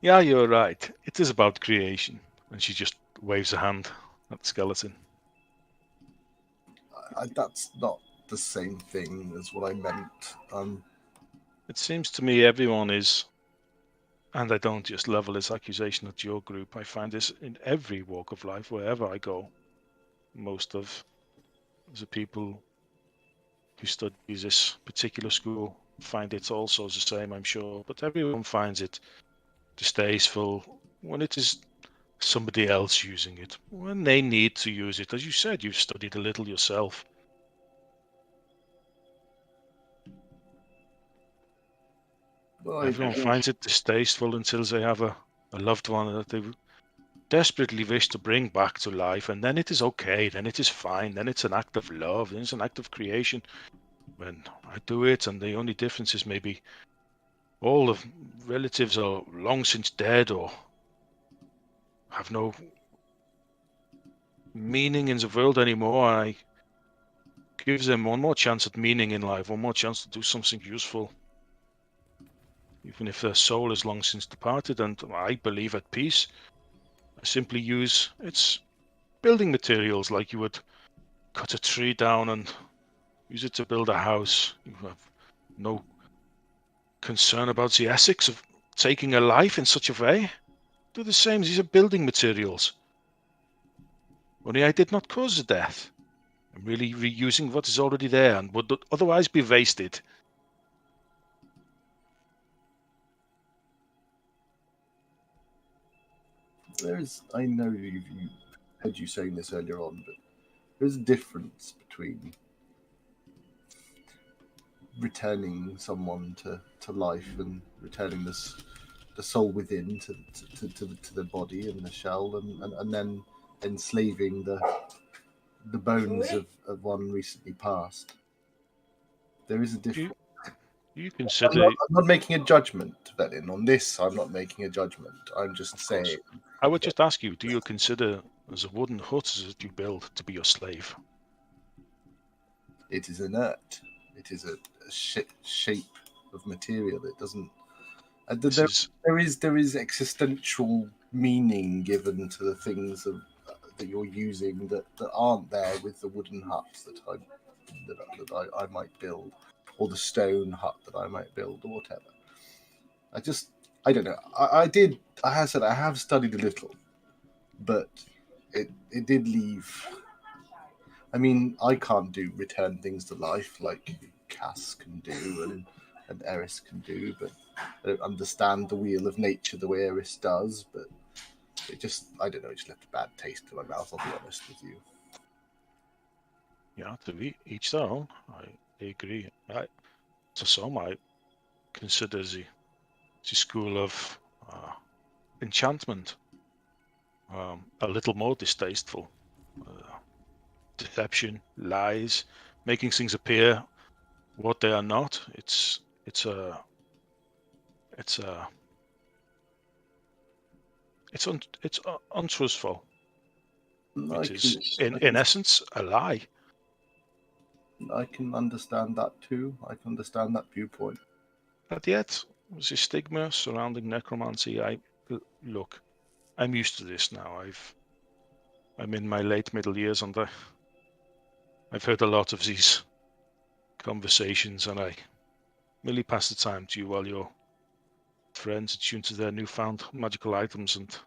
Yeah, you're right. It is about creation. And she just waves a hand at the skeleton. That's not the same thing as what I meant. It seems to me everyone is, and I don't just level this accusation at your group, I find this in every walk of life, wherever I go. Most of the people who study this particular school find it also the same, I'm sure, but everyone finds it distasteful when it is somebody else using it, when they need to use it. As you said, you've studied a little yourself. Well, Everyone finds it distasteful until they have a loved one that they desperately wish to bring back to life, and then it is okay, then it is fine, then it's an act of love, then it's an act of creation. When I do it, and the only difference is maybe all the relatives are long since dead or have no meaning in the world anymore, I give them one more chance at meaning in life, one more chance to do something useful. Even if their soul is long since departed and I believe at peace, I simply use its building materials like you would cut a tree down and use it to build a house. You have no concern about the ethics of taking a life in such a way. Do the same, these are building materials. Only I did not cause the death. I'm really reusing what is already there and would otherwise be wasted. I know you heard you saying this earlier on, but there's a difference between returning someone to life and returning the soul within to the body and the shell, and then enslaving the bones of one recently passed. There is a difference. You consider... I'm not making a judgment, Velin. On this, I'm not making a judgment. I'm just saying... I would just ask you, do you consider the wooden huts that you build to be your slave? It is inert. It is a shape of material. It doesn't... There is existential meaning given to the things that you're using that aren't there with the wooden huts that I might build, or the stone hut that I might build, or whatever. I don't know. I have studied a little, but it did leave. I mean, I can't return things to life like Cass can do and Eris can do, but I don't understand the wheel of nature the way Eris does, but it just, I don't know, it just left a bad taste in my mouth, I'll be honest with you. Yeah, to each their own. I agree. To some, I consider the school of enchantment a little more distasteful. Deception, lies, making things appear what they are not. It's untruthful. It is in essence a lie. I can understand that too. I can understand that viewpoint. But yet, the stigma surrounding necromancy, look, I'm used to this now. I'm in my late middle years, and I've heard a lot of these conversations, and I merely pass the time to you while your friends attune to their newfound magical items, and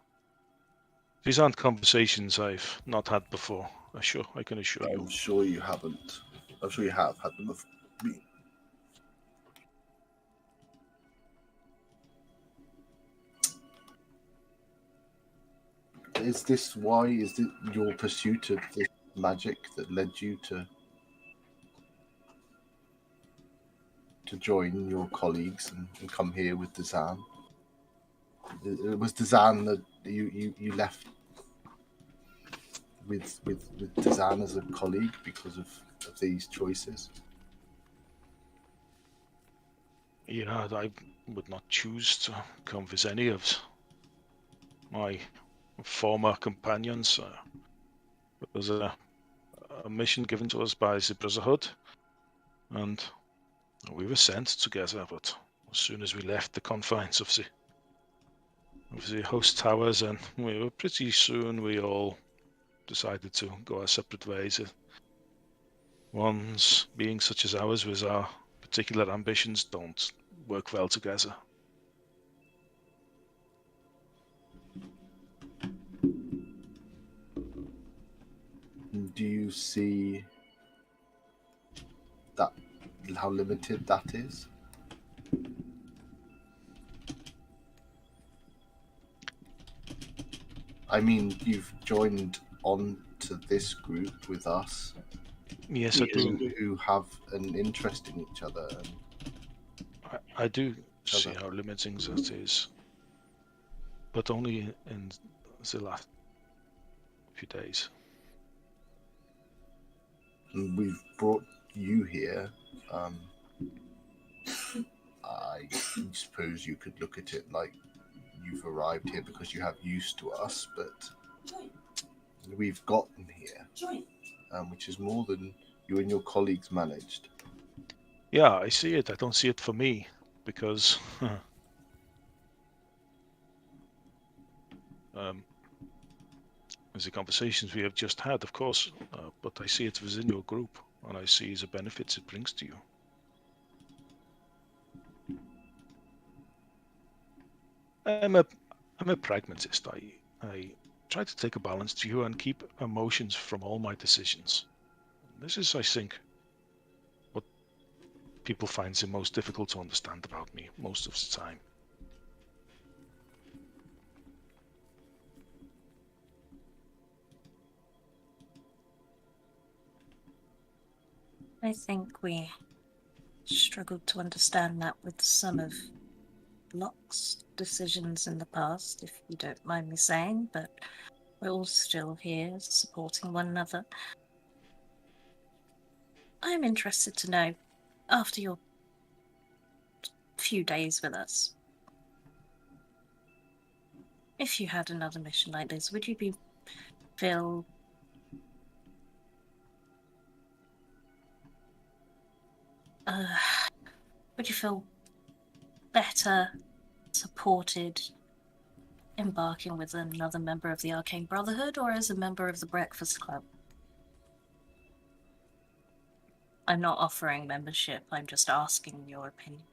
these aren't conversations I've not had before. I can assure you. I'm sure you haven't. I'm sure you have had them before. Is this your pursuit of this magic that led you to join your colleagues and come here with Dazan? It was Dazan that you left with Dazan as a colleague because of these choices? Yeah, I would not choose to come with any of my former companions. It was a mission given to us by the Brotherhood, and we were sent together, but as soon as we left the confines of the host towers, and pretty soon we all decided to go our separate ways. Ones being such as ours with our particular ambitions don't work well together. Do you see that how limited that is? I mean, you've joined on to this group with us. Yes, I do. Who have an interest in each other. I do see how limiting that is, but only in the last few days. And we've brought you here. I suppose you could look at it like you've arrived here because you have use to us, but we've gotten here, which is more than you and your colleagues managed. Yeah, I see it. I don't see it for me, because as the conversations we have just had, of course, but I see it within your group, and I see the benefits it brings to you. I'm a pragmatist. I try to take a balanced view and keep emotions from all my decisions. This is, I think, what people find the most difficult to understand about me most of the time. I think we struggled to understand that with some of Locke's decisions in the past, if you don't mind me saying, but we're all still here supporting one another. I'm interested to know, after your few days with us, if you had another mission like this, would you feel better supported embarking with another member of the Arcane Brotherhood or as a member of the Breakfast Club? I'm not offering membership, I'm just asking your opinion.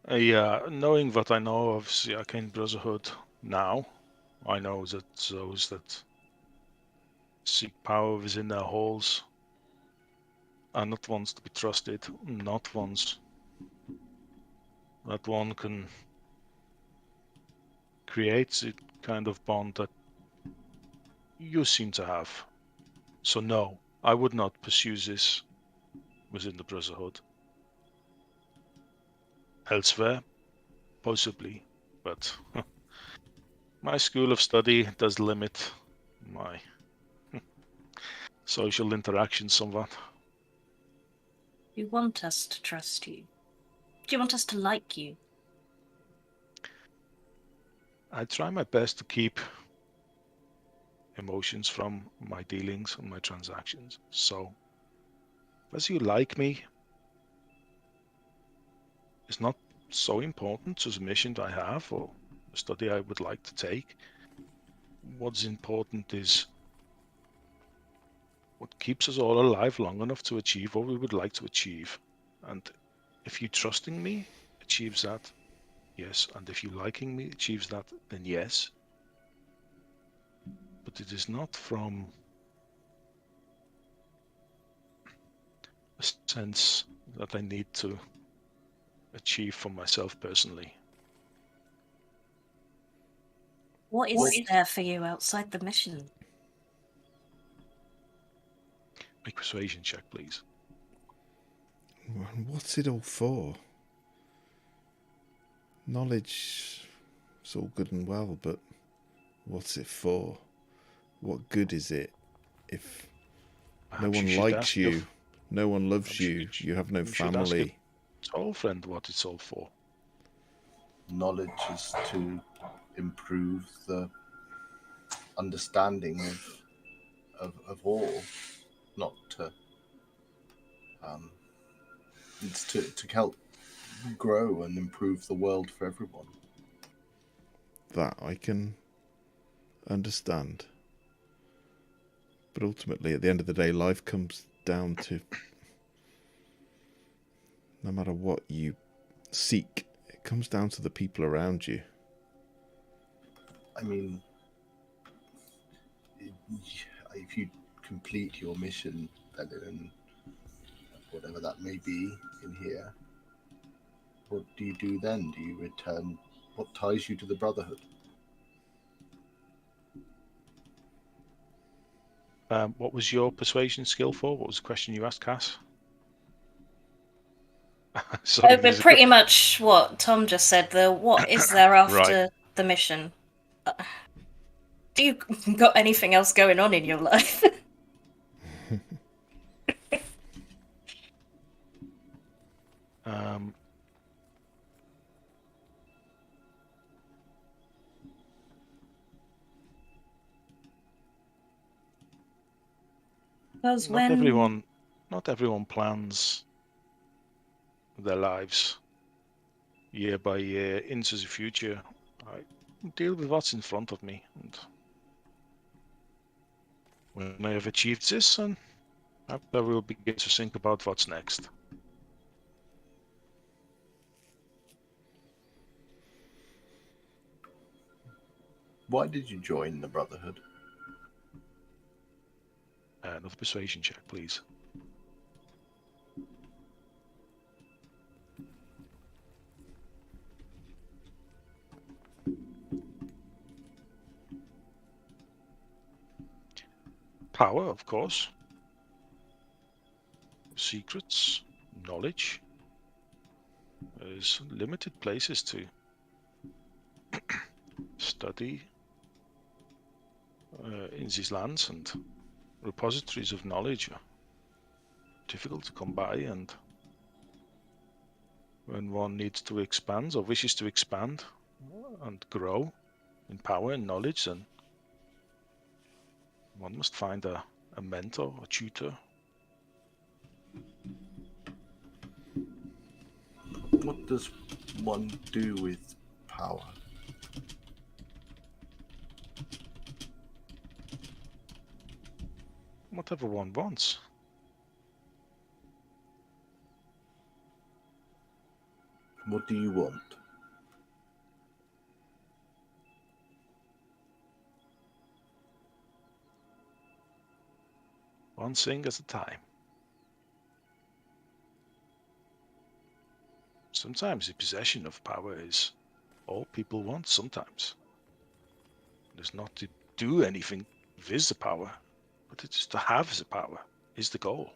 Knowing what I know of the Arcane Brotherhood now, I know that those that seek power within their halls are not ones to be trusted, not ones that one can create the kind of bond that you seem to have. So no, I would not pursue this within the Brotherhood. Elsewhere, possibly, but my school of study does limit my social interaction somewhat. You want us to trust you? Do you want us to like you? I try my best to keep emotions from my dealings and my transactions. So, as you like me, is not so important to the mission that I have or the study I would like to take. What's important is what keeps us all alive long enough to achieve what we would like to achieve. And if you trusting me achieves that, yes. And if you liking me achieves that, then yes. But it is not from a sense that I need to achieve for myself personally. What is there for you outside the mission? Make persuasion check, please. What's it all for? Knowledge is all good and well, but what's it for? What good is it if no one likes you, no one loves you, you have no family? It's all, friend, what it's all for. Knowledge is to improve the understanding of all, not to it's to help grow and improve the world for everyone. That I can understand. But ultimately, at the end of the day, life comes down to no matter what you seek, it comes down to the people around you. I mean, if you complete your mission, then whatever that may be in here, what do you do then? Do you return? What ties you to the Brotherhood? What was your persuasion skill for? What was the question you asked, Cass? But pretty much what Tom just said. What is there after the mission. Do you got anything else going on in your life? Um, Because not everyone plans their lives year by year into the future. I deal with what's in front of me, and when I have achieved this, and I will begin to think about what's next. Why did you join the Brotherhood? Another persuasion check, please. Power, of course. Secrets, knowledge. There's limited places to study in these lands, and repositories of knowledge are difficult to come by, and when one needs to expand or wishes to expand and grow in power and knowledge, then one must find a mentor, a tutor. What does one do with power? Whatever one wants. What do you want? One thing at a time. Sometimes the possession of power is all people want sometimes. It's not to do anything with the power, but it's to have the power is the goal.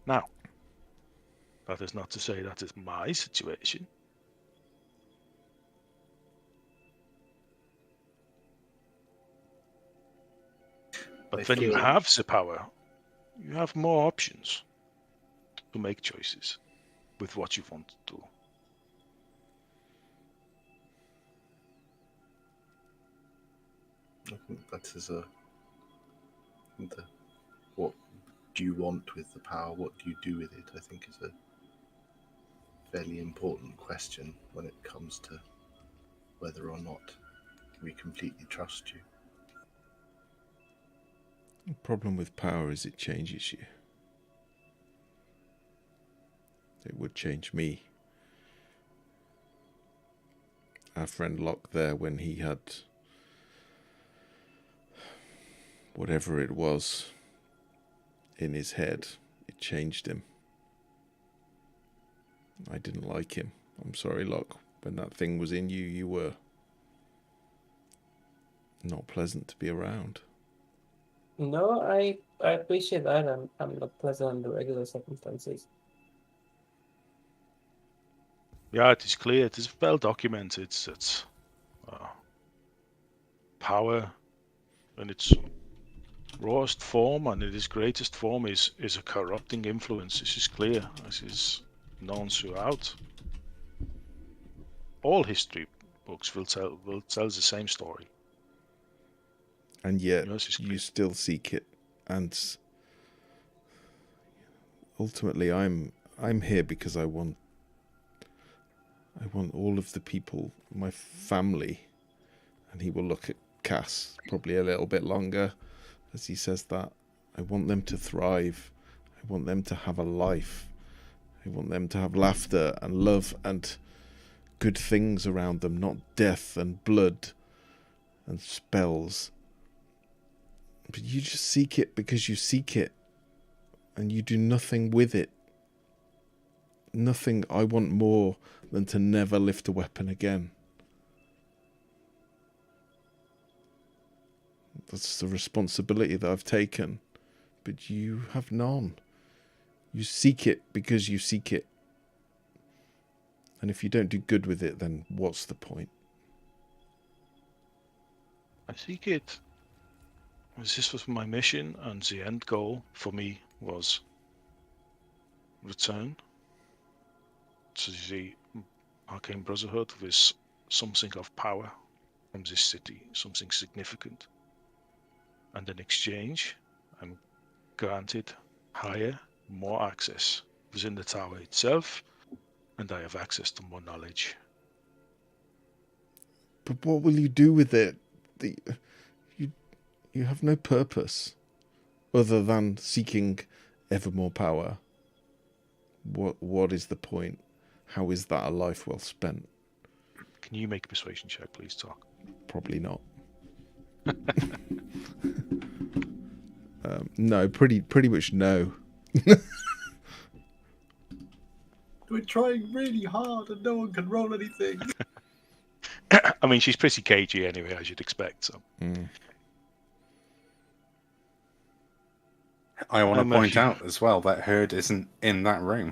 Now, that is not to say that is my situation. But when you have the power, you have more options to make choices with what you want to do. I think that is what do you want with the power? What do you do with it? I think is a fairly important question when it comes to whether or not we completely trust you. The problem with power is it changes you. It would change me. Our friend Locke there, when he had whatever it was in his head, it changed him. I didn't like him. I'm sorry, Locke. When that thing was in you, you were not pleasant to be around. No, I appreciate that. I'm not pleasant under regular circumstances. Yeah, it is clear. It is well documented that power in its rawest form and in its greatest form is a corrupting influence. This is clear. This is known throughout. All history books will tell the same story. And yet you still seek it, and ultimately I'm here because I want all of the people, my family, and he will look at Cass probably a little bit longer as he says that. I want them to thrive. I want them to have a life. I want them to have laughter and love and good things around them, not death and blood and spells. But you just seek it because you seek it, and you do nothing with it. Nothing I want more than to never lift a weapon again. That's the responsibility that I've taken, but you have none. You seek it because you seek it. And if you don't do good with it, then what's the point? I seek it. This was my mission, and the end goal for me was return to the Arcane Brotherhood with something of power from this city, something significant. And in exchange, I'm granted higher, more access within the tower itself, and I have access to more knowledge. But what will you do with it? You have no purpose other than seeking ever more power. What is the point? How is that a life well spent? Can you make a persuasion check, please, Talk? Probably not. No, pretty much no. We're trying really hard and no one can roll anything. I mean, she's pretty cagey anyway, as you'd expect. So. I want to point out as well that Herd isn't in that room.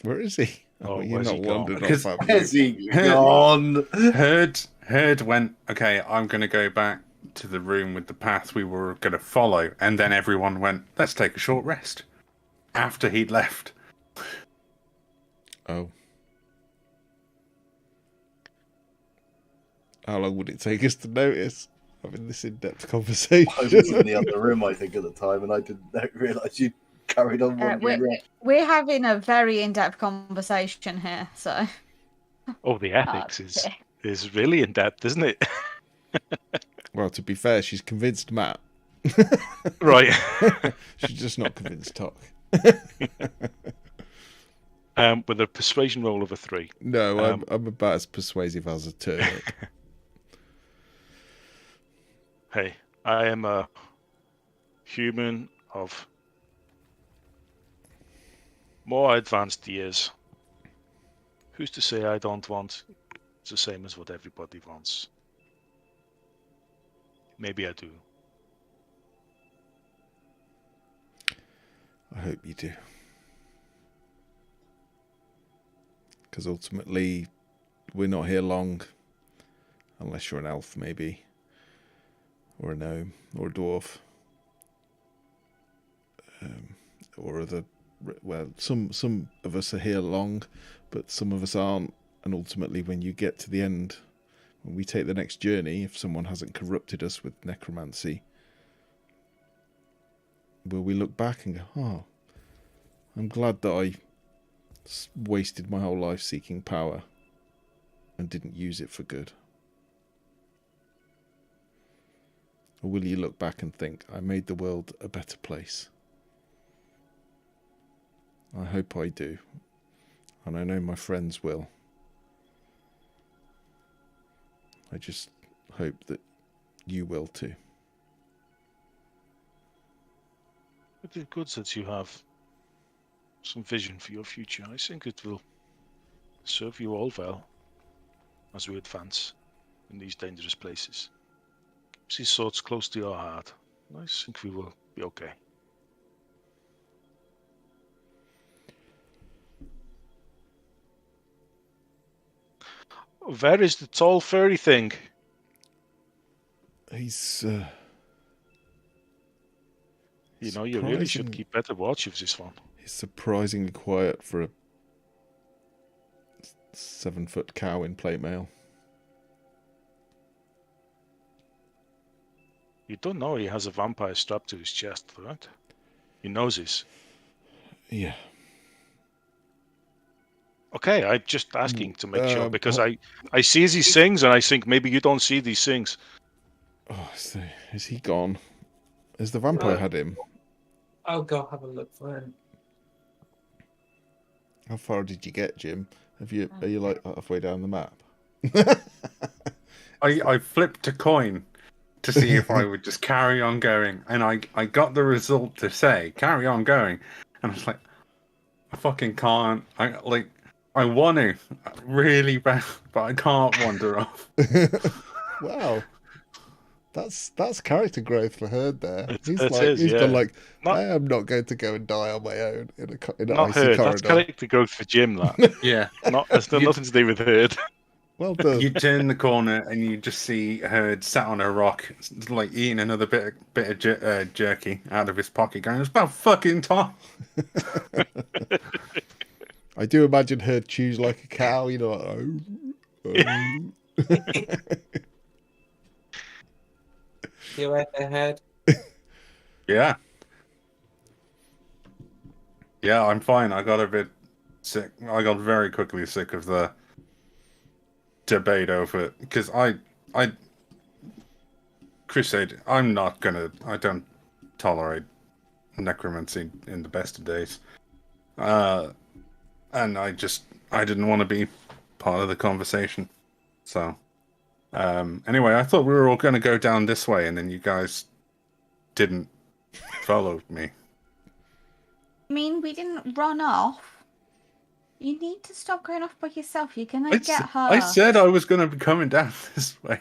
Where is he? Oh, you're not wandered Because off. Where's he gone? Herd went, okay, I'm going to go back to the room with the path we were going to follow. And then everyone went, let's take a short rest. After he'd left. Oh. How long would it take us to notice having this in-depth conversation? I was in the other room, I think, at the time, and I didn't realise you carried on wandering around. We're having a very in-depth conversation here, so. Oh, the ethics is really in depth, isn't it? Well, to be fair, she's convinced Matt. Right. She's just not convinced Talk. With a persuasion roll of a 3. No, I'm about as persuasive as a turnip. Hey, I am a human of more advanced years. Who's to say I don't want the same as what everybody wants? Maybe I do. I hope you do. Because ultimately, we're not here long. Unless you're an elf, maybe. Or a gnome. Or a dwarf. Or other... Well, some of us are here long, but some of us aren't. And ultimately, when you get to the end, when we take the next journey, if someone hasn't corrupted us with necromancy, will we look back and go, oh, I'm glad that I wasted my whole life seeking power and didn't use it for good? Or will you look back and think, I made the world a better place? I hope I do. And I know my friends will. I just hope that you will too. It is good that you have some vision for your future. I think it will serve you all well as we advance in these dangerous places. Keep these thoughts close to your heart. I think we will be okay. Where is the tall furry thing? He's You know, you really should keep better watch of this one. He's surprisingly quiet for a 7-foot cow in plate mail. You don't know he has a vampire strapped to his chest, right? He knows this. Yeah. Okay, I'm just asking to make sure, because I see these things and I think maybe you don't see these things. Oh, is he gone? Has the vampire had him? I'll go have a look for him. How far did you get, Jim? Are you like halfway down the map? I flipped a coin to see if I would just carry on going, and I got the result to say carry on going, and I was like, I fucking can't. I want to really bad, but I can't wander off. Wow, That's character growth for Herd there. It He's is, he's gone yeah. like, Not I am not going to go and die on my own in an not icy Herd. That's corridor. character growth for Jim. That Yeah. There's You- nothing to do with Herd. Well done. You turn the corner and you just see Herd sat on a rock, like eating another bit of jerky out of his pocket, going, "It's about fucking time." I do imagine Herd chews like a cow, you know. Like, You right ahead. Yeah. Yeah, I'm fine. I got a bit sick. I got very quickly sick of the debate over it because I Crusade. I don't tolerate necromancy in the best of days. And I didn't want to be part of the conversation. So, anyway, I thought we were all going to go down this way, and then you guys didn't follow me. I mean, we didn't run off. You need to stop going off by yourself. You're gonna get hurt. I said I was going to be coming down this way.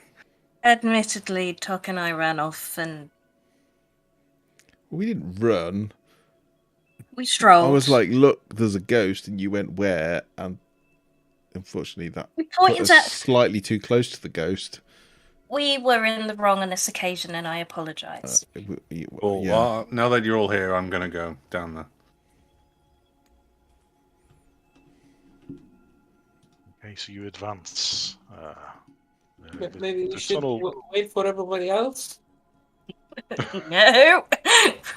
Admittedly, Tok and I ran off and we didn't run. we strolled. I was like, look, there's a ghost, and you went where? And unfortunately, that we put pointed us at. slightly too close to the ghost. We were in the wrong on this occasion, and I apologise. Well, Yeah. now that you're all here, I'm going to go down there. Okay, so you advance. Maybe we the should tunnel wait for everybody else. No.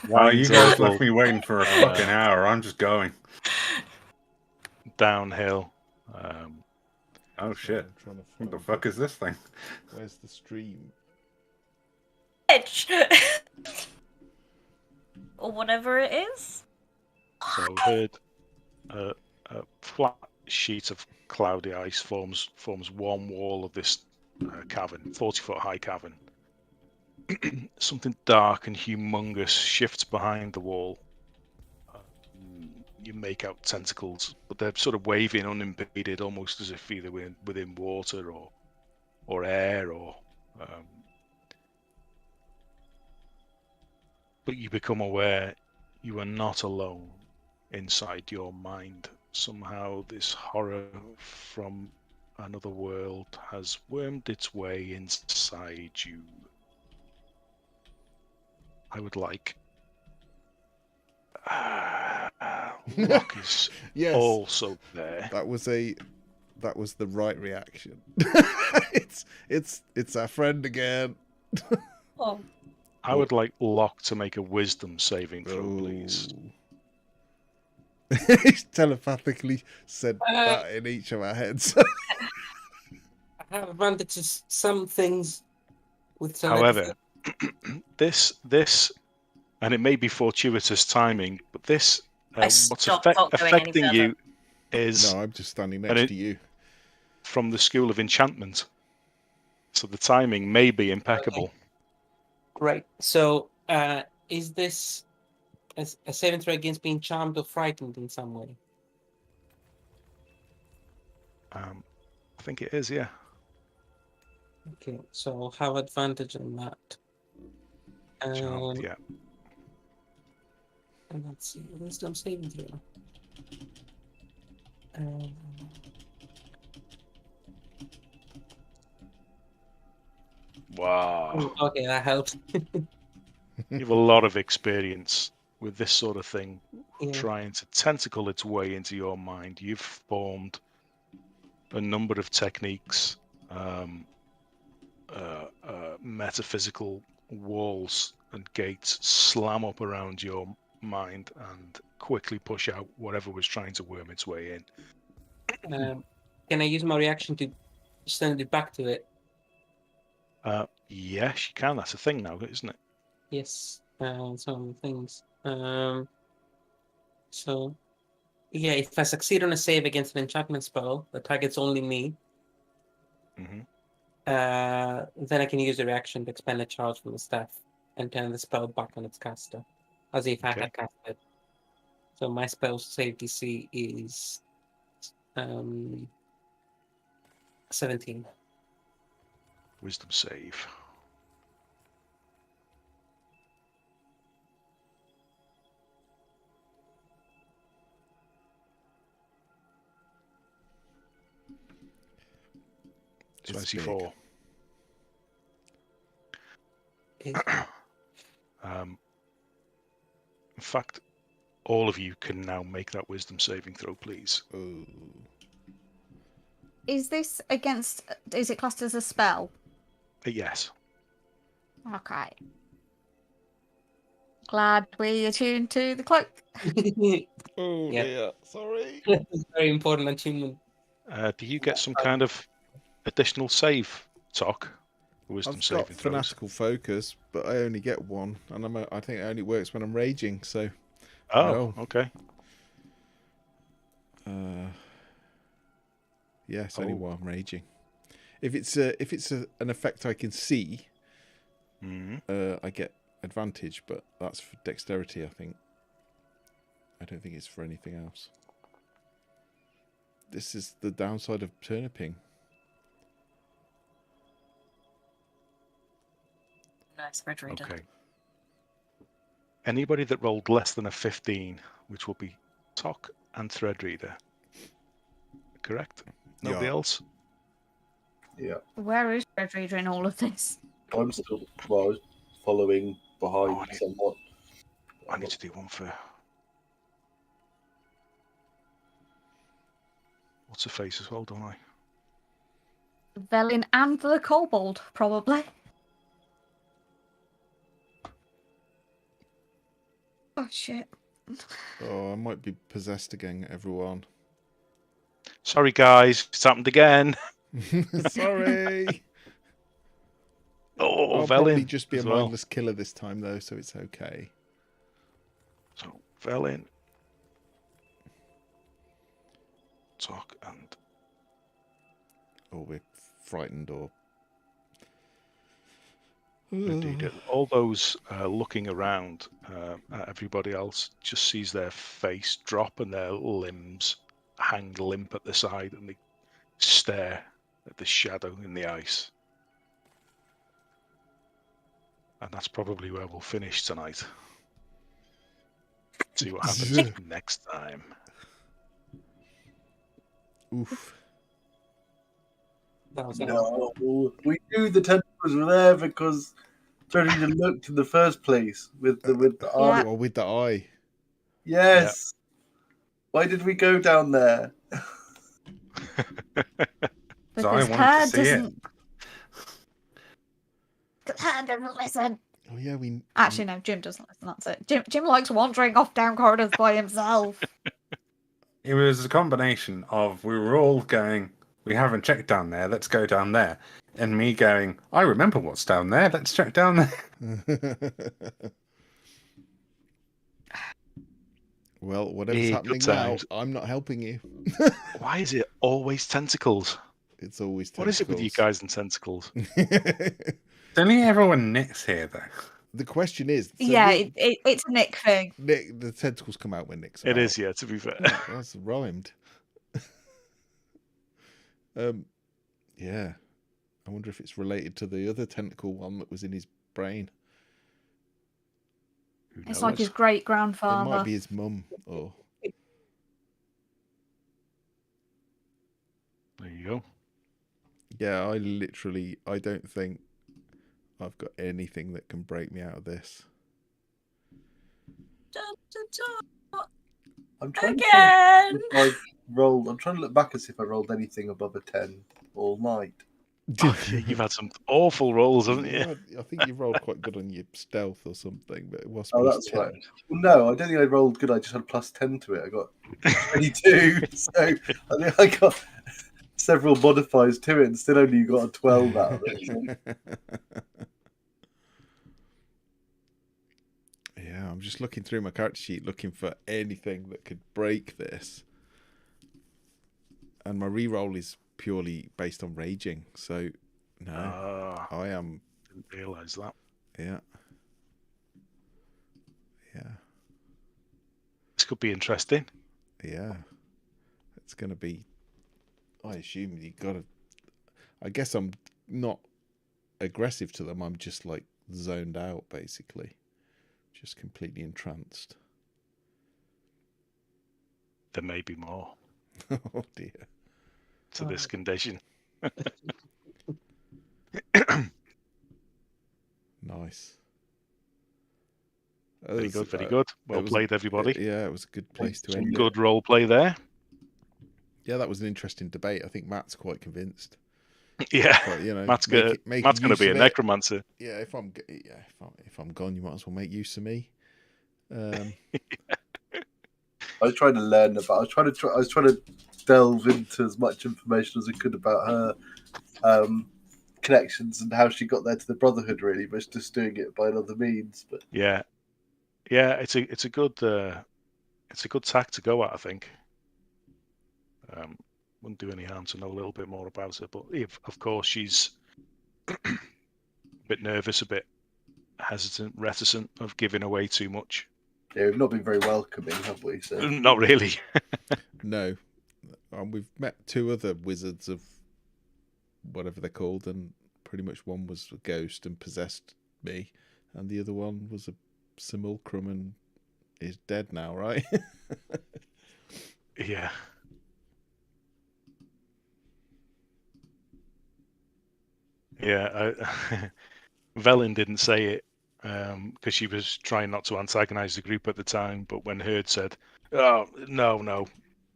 Wow, you winds a guys little left me waiting for a fucking hour. I'm just going. downhill. Oh shit! I'm trying to What the find fuck is this thing? Where's the stream? Edge. Or whatever it is. So Herd, a flat sheet of cloudy ice forms one wall of this cavern, 40-foot high cavern. Something dark and humongous shifts behind the wall. You make out tentacles, but they're sort of waving unimpeded, almost as if either within water or air, or. But you become aware you are not alone inside your mind. Somehow this horror from another world has wormed its way inside you. I would like Locke is Yes, also there. that was the right reaction. it's our friend again. Oh, I would like Locke to make a wisdom saving throw, please. He's telepathically said that in each of our heads. I have advantages some things with some. However, this, and it may be fortuitous timing, but this, what's stopped not going any affecting you is No, I'm just standing next to you. from the School of Enchantment. So the timing may be impeccable. Right. So, is this a saving throw against being charmed or frightened in some way? I think it is, yeah. Okay, so I'll have advantage on that. Charmed, yeah. And let's see, wisdom saving throw. Wow. Okay, that helps. You have a lot of experience with this sort of thing, Yeah. trying to tentacle its way into your mind. You've formed a number of techniques, metaphysical walls and gates slam up around your mind and quickly push out whatever was trying to worm its way in. Can I use my reaction to send it back to it? Yes, you can. That's a thing now, isn't it? Yes. Some things. So, yeah, if I succeed on a save against an enchantment spell that targets only me, Mm-hmm. then I can use the reaction to expend a charge from the staff and turn the spell back on its caster, as if I had cast it. So my spell save DC is 17. Wisdom save. It's 24. Is- In fact, all of you can now make that wisdom saving throw, please. Oh. Is this against? Is it classed as a spell? Yes. Okay. Glad we attuned to the cloak. Oh Yeah. dear. Sorry. Very important achievement. Do you get some kind of additional save, Tok? Wisdom I've saving got throws. fanatical focus, but I only get one, and I think it only works when I'm raging. So. Oh, No. okay. Yes, only Oh. while I'm raging. If it's an effect I can see, I get advantage, but that's for dexterity, I think. I don't think it's for anything else. This is the downside of turniping. Nice red reader. Okay. Anybody that rolled less than a 15, which will be Tok and Threadreader. Correct? Nobody Yeah. else? Yeah. Where is Red Reader in all of this? I'm still I was following behind Oh, I need- somewhat. I need to do one for... What's her face as well, don't I? Velin and the kobold, probably. Oh shit. Oh, I might be possessed again, everyone. Sorry, guys. It's happened again. Sorry. Oh, I'll probably Velin just be a as well. mindless killer this time, though, so it's okay. So, Velin. Tok and... Or we're frightened, or... Indeed. All those looking around at everybody else just sees their face drop and their limbs hang limp at the side, and they stare at the shadow in the ice. And that's probably where we'll finish tonight. See what happens next time. Oof. That was No, we knew the tentacles were there because Threadreader looked in the first place with the eye. Or with the eye. Yes. Why did we go down there? So I Because wanted to her see it. doesn't. Her doesn't listen. Oh, yeah, we... Actually, no, Jim doesn't listen. That's it. Jim likes wandering off down corridors by himself. It was a combination of we were all going, we haven't checked down there, let's go down there. And me going, I remember what's down there, let's check down there. Well, whatever's Yeah, happening good now, times. I'm not helping you. Why is it always tentacles? It's always tentacles. What is it with you guys and tentacles? It's only everyone knits here, though. The question is... so Yeah, will it's a Nick thing. Nick, the tentacles come out when Nick's It out. is, yeah, to be fair. That's rhymed. Yeah. I wonder if it's related to the other tentacle one that was in his brain. Who It's knows? like his great It grandfather. might be his mum. Or There you go. yeah, I don't think I've got anything that can break me out of this. I'm trying Again! to think if I'm trying to look back and see if I rolled anything above a 10 all night. Oh, yeah, you've had some awful rolls, haven't you? I think you rolled quite good on your stealth or something, but it was Oh, plus that's 10. right. Well, no, I don't think I rolled good. I just had plus 10 to it. I got 22. So I think I got several modifiers to it and still only got a 12 out of it. So. Yeah, I'm just looking through my character sheet looking for anything that could break this. And my reroll is purely based on raging, so no. I am... Didn't realise that. Yeah. Yeah. This could be interesting. Yeah. It's going to be... I assume you got to... I guess I'm not aggressive to them. I'm just like zoned out, basically. Just completely entranced. There may be more Oh, dear. to this condition. Nice. Very good, very good. Well played, everybody. Yeah, it was a good place to Some end it. good role play there. Yeah, that was an interesting debate. I think Matt's quite convinced. Yeah, But, you know, Matt's going to be a necromancer. Yeah, if I'm gone, you might as well make use of me. I was trying to learn about. I was trying to delve into as much information as I could about her connections and how she got there to the Brotherhood. Really, but just doing it by other means. But yeah, it's a good tack to go at. I think. Wouldn't do any harm to know a little bit more about her, but of course she's a bit nervous, a bit hesitant, reticent of giving away too much. Yeah, we've not been very welcoming, have we? So not really. No, we've met 2 other wizards of whatever they're called, and pretty much one was a ghost and possessed me, and the other one was a simulacrum and is dead now, right? Yeah. Yeah, Velen didn't say it because she was trying not to antagonize the group at the time, but when Herd said, "Oh, no,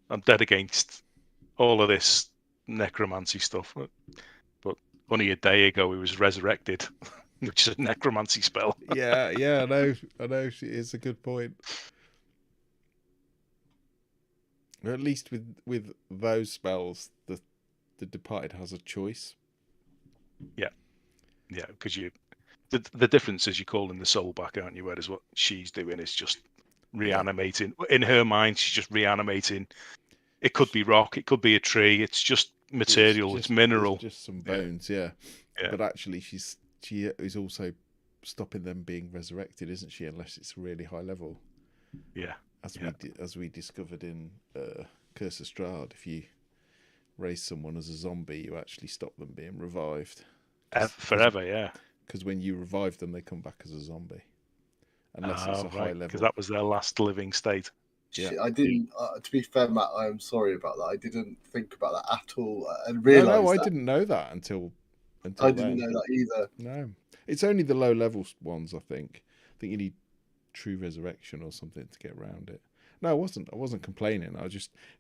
I'm dead against all of this necromancy stuff," but only a day ago he was resurrected, which is a necromancy spell. yeah, I know. It's a good point. At least with those spells, the departed has a choice. Yeah, because the difference is you're calling the soul back, aren't you? Whereas what she's doing is just reanimating. In her mind, she's just reanimating. It could be rock, it could be a tree. It's just material. It's mineral. It's just some bones, yeah. But actually, she is also stopping them being resurrected, isn't she? Unless it's a really high level. Yeah. As we discovered in Curse of Strahd, if you raise someone as a zombie, you actually stop them being revived. Forever, yeah. Because when you revive them, they come back as a zombie. Unless it's a high level. Because that was their last living state. Yeah. I didn't. To be fair, Matt, I am sorry about that. I didn't think about that at all, and realised. No, I didn't know that until I didn't know that either. No, it's only the low level ones. I think you need true resurrection or something to get around it. No, I wasn't complaining.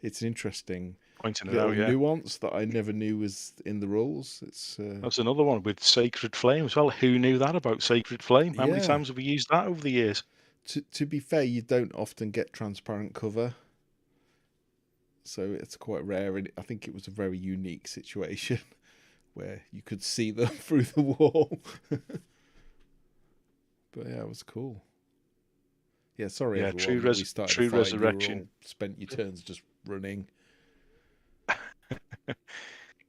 It's an interesting nuance that I never knew was in the rules. That's another one with Sacred Flame as well. Who knew that about Sacred Flame? How many times have we used that over the years? To be fair, you don't often get transparent cover, so it's quite rare. And I think it was a very unique situation where you could see them through the wall. But yeah, it was cool. Yeah, sorry everyone. We started true a fight, resurrection. You all spent your turns just running.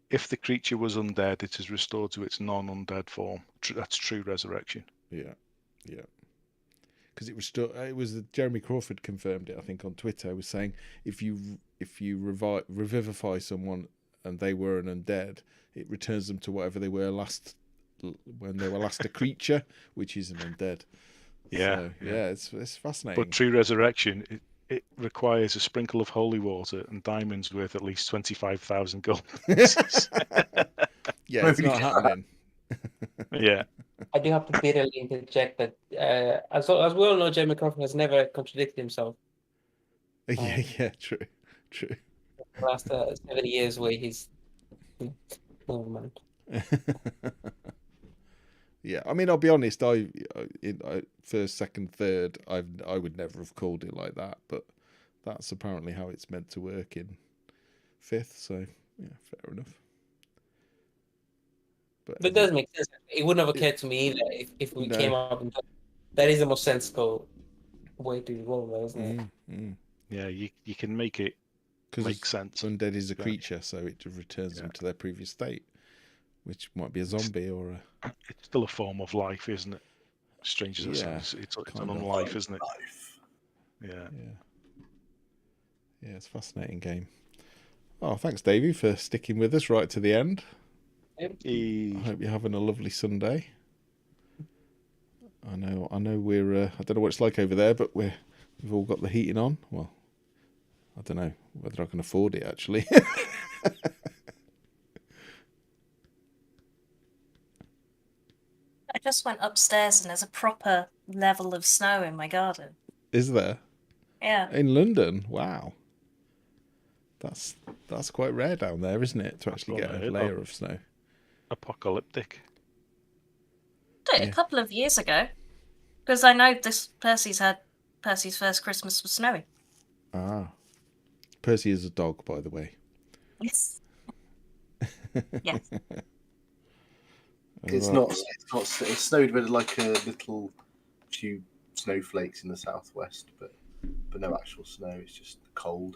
If the creature was undead, it is restored to its non-undead form. That's true resurrection. Yeah. Because it was Jeremy Crawford confirmed it. I think on Twitter, was saying if you revivify someone and they were an undead, it returns them to whatever they were when they were last a creature, which is an undead. Yeah, so, it's fascinating. But true resurrection, it requires a sprinkle of holy water and diamonds worth at least 25,000 gold. Yeah, it's not happening. Yeah. I do have to bitterly interject that, as we all know, Jeremy Crawford has never contradicted himself. Yeah, true. The last 7 years where he's... Never mind. Yeah, I mean, I'll be honest. I first, second, third, I would never have called it like that, but that's apparently how it's meant to work in fifth. So yeah, fair enough. But it does make sense. It wouldn't have occurred to me either if we came up and that is the most sensible way to roll, isn't it? Yeah, you can make it make sense. Undead is a creature, so it returns them to their previous state, which might be a zombie or a... It's still a form of life, isn't it? Strange as it sounds, it's an unlife, isn't it? Yeah. Yeah, it's a fascinating game. Oh, thanks, Davey, for sticking with us right to the end. I hope you're having a lovely Sunday. I know we're... I don't know what it's like over there, but we've all got the heating on. Well, I don't know whether I can afford it, actually. I just went upstairs and there's a proper level of snow in my garden. Is there? Yeah. In London? Wow. That's quite rare down there, isn't it? To actually That's get what I a heard layer of. of snow. Apocalyptic. Did it Yeah. a couple of years ago. Because I know Percy's first Christmas was snowy. Ah. Percy is a dog, by the way. Yes. Yes. It's Right. not. It snowed with like a little few snowflakes in the southwest, but no actual snow. It's just cold.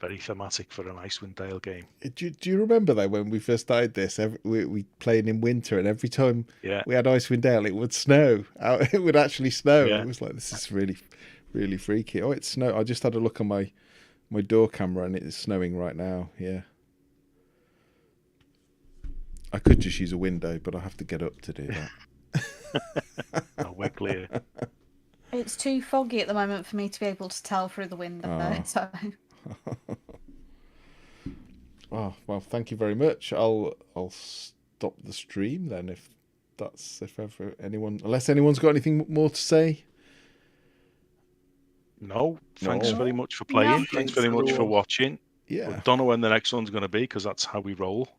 Very thematic for an Icewind Dale game. Do you remember though when we first started this? We played in winter, and every time Yeah. we had Icewind Dale, it would snow. It would actually snow. Yeah. It was like, this is really, really freaky. Oh, it's snow. I just had a look on my door camera, and it's snowing right now. Yeah. I could just use a window, but I have to get up to do that. Oh, we're clear. It's too foggy at the moment for me to be able to tell through the window. Oh. So Oh, well, thank you very much. I'll stop the stream then if ever anyone, unless anyone's got anything more to say. No, thanks No. very much for playing. No. Thanks very much for watching. Yeah. Don't know when the next one's going to be because that's how we roll.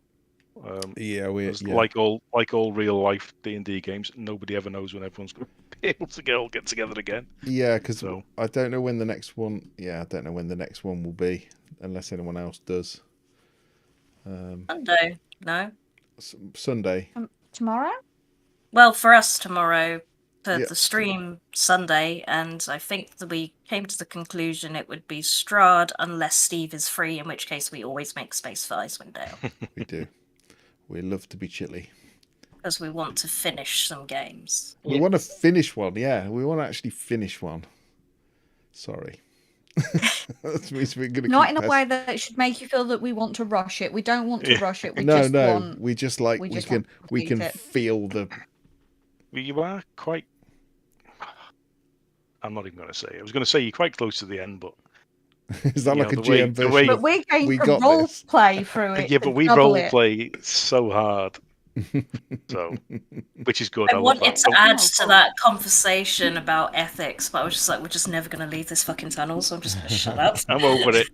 Yeah, Like all real life D&D games, nobody ever knows when everyone's going to be able to get together again. Yeah, because So I don't know when the next one. Yeah, I don't know when the next one will be, unless anyone else does. Monday, no. Sunday. tomorrow? Well, for us tomorrow, for Yeah. the stream Sunday, and I think that we came to the conclusion it would be Strahd unless Steve is free, in which case we always make space for Icewind Dale. We do. We love to be chilly. Because we want to finish some games. We want to finish one. Yeah, we want to actually finish one. Sorry. That means we're gonna Not keep in a way that should make you feel that we want to rush it. We don't want to Yeah. rush it. We No, just no. want. We just like we we just can want to we complete can it. feel the. you are quite. I'm not even going to say it. I was going to say you're quite close to the end, but Is that You like know, a the way- GM the version? way- But we're going We to got role this. play through it. yeah, to but we double role it. play so hard, so which is good. I love wanted that. to Don't- add Oh, to cool. that conversation about ethics, but I was just like, we're just never going to leave this fucking tunnel, so I'm just going to shut up. I'm over it.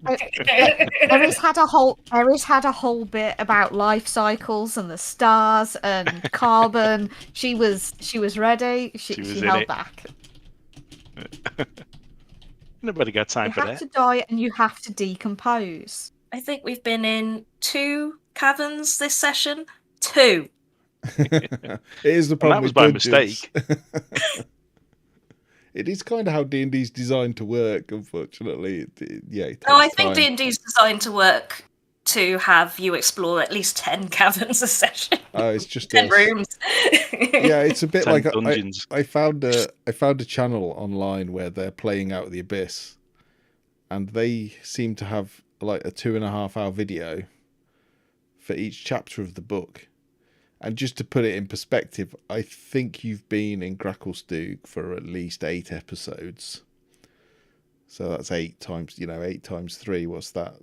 Eris had a whole bit about life cycles and the stars and carbon. She was ready. She was She in held it. back. Nobody got time You for have that. to die and you have to decompose. I think we've been in 2 caverns this session. 2. It is the And problem that was with by dungeons. It is kind of how D&D's designed to work. Unfortunately, yeah. It No, I takes think time. D&D's designed to work to have you explore at least 10 caverns a session. Oh, it's just 10 us. rooms. Yeah, it's a bit 10 like dungeons. I found a channel online where they're playing Out of the Abyss, and they seem to have like a 2.5 hour video for each chapter of the book. And just to put it in perspective, I think you've been in Gracklestugh for at least 8 episodes. So that's 8 times 3. What's that?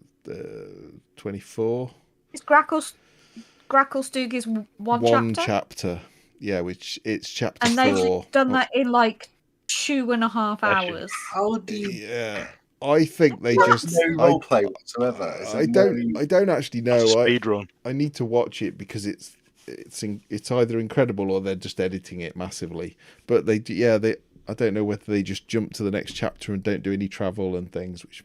24. Is Gracklestugh is one chapter? Yeah, which it's chapter And 4. they've done that in like 2.5 Bless you. hours. How do you? Yeah, I think they There's just. no role play whatsoever. Is I there don't. no- I don't actually know. Speed run. I need to watch it because it's either incredible or they're just editing it massively. But they I don't know whether they just jump to the next chapter and don't do any travel and things, which,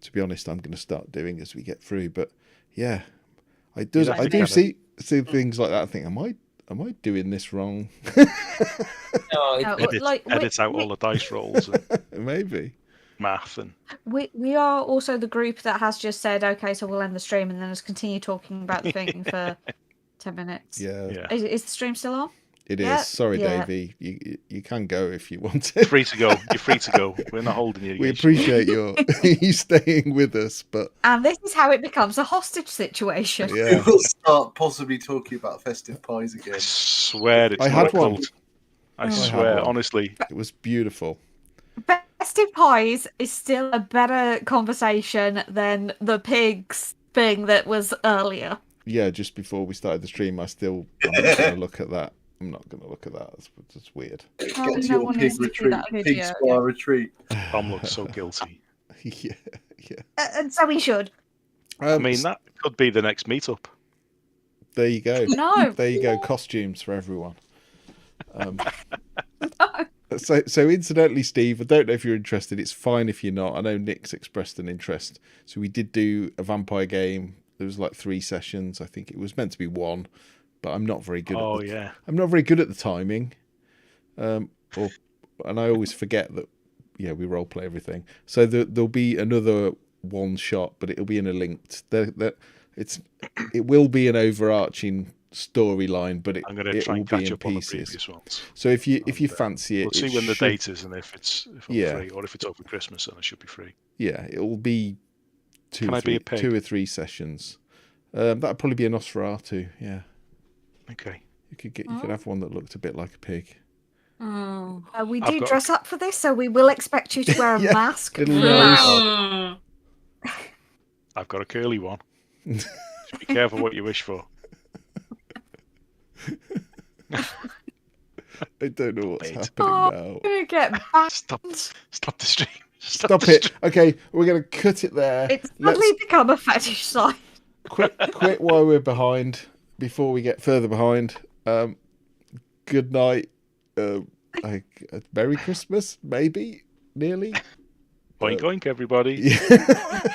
to be honest, I'm going to start doing as we get through. But yeah, I do see things like that. I think, am I doing this wrong? No, Edits out all the dice rolls and Maybe. math and We are also the group that has just said, okay, so we'll end the stream and then just continue talking about the thing for 10 minutes. Yeah, Is the stream still on? it is. Yeah, Sorry, yeah. Davey. You can go if you want to. free to go. You're free to go. We're not holding you. We against appreciate you staying with us, but And this is how it becomes a hostage situation. yeah. We'll start possibly talking about festive pies I again. swear it's I not had a one. cult. I had swear, one. honestly. It was beautiful. Festive pies is still a better conversation than the pigs thing that was earlier. yeah, just before we started the stream, I'm not going to look at that. I'm not going to look at that. That's weird. Get Oh, to no your one pig needs to see retreat, that pig video. squire retreat. Tom looks so guilty. Yeah. And so he should. I mean, that could be the next meetup. There you go. No. There you go. Costumes for everyone. No. So incidentally, Steve, I don't know if you're interested. It's fine if you're not. I know Nick's expressed an interest. So we did do a vampire game. There was like 3 sessions. I think it was meant to be 1, but I'm not very good. I'm not very good at the timing. And I always forget that. Yeah, we role play everything. So there'll be another one shot, but it'll be in a linked. It will be an overarching storyline, but I'm going to try will and catch be in up on the pieces. previous ones. So if you fancy it, we'll see when the date is and if I'm free, or if it's over Christmas, then I should be free. Yeah, it will be 2 or 3 sessions. That'd probably be a Nosferatu. Yeah. Okay. You could have one that looked a bit like a pig. We do dress up for this, so we will expect you to wear a mask. Little nose. I've got a curly one. Just be careful what you wish for. I don't know what's happening now. I'm gonna get back. Stop the stream. Stop it. Okay, we're going to cut it there. It's suddenly become a fetish site. Quit while we're behind, before we get further behind. Good night. Merry Christmas, maybe, nearly. Boink, boink, everybody. Yeah.